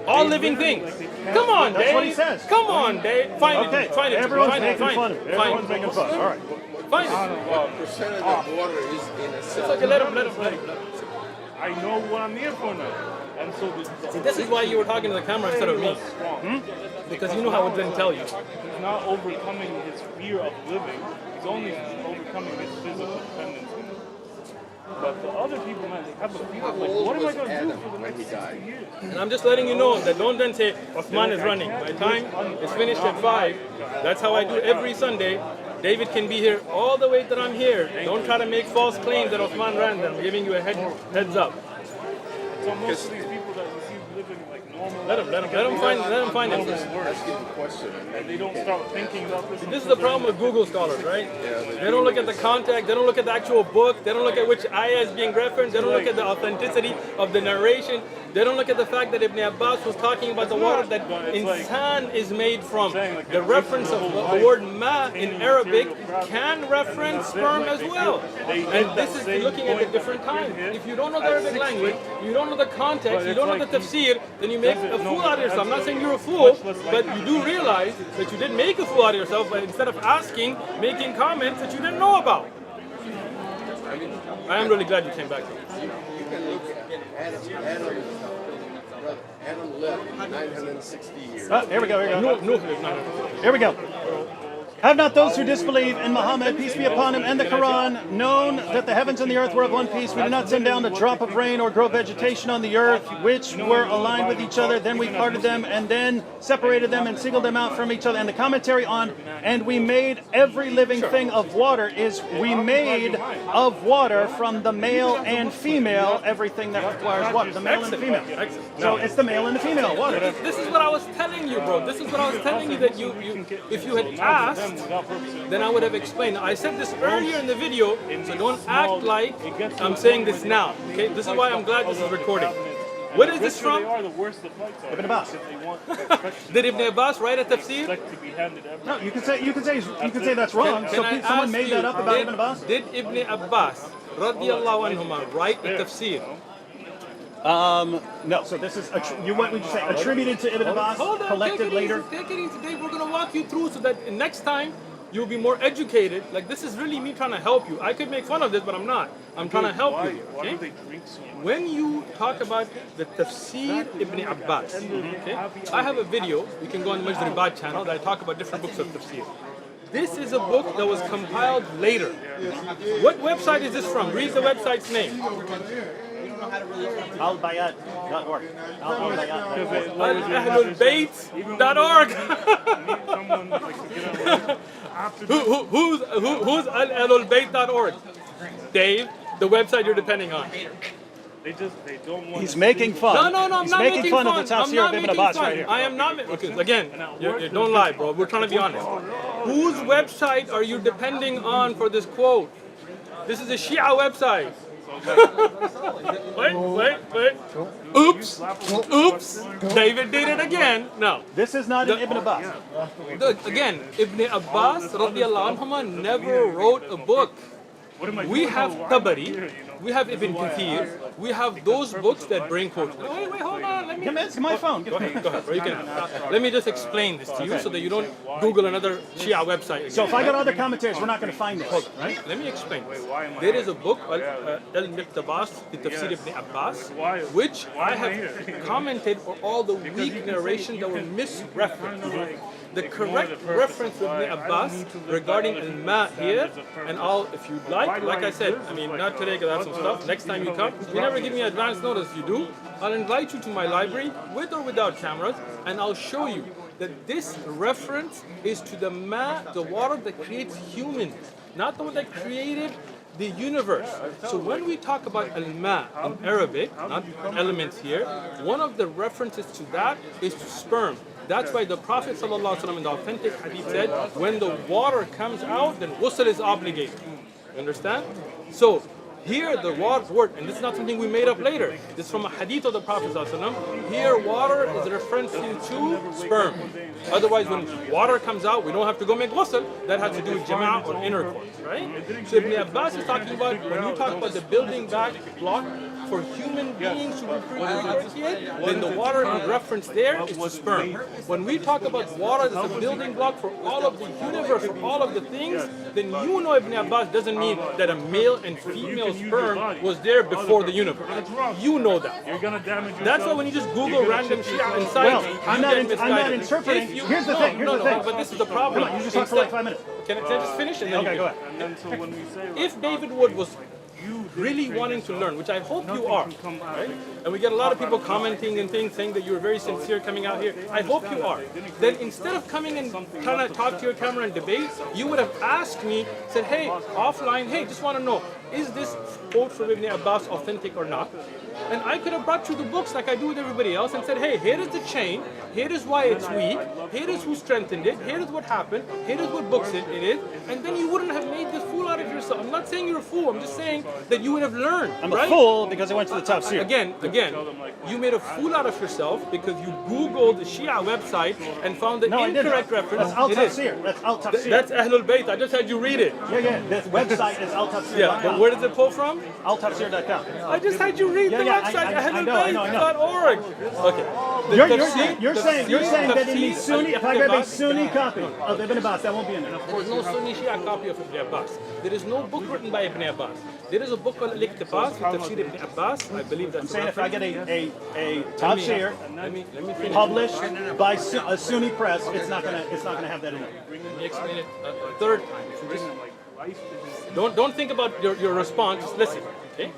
All living things. Come on, Dave. That's what he says. Come on, Dave. Find Okay. it. Find it. Everyone's Find it. making Find fun it. of it. Find Everyone's it. making fun. All right. Find it. What percentage of water is in a cell? Okay, let him. I know what I'm here for now. And so This is why you were talking to the camera instead of me. Because you know how I would then tell you. He's not overcoming his fear of living. He's only overcoming his physical dependency. But the other people, man, they have a fear of like, what am I going to do for the when he next died? 60 years? And I'm just letting you know that don't then say, Osman is running. My time is finished at 5. That's how I do every Sunday. David can be here all the way that I'm here. Don't try to make false claims that Osman ran them. I'm giving you a heads up. So most of these people that you see living like normal Let him find it. Let's get the question. and they don't start thinking about this. This is the problem with Google scholars, right? They don't look at the context, they don't look at the actual book, they don't look at which ayah is being referenced, they don't look at the authenticity of the narration, they don't look at the fact that Ibn Abbas was talking about the water that insan is made from. The reference of the word ma in Arabic can reference sperm as well. And this is looking at a different time. If you don't know the Arabic language, you don't know the context, you don't know the tafsir, then you make a fool out of yourself. I'm not saying you're a fool, but you do realize that you did make a fool out of yourself by instead of asking, making comments that you didn't know about. I am really glad you came back. You can look at Adam lived 960 years. Here we go. No, it's not. Here we go. Have not those who disbelieve in Muhammad, peace be upon him, and the Quran, known that the heavens and the earth were of one piece? We did not send down a drop of rain or grow vegetation on the earth, which were aligned with each other. Then we parted them and then separated them and singled them out from each other. And the commentary on, and we made every living thing of water is we made of water from the male and female everything that requires water. The male and the female. So it's the male and the female water. This is what I was telling you, bro. This is what I was telling you that you if you had asked, then I would have explained. I said this earlier in the video, so don't act like I'm saying this now. Okay, this is why I'm glad this is recording. What is this from? Ibn Abbas. Did Ibn Abbas write a tafsir? No, you can say that's wrong. So Can I someone ask made you, that up about Ibn Abbas? Did Ibn Abbas radiallahu anhuma write a tafsir? No. So this is what would you say? Attributed to Ibn Abbas, Hold on, collected later. Take it easy, Dave. We're gonna walk you through so that next time you'll be more educated. Like this is really me trying to help you. I could make fun of this, but I'm not. I'm trying to help you. Okay? When you talk about the Tafsir Ibn Abbas, okay? I have a video. You can go on the Majd Ribad channel that I talk about different books of Tafsir. This is a book that was compiled later. What website is this from? Read the website's name. Albayat.org. Ahlulbayt.org. Who's ahlulbayt.org? Dave, the website you're depending on. They don't want. He's making fun. No, I'm He's not making fun of the I'm tafsir not of Ibn making Abbas fun. right here. I am not. Okay, again, don't lie, bro. We're trying to be honest. Whose website are you depending on for this quote? This is a Shia website. Wait. Oops. David did it again. No. This is not an Ibn Abbas. Again, Ibn Abbas radiallahu anhuma never wrote a book. We have Tabari. We have Ibn Kathir. We have those books that bring quotes. Wait, hold on. Let me. Come in, it's my phone. Go ahead, bro. You can. Let me just explain this to you so that you don't Google another Shia website again. So if I go to other commentaries, we're not going to find this, right? Let me explain this. There is a book, Al-Miqtabas, the Tafsir ibn Abbas, which I have commented for all the weak narrations that were misreferenced. The correct reference of Ibn Abbas regarding al-ma here, and I'll, if you'd like I said, I mean, not today because I have some stuff. Next time you come, you never give me advance notice. If you do, I'll invite you to my library with or without cameras, and I'll show you that this reference is to the ma, the water that creates humans, not the one that created the universe. So when we talk about al-ma in Arabic, not elements here, one of the references to that is to sperm. That's why the Prophet ﷺ in the authentic hadith said, when the water comes out, then ghusl is obligated. You understand? So here the word, and this is not something we made up later, this is from a hadith of the Prophet ﷺ. Here water is referencing to sperm. Otherwise when water comes out, we don't have to go make ghusl. That has to do with jama'ah or intercourse, right? So Ibn Abbas is talking about, when you talk about the building back block for human beings to procreate, then the water in reference there is to sperm. When we talk about water as a building block for all of the universe, for all of the things, then you know Ibn Abbas doesn't mean that a male and female sperm was there before the universe. You know that. That's why when you just Google random Shia and sites, I'm not interpreting. Here's the thing. But this is the problem. Come on, you just talk for like 5 minutes. Can I just finish? And then Okay, you go can- ahead. And so when we say If David Wood was really wanting to learn, which I hope you are, right? And we get a lot of people commenting and things saying that you're very sincere coming out here. I hope you are. Then instead of coming and trying to talk to your camera and debate, you would have asked me, said, hey, offline, hey, just want to know, is this quote from Ibn Abbas authentic or not? And I could have brought you the books like I do with everybody else and said, hey, here is the chain, here is why it's weak, here is who strengthened it, here is what happened, here is what books it is, and then you wouldn't have made this fool out of yourself. I'm not saying you're a fool, I'm just saying that you would have learned, I'm right? a fool because I went to the top tier. Again, you made a fool out of yourself because you Googled the Shia website and found the No, I didn't. incorrect reference. That's Al It is. Tafsir. That's Al Tafsir. That's Ahlul Bayt. I just had you read it. Yeah. This website is altafsir.com. Yeah, but where does it pull from? Altafsir.com. I just had you read the Yeah, website, I know. ahlulbayt.org. Okay. You're saying that in the Sunni, if I grab a Sunni copy of Ibn Abbas, that won't be in there. There is no Sunni Shia copy of Ibn Abbas. There is no book written by Ibn Abbas. There is a book called Al-Iqtibas, Tafsir Ibn Abbas. I believe that's I'm saying if I get a tafsir Let me finish. published by a Sunni press, it's not gonna have that in it. Let me explain it a third time. If you just don't think about your response. Just listen. Okay.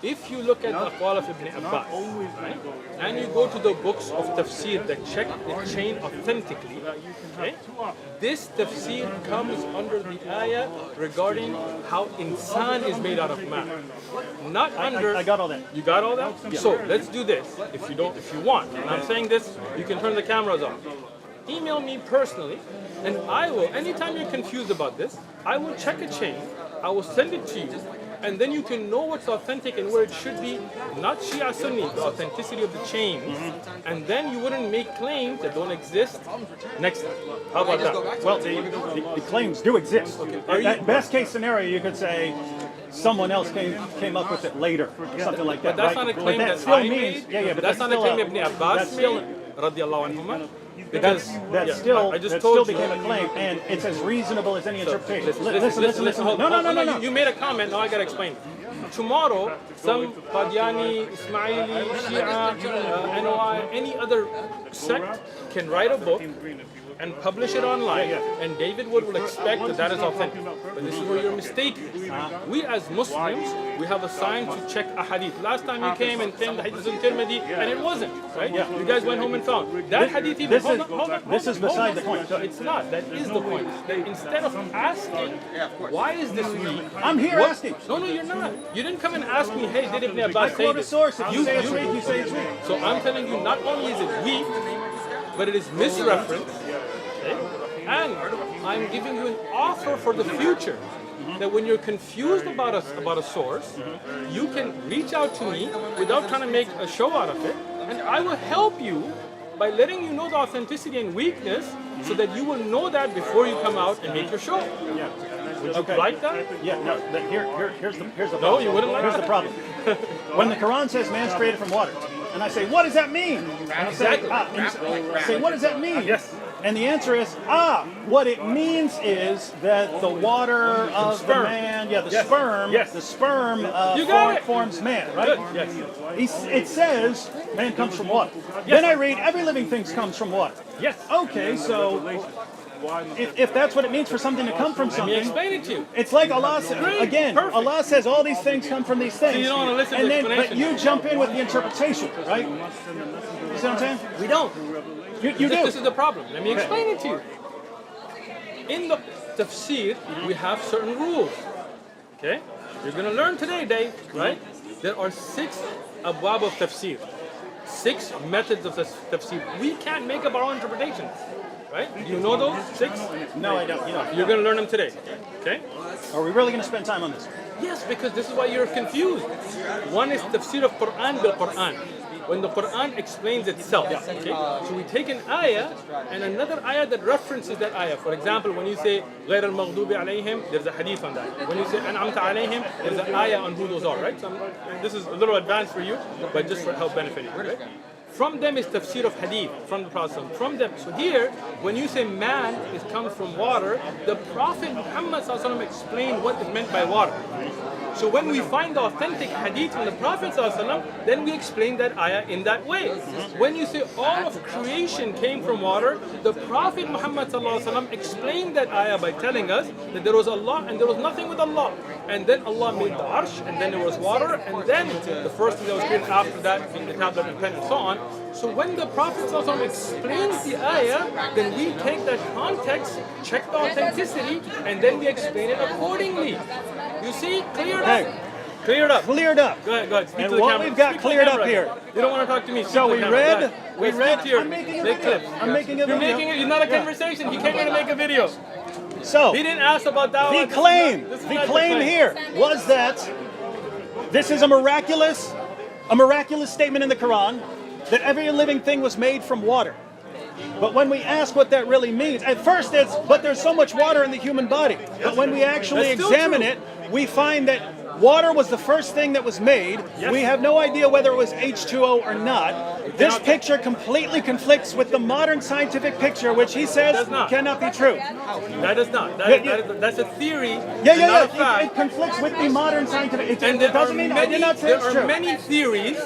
If you look at the Aqwal of Ibn Abbas, right, and you go to the books of tafsir that check the chain authentically, okay, this tafsir comes under the ayah regarding how insan is made out of man, not under. I got all that. You got all that? So let's do this. If you want, and I'm saying this, you can turn the cameras off. Email me personally, and I will. Anytime you're confused about this, I will check a chain. I will send it to you. And then you can know what's authentic and where it should be, not Shia Sunni, the authenticity of the chains, and then you wouldn't make claims that don't exist next time. How about that? Well, the claims do exist. At best case scenario, you could say someone else came up with it later, something like that. But that's right? not a claim But that still I means, made. but That's not a still claim Ibn Abbas that's still, made, radiallahu anhuma. Because that still told you. became a claim, and it's as reasonable as any interpretation. Listen. Hold on. No. You made a comment. Now I gotta explain. Tomorrow, some Qadiani, Ismaili, Shia, NOI, any other sect can write a book and publish it online, and David Wood will expect that that is authentic. But this is where your mistake is. We as Muslims, we have a sign to check a hadith. Last time you came and claimed the hadith in Tirmidhi, and it wasn't, right? You guys went home and found. That hadith even, This is beside the point. It's not. That is the point. That instead of asking, why is this weak? I'm here asking. No, you're not. You didn't come and ask me, hey, did Ibn I Abbas say quote a this? source. If you say it's weak, you say it's weak. So I'm telling you, not only is it weak, but it is misreferenced. Okay? And I'm giving you an offer for the future. That when you're confused about a source, you can reach out to me without trying to make a show out of it, and I will help you by letting you know the authenticity and weakness, so that you will know that before you come out and make your show. Would you Okay. like that? Yeah, no, here's the No, problem. you wouldn't like Here's that? the problem. When the Quran says man's created from water, and I say, what does that mean? And I say, Exactly. and you say, what does that mean? Yes. And the answer is, what it means is that the water of the sperm. man, the Yes. sperm, Yes. the sperm You got it. forms man, right? Good. Yes. It says man comes from water. Then I read every living thing comes from water. Yes. Okay, so if that's what it means for something to come from Let me something, explain it to you. it's like Allah says, Great, again, perfect. Allah says all these things come from these things. So you don't wanna listen to and the then, but explanation. you jump in with the interpretation, right? You see what I'm saying? We don't. You This do. is the problem. Let me explain it to you. In the tafsir, we have certain rules. Okay? You're going to learn today, Dave, right? There are 6 abwab of tafsir. 6 methods of tafsir. We can't make up our own interpretations. Right? Do you know those 6? No, I don't. You're going to learn them today. Okay? Are we really going to spend time on this? Yes, because this is why you're confused. One is tafsir of Quran bil Quran. When the Quran explains itself. Okay? So we take an ayah and another ayah that references that ayah. For example, when you say غير المغضوب عليهم, there's a hadith on that. When you say أنعمت عليهم, there's an ayah on who those are, right? So this is a little advanced for you, but just for help benefit you, right? From them is tafsir of hadith, from the Prophet. From them. So here, when you say man comes from water, the Prophet Muhammad ﷺ explained what is meant by water. So when we find the authentic hadith from the Prophet ﷺ, then we explain that ayah in that way. When you say all of creation came from water, the Prophet Muhammad ﷺ explained that ayah by telling us that there was Allah and there was nothing with Allah. And then Allah made the arsh, and then there was water, and then the first thing that was created after that being the tablet and pen and so on. So when the Prophet ﷺ explains the ayah, then we take that context, check the authenticity, and then we explain it accordingly. You see? Cleared up. Hey. Cleared up. Cleared up. Go ahead. Speak And to the what camera. we've got Speak to the cleared up camera. here. You don't want to talk to me. Speak So to the we camera. read. Go ahead. We Speak read. to your- I'm making a make video. clips. I'm making a You're video. making it. It's not a conversation. He came here to make a video. So He didn't ask about that. the claim here was that this is a miraculous statement in the Quran that every living thing was made from water. But when we ask what that really means, at first it's, but there's so much water in the human body. But when we actually That's still examine true. it, we find that water was the first thing that was made. Yes. We have no idea whether it was H2O or not. This picture completely conflicts with the modern scientific picture, which he says Does not. cannot be true. That is not. That's a theory. Yeah, and not a It fact. conflicts with the modern scientific. It And there doesn't are mean I many, did not say there it's are true. many theories.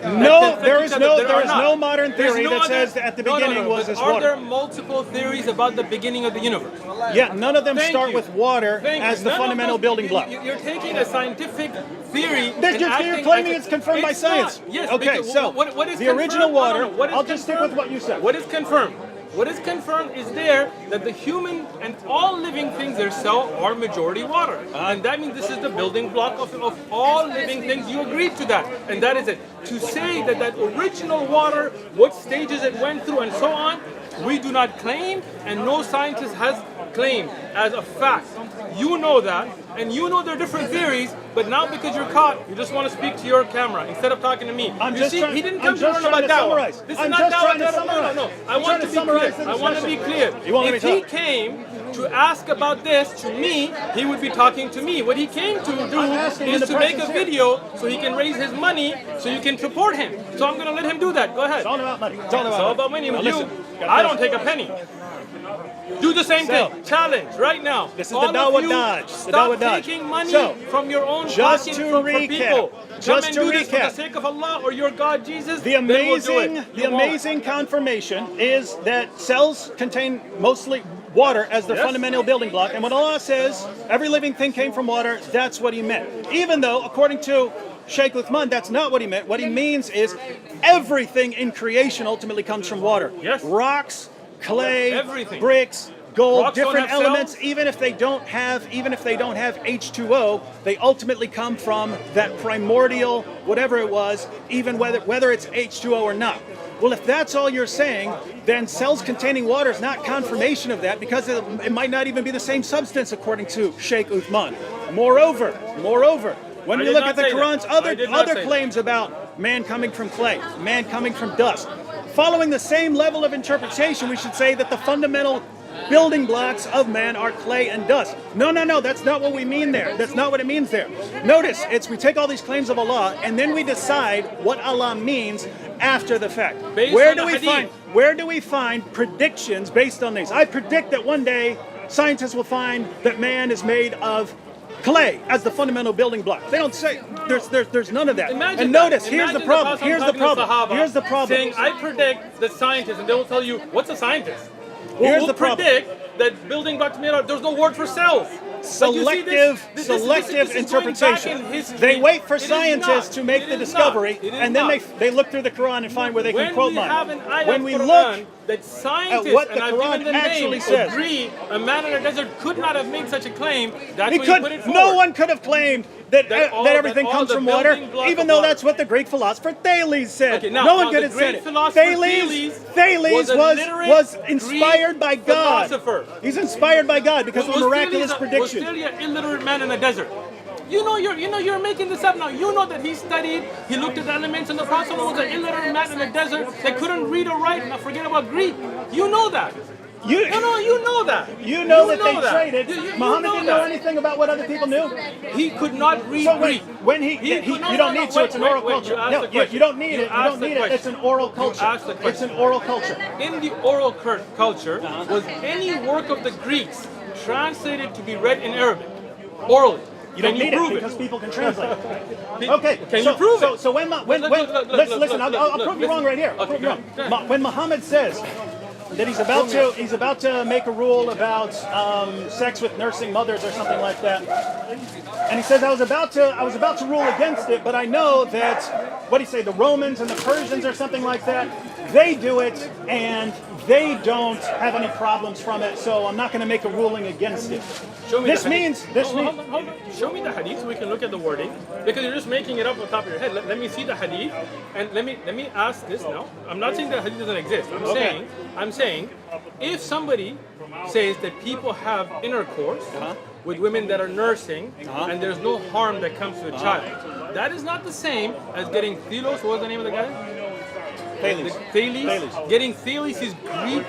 No, there is no not. modern There's theory no that other- says that at the no, beginning no, was but this are there water. multiple theories about the beginning of the universe? Yeah, none of them Thank start you. with water Thank as you. the None of fundamental those- building block. You're taking a scientific theory. You're and acting claiming as it's confirmed by it's science. not. Yes. Okay, because so what is the original confirmed? water. No, what is I'll just stick confirmed? with what you said. What is confirmed? What is confirmed is there that the human and all living things their cell are majority water. And that means this is the building block of all living things. You agreed to that. And that is it. To say that that original water, what stages it went through and so on, we do not claim, and no scientist has claimed as a fact. You know that, and you know there are different theories, but now because you're caught, you just want to speak to your camera instead of talking to me. I'm You just see, trying- he didn't I'm come to just learn trying about to dawah. summarize. This is I'm not just dawah. trying to No, summarize. no. I I'm want trying to to be summarize clear. the I want to be discussion. clear. You won't let If me he talk. came to ask about this to me, he would be talking to me. What he came to do asking is the to make a person's here. video so he can raise his money so you can support him. So I'm going to let him do that. Go ahead. It's all about money. It's all It's all about money. Now With you, listen, I don't take a penny. Do the same So, thing. Challenge right now. this is the All of Dawah you, Dodge. The Stop Dawah Dodge. taking money So, from your own just pocket to for recap, people. just Come and to do this for recap. the sake of Allah or your God Jesus. The then we'll do it. amazing, You won't. amazing confirmation is that cells contain mostly water as their Yes. fundamental building block. And when Allah says every living thing came from water, that's what He meant. Even though, according to Sheikh Uthman, that's not what he meant. What he means is everything in creation ultimately comes from water. Yes. Rocks, clay, Everything. bricks, gold, Rocks don't different have elements. cells? Even if they don't have H2O, they ultimately come from that primordial whatever it was, even whether it's H2O or not. Well, if that's all you're saying, then cells containing water is not confirmation of that because it might not even be the same substance according to Sheikh Uthman. Moreover, when I you did look not at the say that. Quran's I did not other say that. claims about man coming from clay, man coming from dust, following the same level of interpretation, we should say that the fundamental building blocks of man are clay and dust. No, that's not what we mean there. That's not what it means there. Notice, we take all these claims of Allah and then we decide what Allah means after the fact. Based Where on do the we hadith. where do we find predictions based on these? I predict that one day scientists will find that man is made of clay as the fundamental building block. They don't say there's none of that. Imagine and that. notice, here's the Imagine problem. Prophet Here's the talking to problem. Sahaba Here's the problem. Saying, I predict the scientists, and they will tell you, what's a scientist? Here's We'll the problem. predict that building blocks made out, there's no word for cells. Selective This is interpretation. going back in history. They wait for It is scientists not. to make It the is discovery, not. It is and then not. they look through the Quran and find where they can When quote we mine. have an ayah When of we Quran look that scientists, what the and I've Quran given the name, actually says. agree a man in a desert could not have made such a claim, that's He when you could. put it No forward. one could have claimed that That all- that everything that all comes the from water, building block even of though water. that's what the Greek philosopher Thales said. Okay, now- no one now could the have said great it. philosopher Thales was a was literate inspired by Greek God. philosopher. He's inspired by God because of a miraculous Was prediction. still an illiterate man in a desert. You're making this up now. You know that he studied, he looked at the elements, and the Prophet was an illiterate man in the desert that couldn't read or write. Now forget about Greek. You know that. You you know that. You know that they that. traded. You Muhammad know didn't know that. anything about what other people knew. He could not read So Greek. when he could- no, you no, don't no, need to. wait, It's an wait, oral wait, culture. you asked No, the you question. don't need You it. You asked don't the need it. question. It's an oral culture. asked the question. It's an oral culture. In the oral culture, was any work of the Greeks translated to be read in Arabic? Orally. You don't Can need you prove it because people can translate it. Be- Okay, Can so, you prove so, it? So when Look, listen, I'll prove you wrong right here. I'll Okay, prove you go wrong. ahead, go ahead. When Muhammad says that he's about to make a rule about sex with nursing mothers or something like that, and he says I was about to rule against it, but I know that what do you say, the Romans and the Persians or something like that, they do it and they don't have any problems from it, so I'm not going to make a ruling against it. Show me This the hadith. means Hold on. Show me the hadith so we can look at the wording, because you're just making it up on top of your head. Let me see the hadith, and let me ask this now. I'm not saying that hadith doesn't exist. I'm saying if somebody says that people have intercourse with women that are nursing and there's no harm that comes to a child, that is not the same as getting Thelos. What was the name of the guy? Thales. Getting Thales' Greek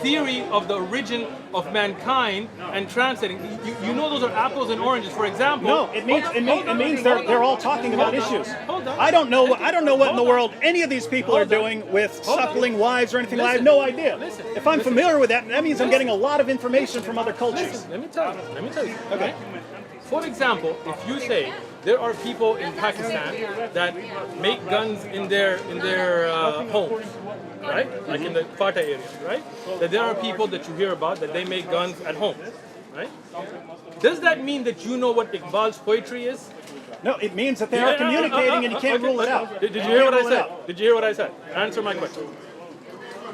theory of the origin of mankind and translating. You know those are apples and oranges. For example. No, it means they're all talking about issues. Hold on. I don't know what in the Hold world on. any of these people are Hold on. doing with Hold on. suckling wives or anything. I have Listen. no idea. Listen. If I'm Listen. familiar with that, that means I'm getting a lot of information from other cultures. Listen, let me tell you. Okay. For example, if you say there are people in Pakistan that make guns in their homes, right? Like in the Fatah area, right? That there are people that you hear about that they make guns at home, right? Does that mean that you know what Iqbal's poetry is? No, it means that they are communicating and you can't Okay, rule it okay. out. Did you You hear what can't I rule it said? out. Did you hear what I said? Answer my question.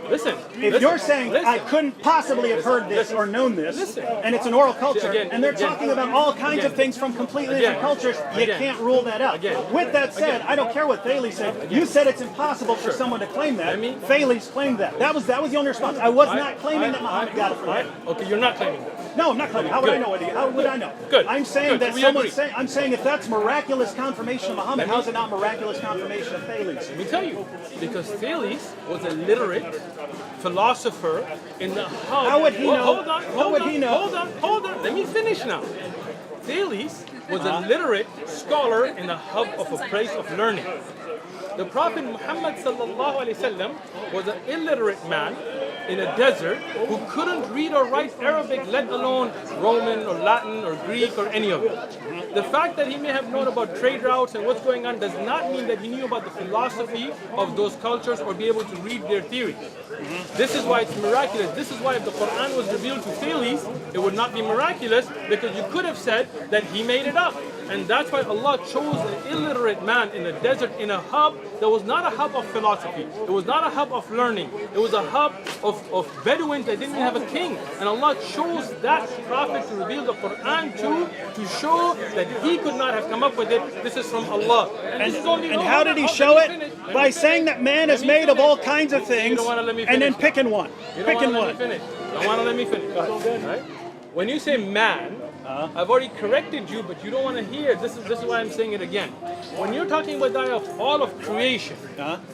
Listen. If you're saying I couldn't possibly have heard this listen, or known this, listen. and it's an oral culture, Again, and they're again, talking about all kinds of again, things from completely again, different cultures, you again, can't rule that out. again, With that said, I don't care what Thales said. You said it's impossible for someone to claim that. Let me- Thales claimed that. That was the only response. I was not claiming that Muhammad got it from him. Okay, you're not claiming that. No, I'm not claiming. How would I Good. know it? How would I know? Good. I'm saying Good. that We someone's agree. saying. I'm saying if that's miraculous confirmation of Muhammad, Let me- how is it not miraculous confirmation of Thales? Let me tell you, because Thales was a literate philosopher in the hub. How would he know? Hold on, How would he know? Hold on. Let me finish now. Thales was a literate scholar in the hub of a place of learning. The Prophet Muhammad sallallahu alaihi wasallam was an illiterate man in a desert who couldn't read or write Arabic, let alone Roman or Latin or Greek or any of it. The fact that he may have known about trade routes and what's going on does not mean that he knew about the philosophy of those cultures or be able to read their theories. This is why it's miraculous. This is why if the Quran was revealed to Thales, it would not be miraculous, because you could have said that he made it up. And that's why Allah chose an illiterate man in a desert, in a hub that was not a hub of philosophy. It was not a hub of learning. It was a hub of Bedouins that didn't even have a king. And Allah chose that prophet to reveal the Quran to show that he could not have come up with it. This is from Allah. And how did he show it? By saying that man is made of all kinds of things, and then picking one. You don't want to let me finish. You don't want to let me finish. Right? When you say man, I've already corrected you, but you don't want to hear. This is why I'm saying it again. When you're talking about the idea of all of creation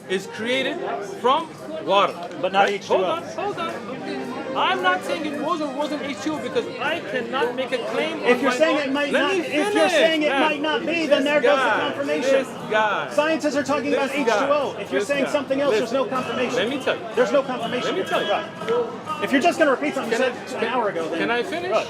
is created from water. But not right? H2O. Hold on. I'm not saying it was or wasn't H2O because I cannot make a claim. If on you're my saying own. it might Let not, me if you're finish, saying it man. might not be, then there goes the confirmation. This guy. Scientists are talking about This guy. H2O. If you're This saying guy. something else, there's no Listen. confirmation. Let me tell you. There's no confirmation. Let me tell you. Right. If you're just going to repeat something you said an hour ago, then Can I finish? Right.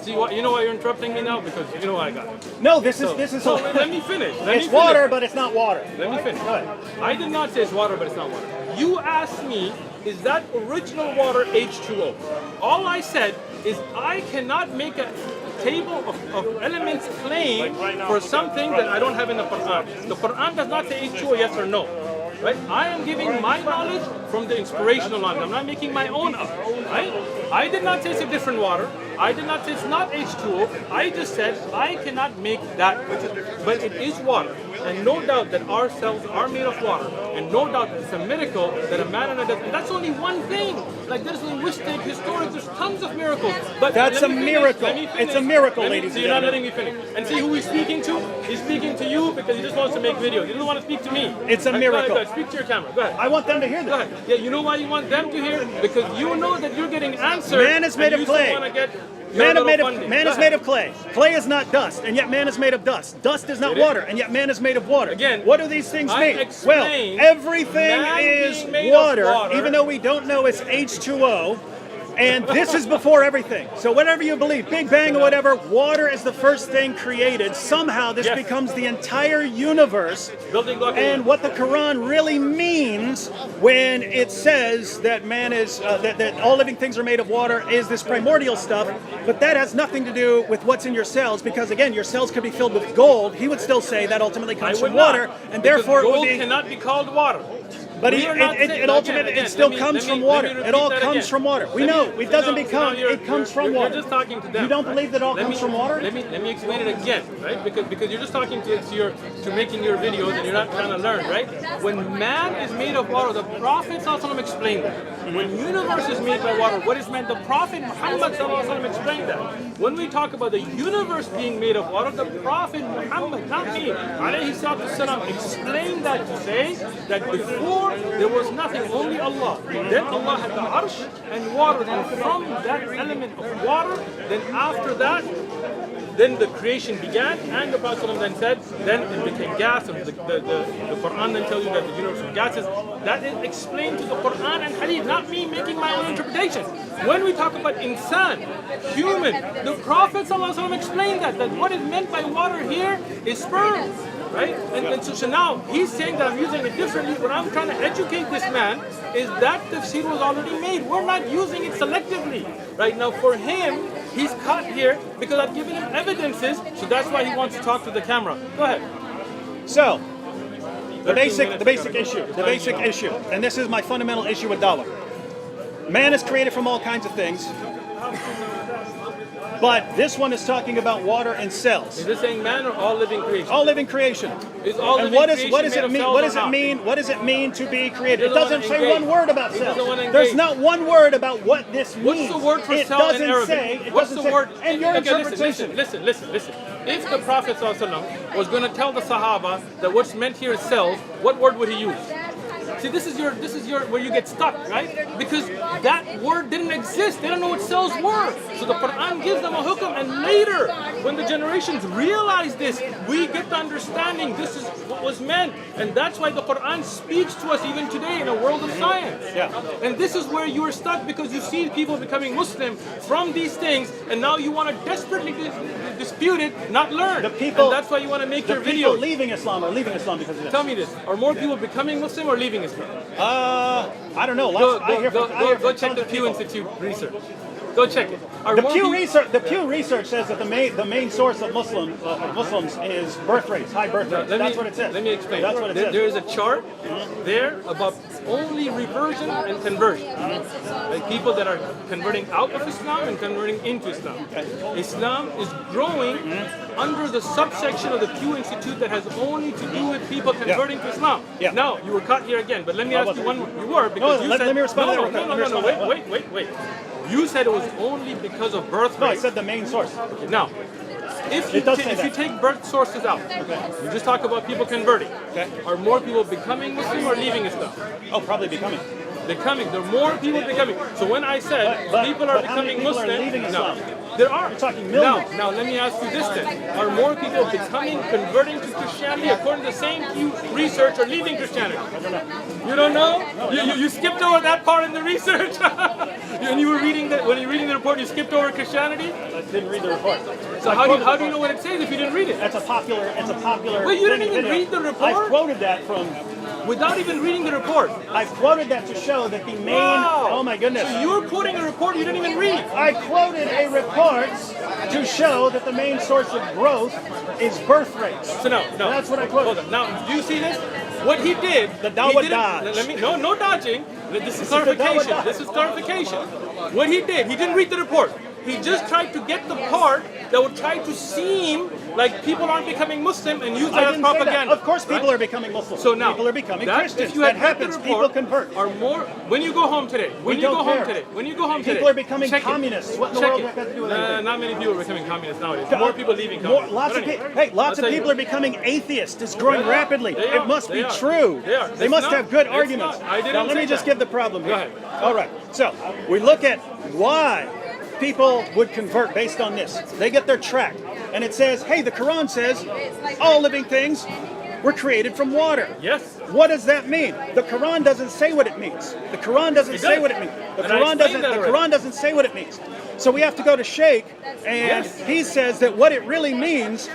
See what you know why you're interrupting me now? Because you know what I got. No, this is. So let me finish. Let It's me water, finish. but it's not water. Let me finish. Go ahead. I did not say it's water, but it's not water. You asked me, is that original water H2O? All I said is I cannot make a table of elements claim for something that I don't have in the Quran. The Quran does not say H2O, yes or no. Right? I am giving my knowledge from the inspirational knowledge. I'm not making my own up. Right? I did not say it's a different water. I did not say it's not H2O. I just said I cannot make that. But it is water. And no doubt that our cells are made of water. And no doubt that it's a miracle that a man and a and that's only one thing. Like there's linguistic, historic, there's tons of miracles. But That's let a me finish, miracle. let me finish. It's a miracle, Let me- ladies So and you're not gentlemen. letting me finish. And see who he's speaking to? He's speaking to you because he just wants to make videos. He doesn't want to speak to me. It's a Right, miracle. Go ahead. Speak to your camera. Go ahead. I want them to hear Go this. ahead. Yeah, you know why you want them to hear? Because you know that you're getting answers. Man is made and of you clay. still want to get Man, man is made of clay. Clay is not dust, and yet man is made of dust. Dust is not It is. water, and yet man is made of water. Again, what do these things I mean? Well, explained everything man is being made of water, water. even though we don't know it's H2O. And this is before everything. So whatever you believe, Big Bang or whatever, water is the first thing created. Somehow this Yes. becomes the entire universe. building block. And what the Quran really means when it says that man is that all living things are made of water is this primordial stuff, but that has nothing to do with what's in your cells because again, your cells could be filled with gold. He would still say that ultimately I comes would from water, not, and because therefore it would gold be. cannot be called water. But We are not saying- it ultimately again, it still let me- comes let me- from let water. me It repeat all that comes again. from water. We Let know me- it doesn't no, become. no, you're- It comes from you're water. just talking to them. You don't right? believe that all Let comes me- from water? Let me explain it again, right? Because you're just talking to making your videos and you're not trying to learn, right? When man is made of water, the Prophet ﷺ explained that. When universe is made by water, what is meant? The Prophet Muhammad ﷺ explained that. When we talk about the universe being made of water, the Prophet Muhammad, not me, alayhi salatu wasalam, explained that to say that before there was nothing, only Allah. Then Allah had the arsh and water, and from that element of water, then after that, then the creation began, and the Prophet ﷺ then said, then it became gas, and the Quran then tells you that the universe was gases. That is explained to the Quran and Hadith, not me making my own interpretation. When we talk about insan, human, the Prophet ﷺ explained that what is meant by water here is sperm. Right? And so now he's saying that I'm using it differently. What I'm trying to educate this man is that tafsir was already made. We're not using it selectively. Right now for him, he's caught here because I've given him evidences, so that's why he wants to talk to the camera. Go ahead. So, the 13 basic minutes. issue, and this is my fundamental issue with Dawah. Man is created from all kinds of things, but this one is talking about water and cells. Is this saying man or all living creation? All living creation. Is all And living what creation does made it of mean? cells What or does it not? mean? What does it mean to be created? He It doesn't doesn't wanna say engage. one word about He cells. doesn't wanna There's engage. not one word about what this means. What's the word for it cell in doesn't Arabic? say. It What's doesn't the say. word? And your Okay, interpretation. Listen. If the Prophet ﷺ was going to tell the Sahaba that what's meant here is cells, what word would he use? See, this is your where you get stuck, right? Because that word didn't exist. They don't know what cells were. So the Quran gives them a hukum, and later, when the generations realize this, we get the understanding this is what was meant. And that's why the Quran speaks to us even today in a world of science. Yeah. And this is where you are stuck because you see people becoming Muslim from these things, and now you want to desperately dispute it, not learn. The people- and that's why you want to make The your people videos. leaving Islam are leaving Islam because of this. Tell me this: are more people becoming Muslim or leaving Islam? I don't know. Go check the Pew Institute research. Go check it. Are The more Pew people- Research says that the main source of Muslims is birth rates, high birth rates. That's what it says. Let me explain. That's what it says. There is a chart there about only reversion and conversion. Like people that are converting out of Islam and converting into Islam. Islam is growing under the subsection of the Pew Institute that has only to do with people converting to Islam. Yeah. Now, you were caught here again, but let me ask you one more. You were because you let said... me respond to that real quick. Let me respond to that. Wait. You said it was only because of birth No, I rate. said the main source. Now, if you, It does say if you that. take birth sources out, you just talk about people converting. Okay. Are more people becoming Muslim or leaving Islam? Oh, probably becoming. They're coming. There are more people becoming. So when I said people are but how many becoming people are Muslim, leaving no, Islam? there are. You're talking millions. Now let me ask you this then: are more people becoming, converting to Christianity according to the same Pew research, or leaving Christianity? You don't know? You skipped over that part in the research. When you were reading the report, you skipped over Christianity. I didn't read the report. So how do you know what it says if you didn't read it? It's a popular. Wait, you didn't even video. read the report? I quoted that from. Without even reading the report. I quoted that to show that the main. Wow. Oh my goodness. So you were quoting a report you didn't even read. I quoted a report to show that the main source of growth is birth rates. So no. That's what I quoted. Hold on. Now, do you see this? What he did, The Dawa he didn't- dodge. No dodging. This is the Dawa clarification. dodge. This is clarification. What he did, he didn't read the report. He just tried to get the part that would try to seem like people aren't becoming Muslim and use I that as didn't say that. propaganda. Of course, people right? are becoming Muslims. So now, people are becoming that, Christians. if you had That read happens. the People report, convert. Are more when you go home today. When We you go don't home care. today. When you go home today. People are becoming check it. communists. What in the Check world it. does that have to do with anything? Not many people are becoming communists nowadays. More people leaving More, communism. lots But of anyway, people. Hey, lots I'll of tell you. people are becoming atheists. It's growing They are. rapidly. They are. It must They be are. true. They are. They It's must not. have good It's arguments. not. I didn't Now let say me just that. give the problem Go here. ahead. All right. So we look at why people would convert based on this. They get their tract, and it says, "Hey, the Quran says all living things were created from water." Yes. What does that mean? The Quran doesn't say what it means. The Quran doesn't It say does. what it means. The And I Quran explained doesn't. that The already. Quran doesn't say what it means. So we have to go to Sheikh, and Yes. he says that what it really means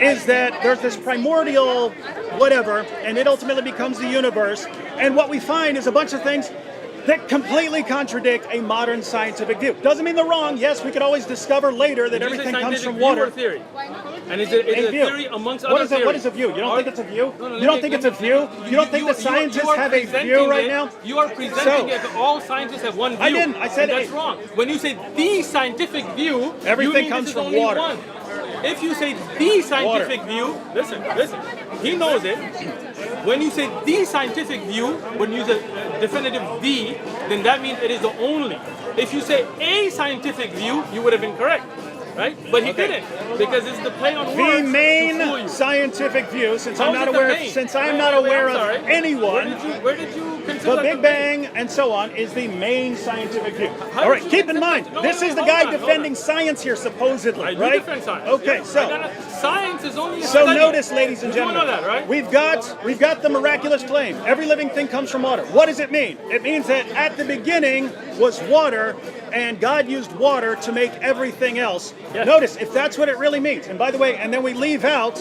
is that there's this primordial whatever, and it ultimately becomes the universe. And what we find is a bunch of things that completely contradict a modern scientific view. Doesn't mean they're wrong. Yes, we could always discover later that Did you say everything comes scientific from view water. or theory? And is it a view. theory amongst What other is it? theories? What is a view? You don't think it's a view? No, You don't think it's a view? You don't think the scientists are have a presenting view right it- now? You are presenting So- it that all scientists have one view. I didn't. I said and that's it- wrong. When you say the scientific view, Everything you mean comes this is from only water. one. If you say the scientific view, listen, he knows it. When you say the scientific view, when you use a definitive the, then that means it is the only. If you say a scientific view, you would have been correct, right? But he didn't, because it's the play on words The to fool main you. scientific view, since How I'm is not it the aware, main? since I'm Wait, not wait, wait, aware I'm of sorry. anyone, Where did you consider the that Big Bang and so on is the main scientific view. All right, did you keep in consider- mind, No, this wait, is the hold guy on, hold defending on. science here, supposedly, I do right? defend science. Okay, Yeah, so. science is only a So study. notice, ladies and You do gentlemen, know that, right? we've got the miraculous claim. Every living thing comes from water. What does it mean? It means that at the beginning was water, and God used water to make everything else. Yes. Notice, if that's what it really means, and by the way, and then we leave out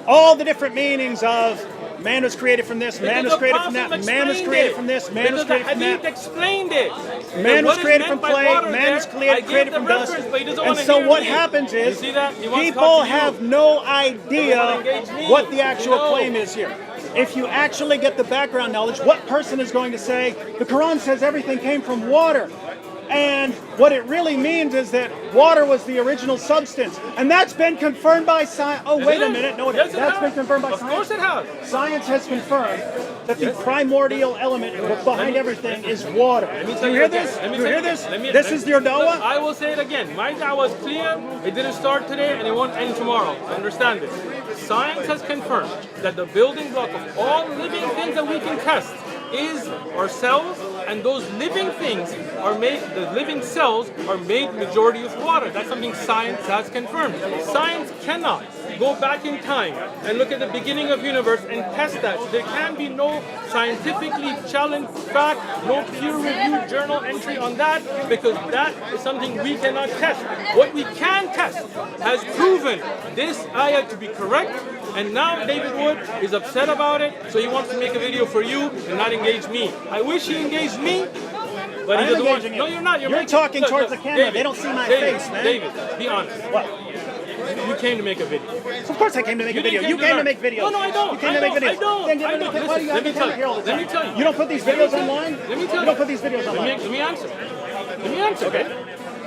all the different meanings of man was created from this, man was Because the created from that, Prophet man was explained created it. from this, man was Because created from the that. Hadith explained it. Man And was what is created meant from by clay, water man there, was I created gave the from dust. reference, but he doesn't And wanna so hear what me. happens You is see that? He wants to people talk to you. have no wanna idea engage me. what the actual No. claim is here. If you actually get the background knowledge, what person is going to say, the Quran says everything came from water? And what it really means is that water was the original substance. And that's been confirmed by science. Oh, wait a is. minute. No, Yes, it that's has. been confirmed by Of science. course it has. Science has confirmed that the primordial element behind everything is water. Let me Do tell you you hear again. this? Let me Do you tell hear you this? again. Let me- This let- is your Look, dawah? I will say it again. My dawah is clear. It didn't start today and it won't end tomorrow. Understand this. Science has confirmed that the building block of all living things that we can test is our cells, and those living things are made, the living cells are made majority of water. That's something science has confirmed. Science cannot go back in time and look at the beginning of universe and test that. There can be no scientifically challenged fact, no peer-reviewed journal entry on that, because that is something we cannot test. What we can test has proven this ayah to be correct, and now David Wood is upset about it, so he wants to make a video for you and not engage me. I wish he engaged me, but he I'm doesn't want. engaging No, you. you're not. You're making- talking look, towards look, the camera. David, They don't see my David, face, man. David, be honest. What? You came to make a video. Of course I came to make a video. didn't You came to learn. make videos. No, no, I don't. You came I to make don't. videos. I don't. Then give I me don't. the- why do you Listen, have let me the tell camera here all the you. Let time? me tell you. You don't put these videos online? Let me tell You you. don't put these videos online. Let me answer. Let me answer. Okay.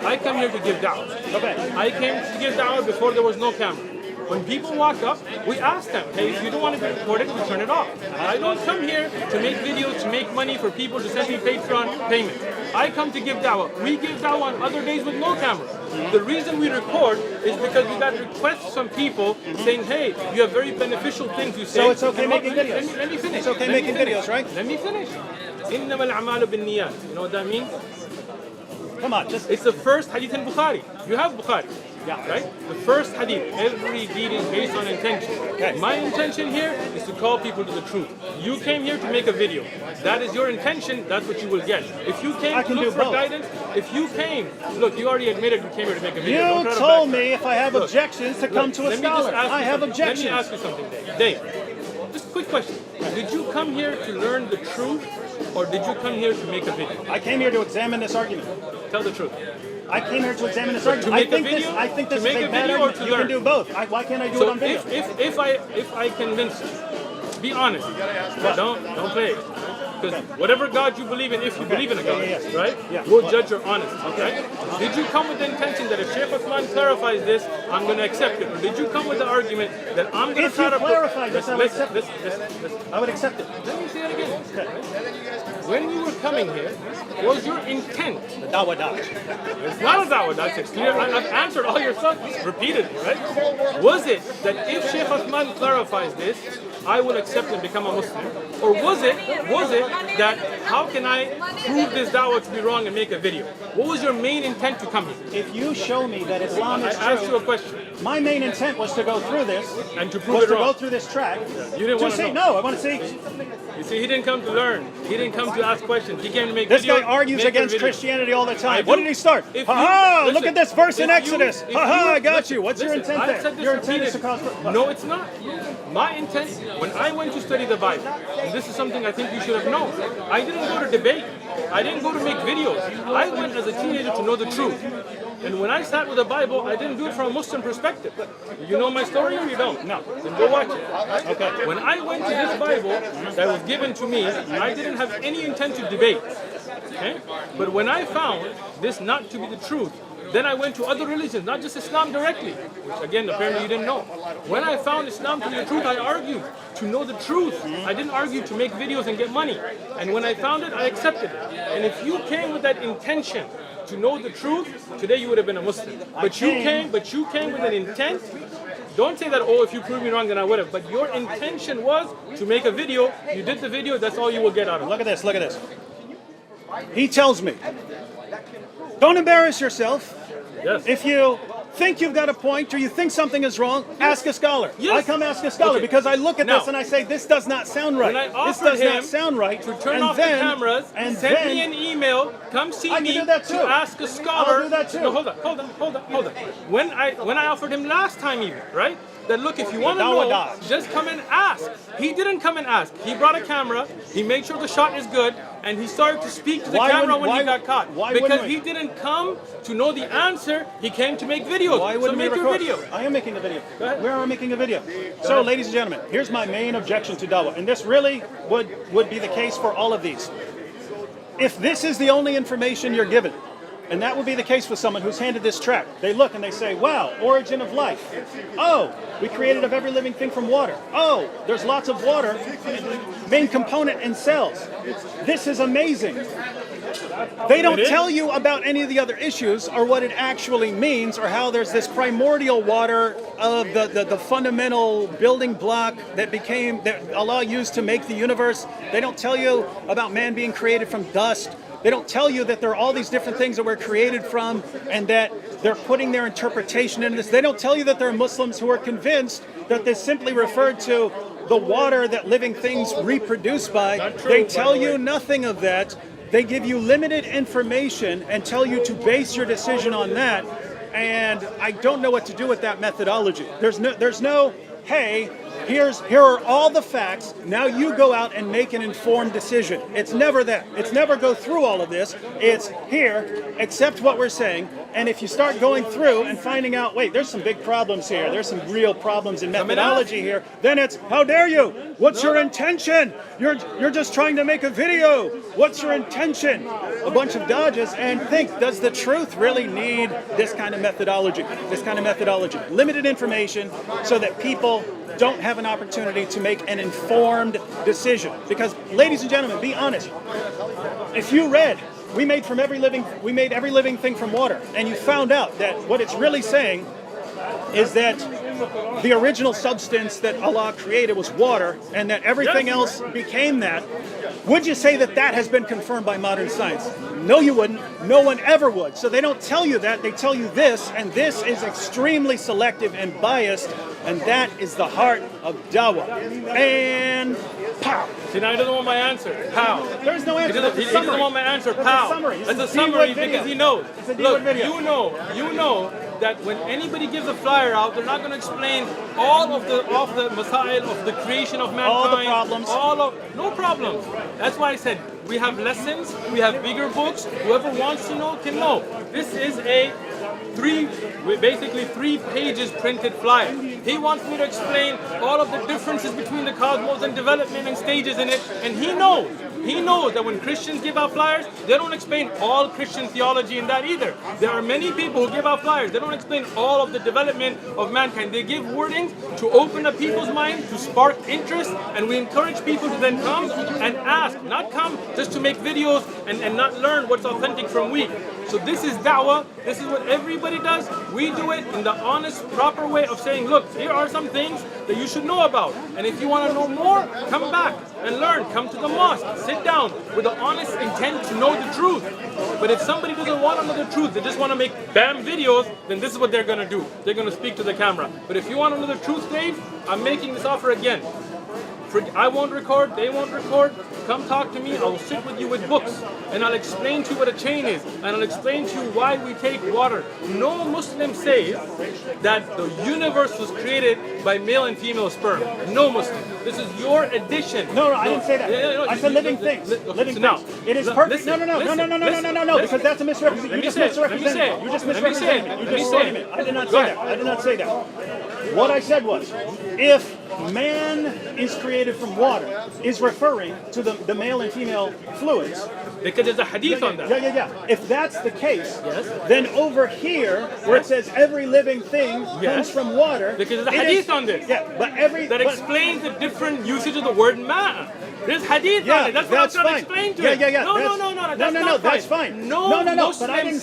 I come here to give da'wah. Okay. I came to give da'wah before there was no camera. When people walk up, we ask them, hey, if you don't want to be recorded, we turn it off. I don't come here to make videos, to make money for people to send me Patreon payments. I come to give da'wah. We give da'wah on other days with no camera. The reason we record is because we got requests from people saying, hey, you have very beneficial things you say. So it's okay And making let videos? me finish. It's okay Let me making finish. videos, right? Let me finish. إنما الأعمال بالنيات. You know what that means? Come on, just It's the first hadith in Bukhari. You have Bukhari. Yeah. Right? The first hadith. Every deed is based on intention. Okay. My intention here is to call people to the truth. You came here to make a video. That is your intention. That's what you will get. If you came I to can look do for both. guidance, if you came, look, you already admitted you came here to make a video. Don't you try to told backtrack. me if I have Look, objections to come to a let me just scholar. ask you I have something. objections. Let me ask you something, Dave. Dave, just a quick question. Did you come here to learn the truth, or did you come here to make a video? I came here to examine this argument. Tell the truth. I came here to examine this To argument. make a I think video? I think To this make is a a bad video or argument. to You learn? can do both. Why can't I do it So on video? if I convince you, be honest. Don't play. Because whatever God you believe in, if you believe in a God, Yeah. right? Yeah. We'll judge your honesty. Okay? Did you come with the intention that if Sheikh Uthman clarifies this, I'm going to accept it? Or did you come with the argument that I'm going to If try you to clarify this, I would accept it. listen. I would accept it. Let me say it again. When you were coming here, was your intent? The Dawa Dodge. It's not a da'wah, that's it. Clear. I've answered all your stuff repeatedly, right? Was it that if Sheikh Uthman clarifies this, I will accept and become a Muslim? Or was it that how can I prove this da'wah to be wrong and make a video? What was your main intent to come here? If you show me that Islam I is asked you true, a question. my main intent was to go through this And to prove was it to wrong. go through this track. You didn't to want to see. know. No, I want to see. You see, he didn't come to learn. He didn't come to ask questions. He came to make This videos, guy argues make a against video. Christianity all the I time. do. What did he start? If Ha you- ha! Look listen, at this verse in if Exodus. you- Ha ha! I got listen, you. What's your listen, intent I've said then? this Your intent is to repeatedly. cause. No, it's not. My intent, when I went to study the Bible, and this is something I think you should have known, I didn't go to debate. I didn't go to make videos. I went as a teenager to know the truth. And when I sat with the Bible, I didn't do it from a Muslim perspective. You know my story or you don't? No. Then go watch it. Okay. When I went to this Bible that was given to me, I didn't have any intent to debate. Okay? But when I found this not to be the truth, then I went to other religions, not just Islam directly, which again, apparently you didn't know. When I found Islam to be the truth, I argued to know the truth. I didn't argue to make videos and get money. And when I found it, I accepted it. And if you came with that intention to know the truth, today you would have been a Muslim. But you came with an intent. Don't say that, oh, if you prove me wrong, then I would have. But your intention was to make a video. You did the video, that's all you will get out of it. Look at this. Look at this. He tells me, don't embarrass yourself. Yes. If you think you've got a point or you think something is wrong, ask a scholar. Yes. I come ask a scholar Okay. because I look at Now, this and I say, this does not sound right. When I This offered does him not sound right. to turn And off then- the cameras, and send then- me an email, come see I can me do that too. to ask a scholar. I'll do that too. No, hold on. When I offered him last time even, right? That look, if you want to Dawa know, Dodge. just come and ask. He didn't come and ask. He brought a camera, he made sure the shot is good, and he started to speak to the Why camera wouldn't- when he why- got caught. why Because wouldn't we? he didn't come to know the answer, he came to make videos. Why So wouldn't we make your record? video. I am making a video. ahead. Where am I making a video? So, ladies and gentlemen, here's my main objection to Dawa, and this really would be the case for all of these. If this is the only information you're given, and that would be the case with someone who's handed this tract, they look and they say, wow, origin of life. Oh, we created of every living thing from water. Oh, there's lots of water, main component in cells. This is amazing. They don't It is? tell you about any of the other issues or what it actually means or how there's this primordial water of the fundamental building block that Allah used to make the universe. They don't tell you about man being created from dust. They don't tell you that there are all these different things that we're created from and that they're putting their interpretation into this. They don't tell you that there are Muslims who are convinced that this simply referred to the water that living things reproduce by. Not true, They by tell the you way. nothing of that. They give you limited information and tell you to base your decision on that. And I don't know what to do with that methodology. There's no, hey, here are all the facts. Now you go out and make an informed decision. It's never that. It's never go through all of this. It's here, accept what we're saying. And if you start going through and finding out, wait, there's some big problems here. There's some real problems in methodology here. Then it's, how dare you? What's your intention? You're just trying to make a video. What's your intention? A bunch of dodges and think, does the truth really need this kind of methodology? This kind of methodology. Limited information so that people don't have an opportunity to make an informed decision. Because, ladies and gentlemen, be honest. If you read, we made every living thing from water, and you found out that what it's really saying is that the original substance that Allah created was water, and that everything else became that, would you say that that has been confirmed by modern science? No, you wouldn't. No one ever would. So they don't tell you that. They tell you this, and this is extremely selective and biased, and that is the heart of dawah. And pow. See, now he doesn't want my answer. How? There's no answer. He doesn't want my answer. That's How? a summary. That's a It's a summary D-Wood video. because he knows. It's a D-Wood Look, video. you know that when anybody gives a flyer out, they're not going to explain all of the masail of the creation of mankind. All the problems. No problems. That's why I said we have lessons, we have bigger books. Whoever wants to know can know. This is a basically 3 pages printed flyer. He wants me to explain all of the differences between the cosmos and development and stages in it, and he knows. He knows that when Christians give out flyers, they don't explain all Christian theology in that either. There are many people who give out flyers. They don't explain all of the development of mankind. They give wordings to open up people's minds, to spark interest, and we encourage people to then come and ask, not come just to make videos and not learn what's authentic from weak. So this is da'wah. This is what everybody does. We do it in the honest, proper way of saying, look, here are some things that you should know about. And if you want to know more, come back and learn. Come to the mosque. Sit down with the honest intent to know the truth. But if somebody doesn't want to know the truth, they just want to make bam videos, then this is what they're going to do. They're going to speak to the camera. But if you want to know the truth, Dave, I'm making this offer again. I won't record, they won't record. Come talk to me, I will sit with you with books and I'll explain to you what a chain is and I'll explain to you why we take water. No Muslim says that the universe was created by male and female sperm. No Muslim. This is your addition. No, I didn't say that. I said living things. Living things. It is perfect. No, because that's a misrepresentation. You just misrepresented me. You just misrepresented me. You just quoted me. I did not say that. I did not say that. What I said was, if man is created from water, is referring to the male and female fluids. Because there's a hadith on that. Yeah. If that's the case, then over here, where it says every living thing comes from water, because there's a hadith on this. Yeah, but explains the different usage of the word ma. There's hadith on it. That's what I'm trying to explain to you. Yeah. No, that's fine. No, But I didn't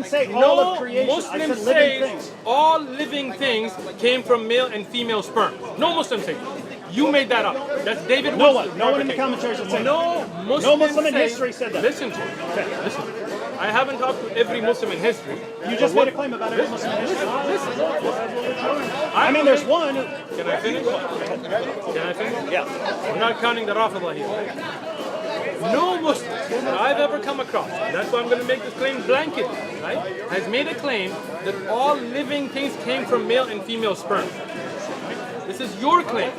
say all of creation. Muslim I said living things. All living things came from male and female sperm. No Muslim says. You made that up. That's David Wilson. No one in the commentaries would say no that. Muslim No Muslim in history said that. Listen to me. Listen. I haven't talked to every Muslim in history. You just made a claim about every Muslim in history. Listen. I mean, there's one. Can I finish? Can I finish? Yeah. We're not counting the Rafidha here. No Muslim that I've ever come across, that's why I'm going to make this claim blanket, right, has made a claim that all living things came from male and female sperm. This is your claim.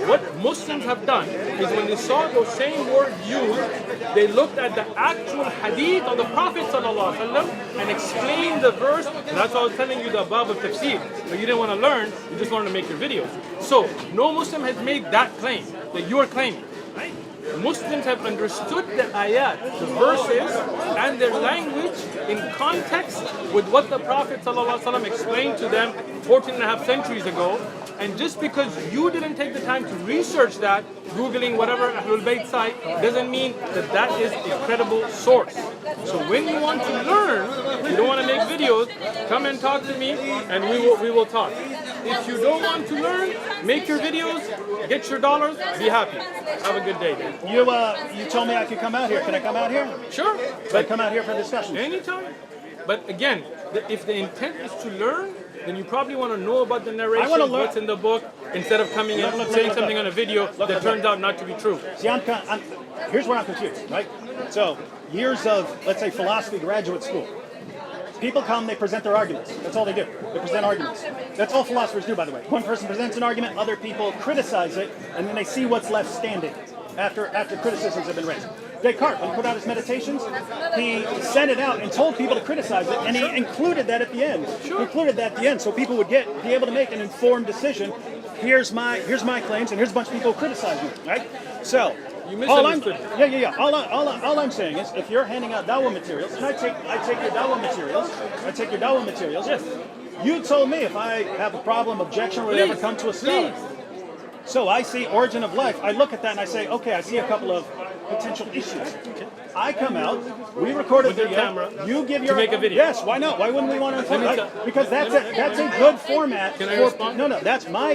What Muslims have done is when they saw those same words used, they looked at the actual hadith of the Prophet ﷺ and explained the verse. And that's why I was telling you the above of tafsir. But you didn't want to learn, you just wanted to make your videos. So, no Muslim has made that claim that you are claiming. Right? Muslims have understood the ayat, the verses, and their language in context with what the Prophet ﷺ explained to them 14 and a half centuries ago. And just because you didn't take the time to research that, Googling whatever Ahlul Bayt site, doesn't mean that that is a credible source. So when you want to learn, you don't want to make videos, come and talk to me and we will talk. If you don't want to learn, make your videos, get your dollars, be happy. Have a good day, Dan. You told me I could come out here. Can I come out here? Sure. But come out here for discussion. Anytime. But again, if the intent is to learn, then you probably want to know about the narration, what's in the book, instead of coming in and saying something on a video that turns out not to be true. See, here's where I'm confused, right? So, years of, let's say, philosophy graduate school. People come, they present their arguments. That's all they do. They present arguments. That's all philosophers do, by the way. One person presents an argument, other people criticize it, and then they see what's left standing after criticisms have been raised. Descartes, when he put out his meditations, he sent it out and told people to criticize it, and he included that at the end. He included that at the end so people would be able to make an informed decision. Here's my claims, and here's a bunch of people who criticize me, right? So, all I'm saying is, if you're handing out dawah materials, and I take your dawah materials, yes. You told me if I have a problem, objection, or whatever, come to a scholar. So I see Origin of Life. I look at that and I say, okay, I see a couple of potential issues. I come out, we record a With your video, camera you give your make a video. Yes, why not? Why wouldn't we want to? me Right? tell- Because that's a good format. Can I for, respond? No, that's my.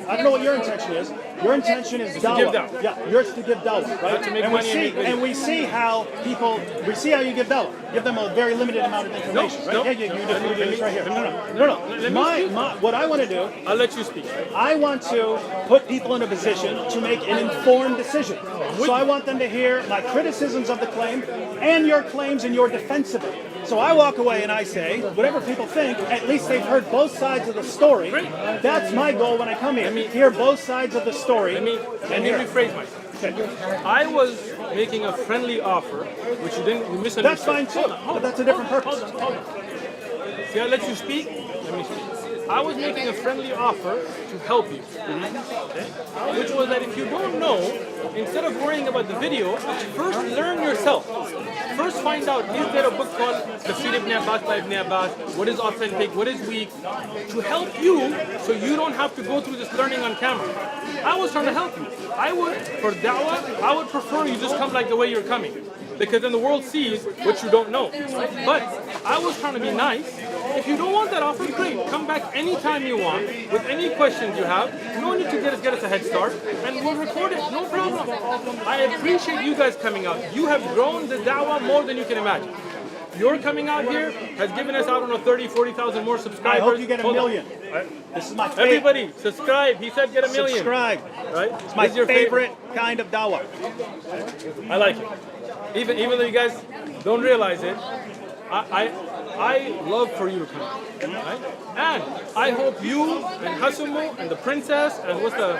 I don't know what your intention is. Your intention is give dawah. dawah. Yeah, yours to give dawah, right? to make and we money and see make videos. and we see how people. We see how you give dawah. Give them a very limited amount of information, right? no. Yeah, you do this right here. No. Let me speak. What I want to do. I'll let you speak. I want to put people in a position to make an informed decision. So I want them to hear my criticisms of the claim and your claims and your defense of it. So I walk away and I say, whatever people think, at least they've heard both sides of the story. Great. That's my goal when I come here. Hear both sides of the story. Let me hear. rephrase myself. I was making a friendly offer, which you misunderstood. That's fine too, but that's a different purpose. Hold on. See, I let you speak. Let me speak. I was making a friendly offer to help you, okay? Which was that if you don't know, instead of worrying about the video, first learn yourself. First find out, is there a book called Tafsir Ibn Abbas by Ibn Abbas? What is authentic? What is weak? To help you so you don't have to go through this learning on camera. I was trying to help you. I would, for da'wah, I would prefer you just come like the way you're coming. Because then the world sees what you don't know. But I was trying to be nice. If you don't want that offer, great. Come back anytime you want with any questions you have. No need to get us a head start, and we'll record it. No problem. I appreciate you guys coming out. You have grown the da'wah more than you can imagine. Your coming out here has given us, I don't know, 30, 40,000 more subscribers. I hope you get a Hold on. million. This is my favorite. Everybody, subscribe. He said get a million. Subscribe. Right? It's my This is your favorite kind of dawah. I like it. Even though you guys don't realize it, I love for you to come out, right? And I hope you and Hasumu and the princess and what's the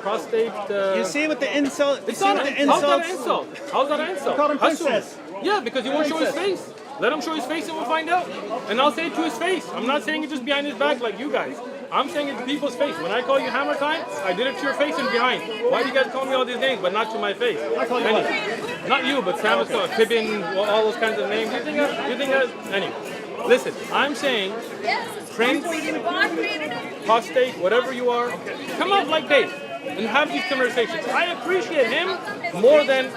prostate? You see what the insult? You It's see not what an the insult. How's that insults? an insult? How's that an insult? called him Hasumu. princess. Yeah, because he won't show his Princess. face. Let him show his face and we'll find out. And I'll say it to his face. I'm not saying it just behind his back like you guys. I'm saying it to people's face. When I call you Hammer Time, I did it to your face and behind. Why do you guys call me all these names, but not to my face? I call you Anyway, not you, but Sam Pibbin, all those kinds of names. You think anyway. Listen, I'm saying, Prince, prostate, whatever you are, come out like Dave and have these conversations. I appreciate him more than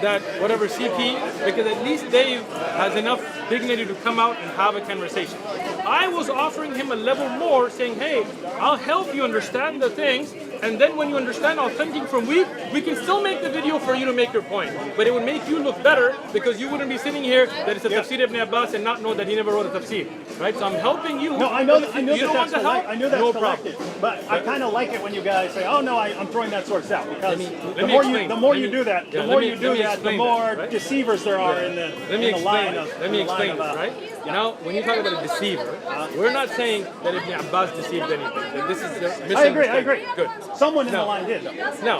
that whatever CP, because at least Dave has enough dignity to come out and have a conversation. I was offering him a level more, saying, hey, I'll help you understand the things, and then when you understand authentic from weak, we can still make the video for you to make your point. But it would make you look better because you wouldn't be sitting here that it's a tafsir ibn Abbas and not know that he never wrote a tafsir. Right? So I'm helping you. No, I know But that. I if know you that don't want that's the help, I knew that's no collected. problem. But I kind of like it when you guys say, "Oh no, I'm throwing that source out," because me the more explain. the more Let you me- do that, yeah, the let more me- you let do me that, the explain more that, right? deceivers there are in the Let me in the explain line this. of Let me in the line explain of, this, right? Now, when you talk about a deceiver, we're not saying that Ibn Abbas deceived anything. That this is a misunderstanding. I agree. Good. Someone in the No. line did. though. Now,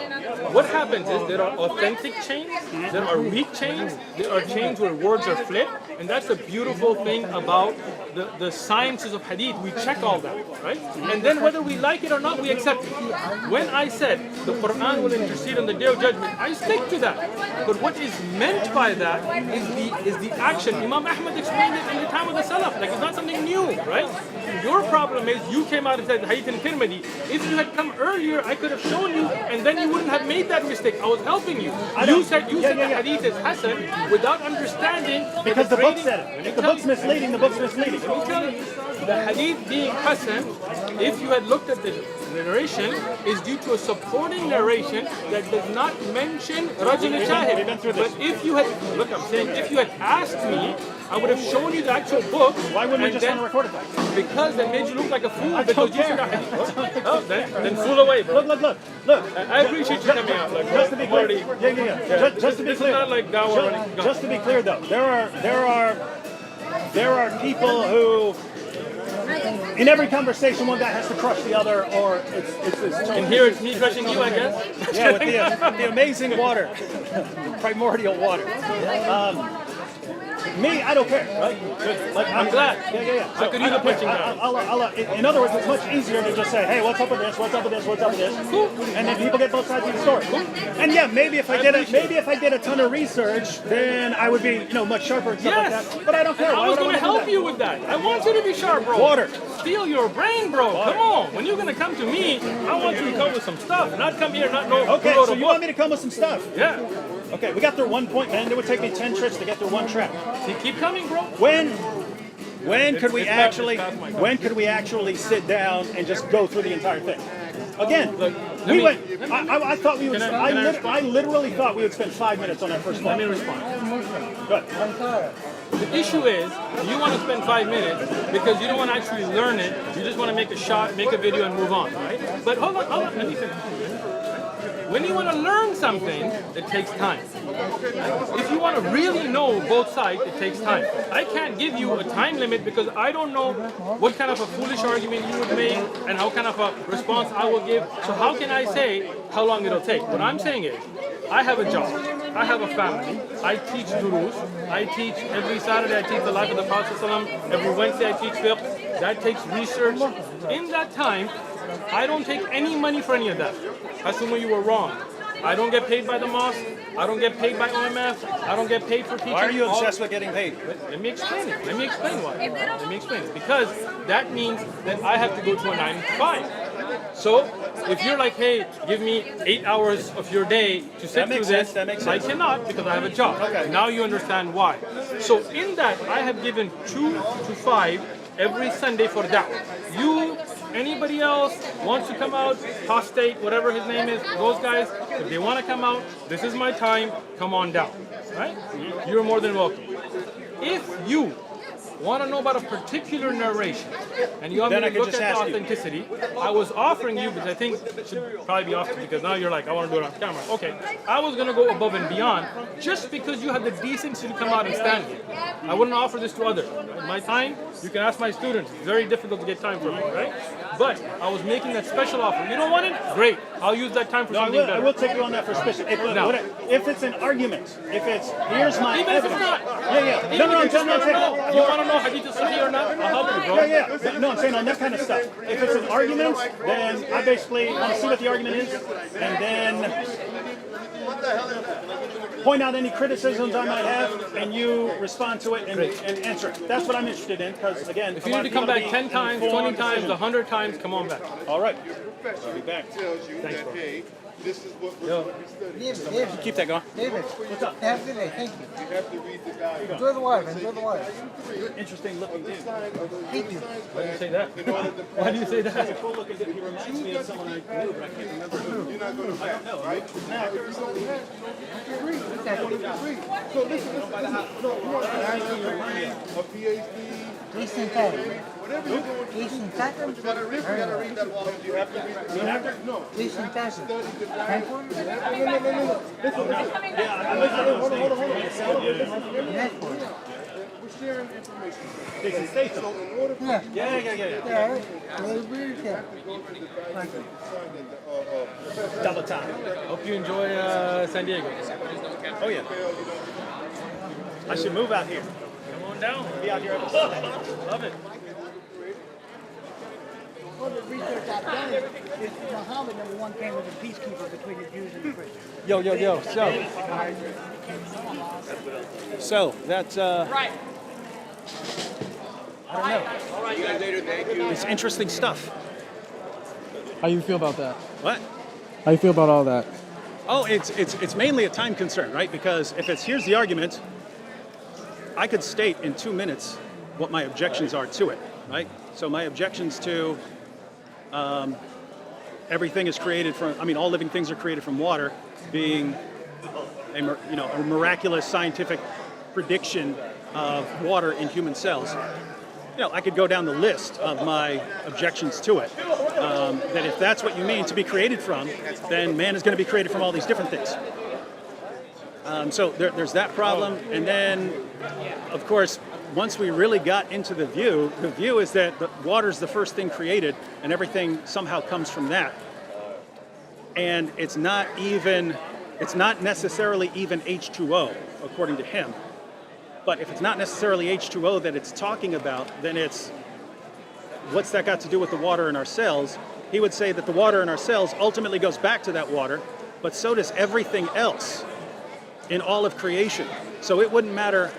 what happens is there are authentic chains, there are weak chains, there are chains where words are flipped, and that's the beautiful thing about the sciences of hadith. We check all that, right? And then whether we like it or not, we accept it. When I said the Quran will intercede on the Day of Judgment, I stick to that. But what is meant by that is the action. Imam Ahmad explained it in the time of the Salaf. Like, it's not something new, right? Your problem is you came out and said Hadith and Tirmidhi. If you had come earlier, I could have shown you, and then you wouldn't have made that mistake. I was helping you. You said the Hadith is Hasan without understanding. Because the book said it. Let me If the tell book's you. misleading, the book's misleading. Let me tell you, the hadith being Hasan, if you had looked at the narration, is due to a supporting narration that does not mention Rajul Shahid. We've been through this. But if you had, look, I'm saying, if you had asked me, I would have shown you the actual book. Why wouldn't we and just then- want to record it then? Because that made you look like a fool. I Because don't you said care. a hadith. Oh, then fool away, bro. Look. I appreciate you coming out. Like, Just to be clear, already- just to be This clear, is not like Dawah running. Go. just to be clear though, there are people who, in every conversation, one guy has to crush the other, or it's And here it's me crushing you, I guess. yeah, with the amazing water, primordial water. Me, I don't care, right? Like, I'm glad. Yeah. I could use a punching bag. In other words, it's much easier to just say, hey, what's up with this? What's up with this? What's up with this? Cool. And then people get both sides of the story. And yeah, maybe if I did a ton of research, then I would be, much sharper and stuff Yes. like that. But I don't care. I Why was would going to wanna do help that? you with that. I want you to be sharp, bro. Water. Steal your brain, bro. Come on. When you're going to come to me, I want you to come with some stuff. Not come here, not know. Okay, who wrote so a you book. want me to come with some stuff? Yeah. Okay, we got through one point, man. It would take me 10 trips to get through one track. See, keep coming, bro. When could we it's actually past my time. when could we actually sit down and just go through the entire thing? Again, me- I thought we would. Can I respond? I literally thought we would spend 5 minutes on that first Let point. me respond. Good. The issue is, you want to spend 5 minutes because you don't want to actually learn it. You just want to make a shot, make a video, and move on, right? But hold on, let me finish. When you want to learn something, it takes time. If you want to really know both sides, it takes time. I can't give you a time limit because I don't know what kind of a foolish argument you would make and how kind of a response I will give. So how can I say how long it'll take? What I'm saying is, I have a job. I have a family. I teach durus. I teach every Saturday. I teach the life of the Prophet ﷺ. Every Wednesday I teach fiqh. That takes research. In that time, I don't take any money for any of that. Assuming you were wrong. I don't get paid by the mosque. I don't get paid by OMF. I don't get paid for teaching. Why are you all- obsessed with getting paid? Let me explain it. Let me explain why. Let me explain it. Because that means that I have to go to a 9 to 5. So if you're like, hey, give me 8 hours of your day to sit That through makes this, sense, that makes I sense. cannot because I have a job. Okay. Now you understand why. So in that, I have given 2 to 5 every Sunday for da'wah. You, anybody else wants to come out, Tostate, whatever his name is, those guys, if they want to come out, this is my time, come on down. Right? You're more than welcome. If you want to know about a particular narration, and you want Then me I to could look just at the ask you. authenticity, I was offering you, because I think it should probably be off because now you're like, I want to do it on camera. Okay, I was going to go above and beyond just because you have the decency to come out and stand here. I wouldn't offer this to others. Right? My time, you can ask my students. It's very difficult to get time from me, right? But I was making that special offer. You don't want it? Great. I'll use that time for No, I something will, better. I will take you on that for special. No. If it's an argument, if it's here's my Even if it's evidence. not. Yeah. Even No, if I'm you just saying, want to know. You want to know Hadith al-Sahih or not? I'll help you, bro. Yeah. No, I'm saying on that kind of stuff. If it's an argument, then I basically want to see what the argument is, and then point out any criticisms I might have, and you respond to it and answer it. That's what I'm interested in, because again, If you need to come back 10 times, 20 times, 100 times, come on back. All right. I'll be back. tells you Thanks, that, bro. hey, this is what we're going to be studying. David, Keep that going. David, have a good day. Thank you. You have to read the guide. Enjoy the wife. Enjoy the wife. Interesting looking dude. Thank you. Why do you say that? Why do you say that? Cool looking dude. He reminds me of someone I knew, but I can't remember who. You're not going to pass, No, right? Now, You don't pass. You can read. You can read. So listen. No, you want a PhD, Jason Tatum. whatever you're going to Jason Tatum? you got to read that wall. You have to read the No. Jason Tatum. Frankfurt? Netford. We're sharing information. Jason Statham. So in order for Yeah. Yeah. Yeah, right. Well, weird, yeah. Thank you. Double time. Hope you enjoy San Diego. Oh yeah. I should move out here. Come on down. Be out here every Sunday. Love it. Well, the research I've done is Muhammad, number one, came as a peacekeeper between the Jews and the Christians. Yo. So that's Right. I don't know. It's interesting stuff. How you feel about that? What? How you feel about all that? Oh, it's mainly a time concern, right? Because if it's here's the argument, I could state in 2 minutes what my objections are to it, right? So my objections to everything is created from, all living things are created from water, being a miraculous scientific prediction of water in human cells. I could go down the list of my objections to it. That if that's what you mean to be created from, then man is going to be created from all these different things. So there's that problem. And then, of course, once we really got into the view is that the water's the first thing created and everything somehow comes from that. And it's not necessarily even H2O, according to him. But if it's not necessarily H2O that it's talking about, then it's, what's that got to do with the water in our cells? He would say that the water in our cells ultimately goes back to that water, but so does everything else in all of creation. So it wouldn't matter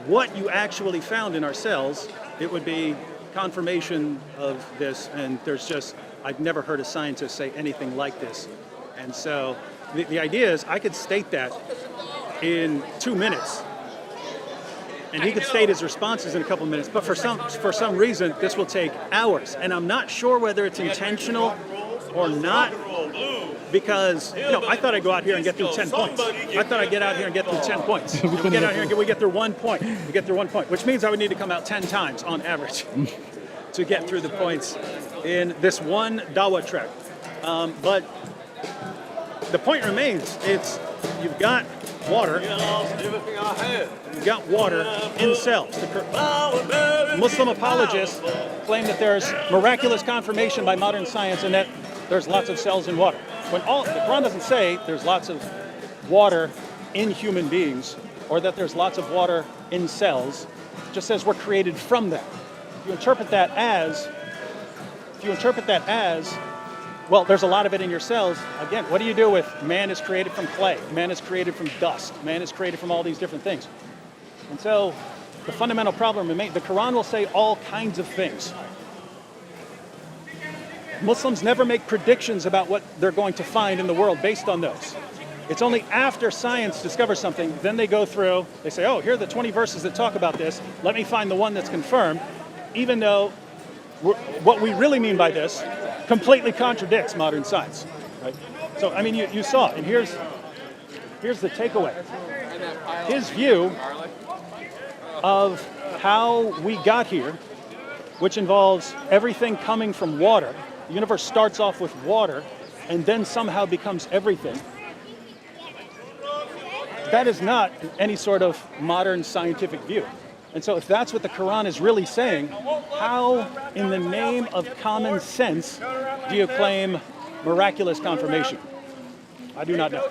what you actually found in our cells, it would be confirmation of this, and I've never heard a scientist say anything like this. And so the idea is I could state that in 2 minutes, and he could state his responses in a couple of minutes. But for some reason, this will take hours, and I'm not sure whether it's intentional or not. Because I thought I'd go out here and get through 10 points. I thought I'd get out here and get through 10 points. We get out here and we get through 1 point. We get through 1 point, which means I would need to come out 10 times on average to get through the points in this one Dawa trek. But the point remains: you've got water. You've got water in cells. The Muslim apologists claim that there's miraculous confirmation by modern science and that there's lots of cells in water. When the Quran doesn't say there's lots of water in human beings or that there's lots of water in cells, it just says we're created from that. If you interpret that as, well, there's a lot of it in your cells, again, what do you do with man is created from clay, man is created from dust, man is created from all these different things? And so the fundamental problem remains, the Quran will say all kinds of things. Muslims never make predictions about what they're going to find in the world based on those. It's only after science discovers something, then they go through, they say, oh, here are the 20 verses that talk about this. Let me find the one that's confirmed, even though what we really mean by this completely contradicts modern science. Right? So, I mean, you saw it, and here's the takeaway. His view of how we got here, which involves everything coming from water. The universe starts off with water and then somehow becomes everything. That is not any sort of modern scientific view. And so if that's what the Quran is really saying, how in the name of common sense do you claim miraculous confirmation? I do not know.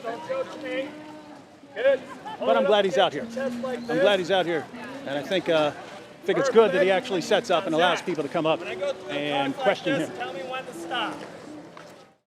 But I'm glad he's out here. I'm glad he's out here. And I think it's good that he actually sets up and allows people to come up and question him. Tell me when to stop.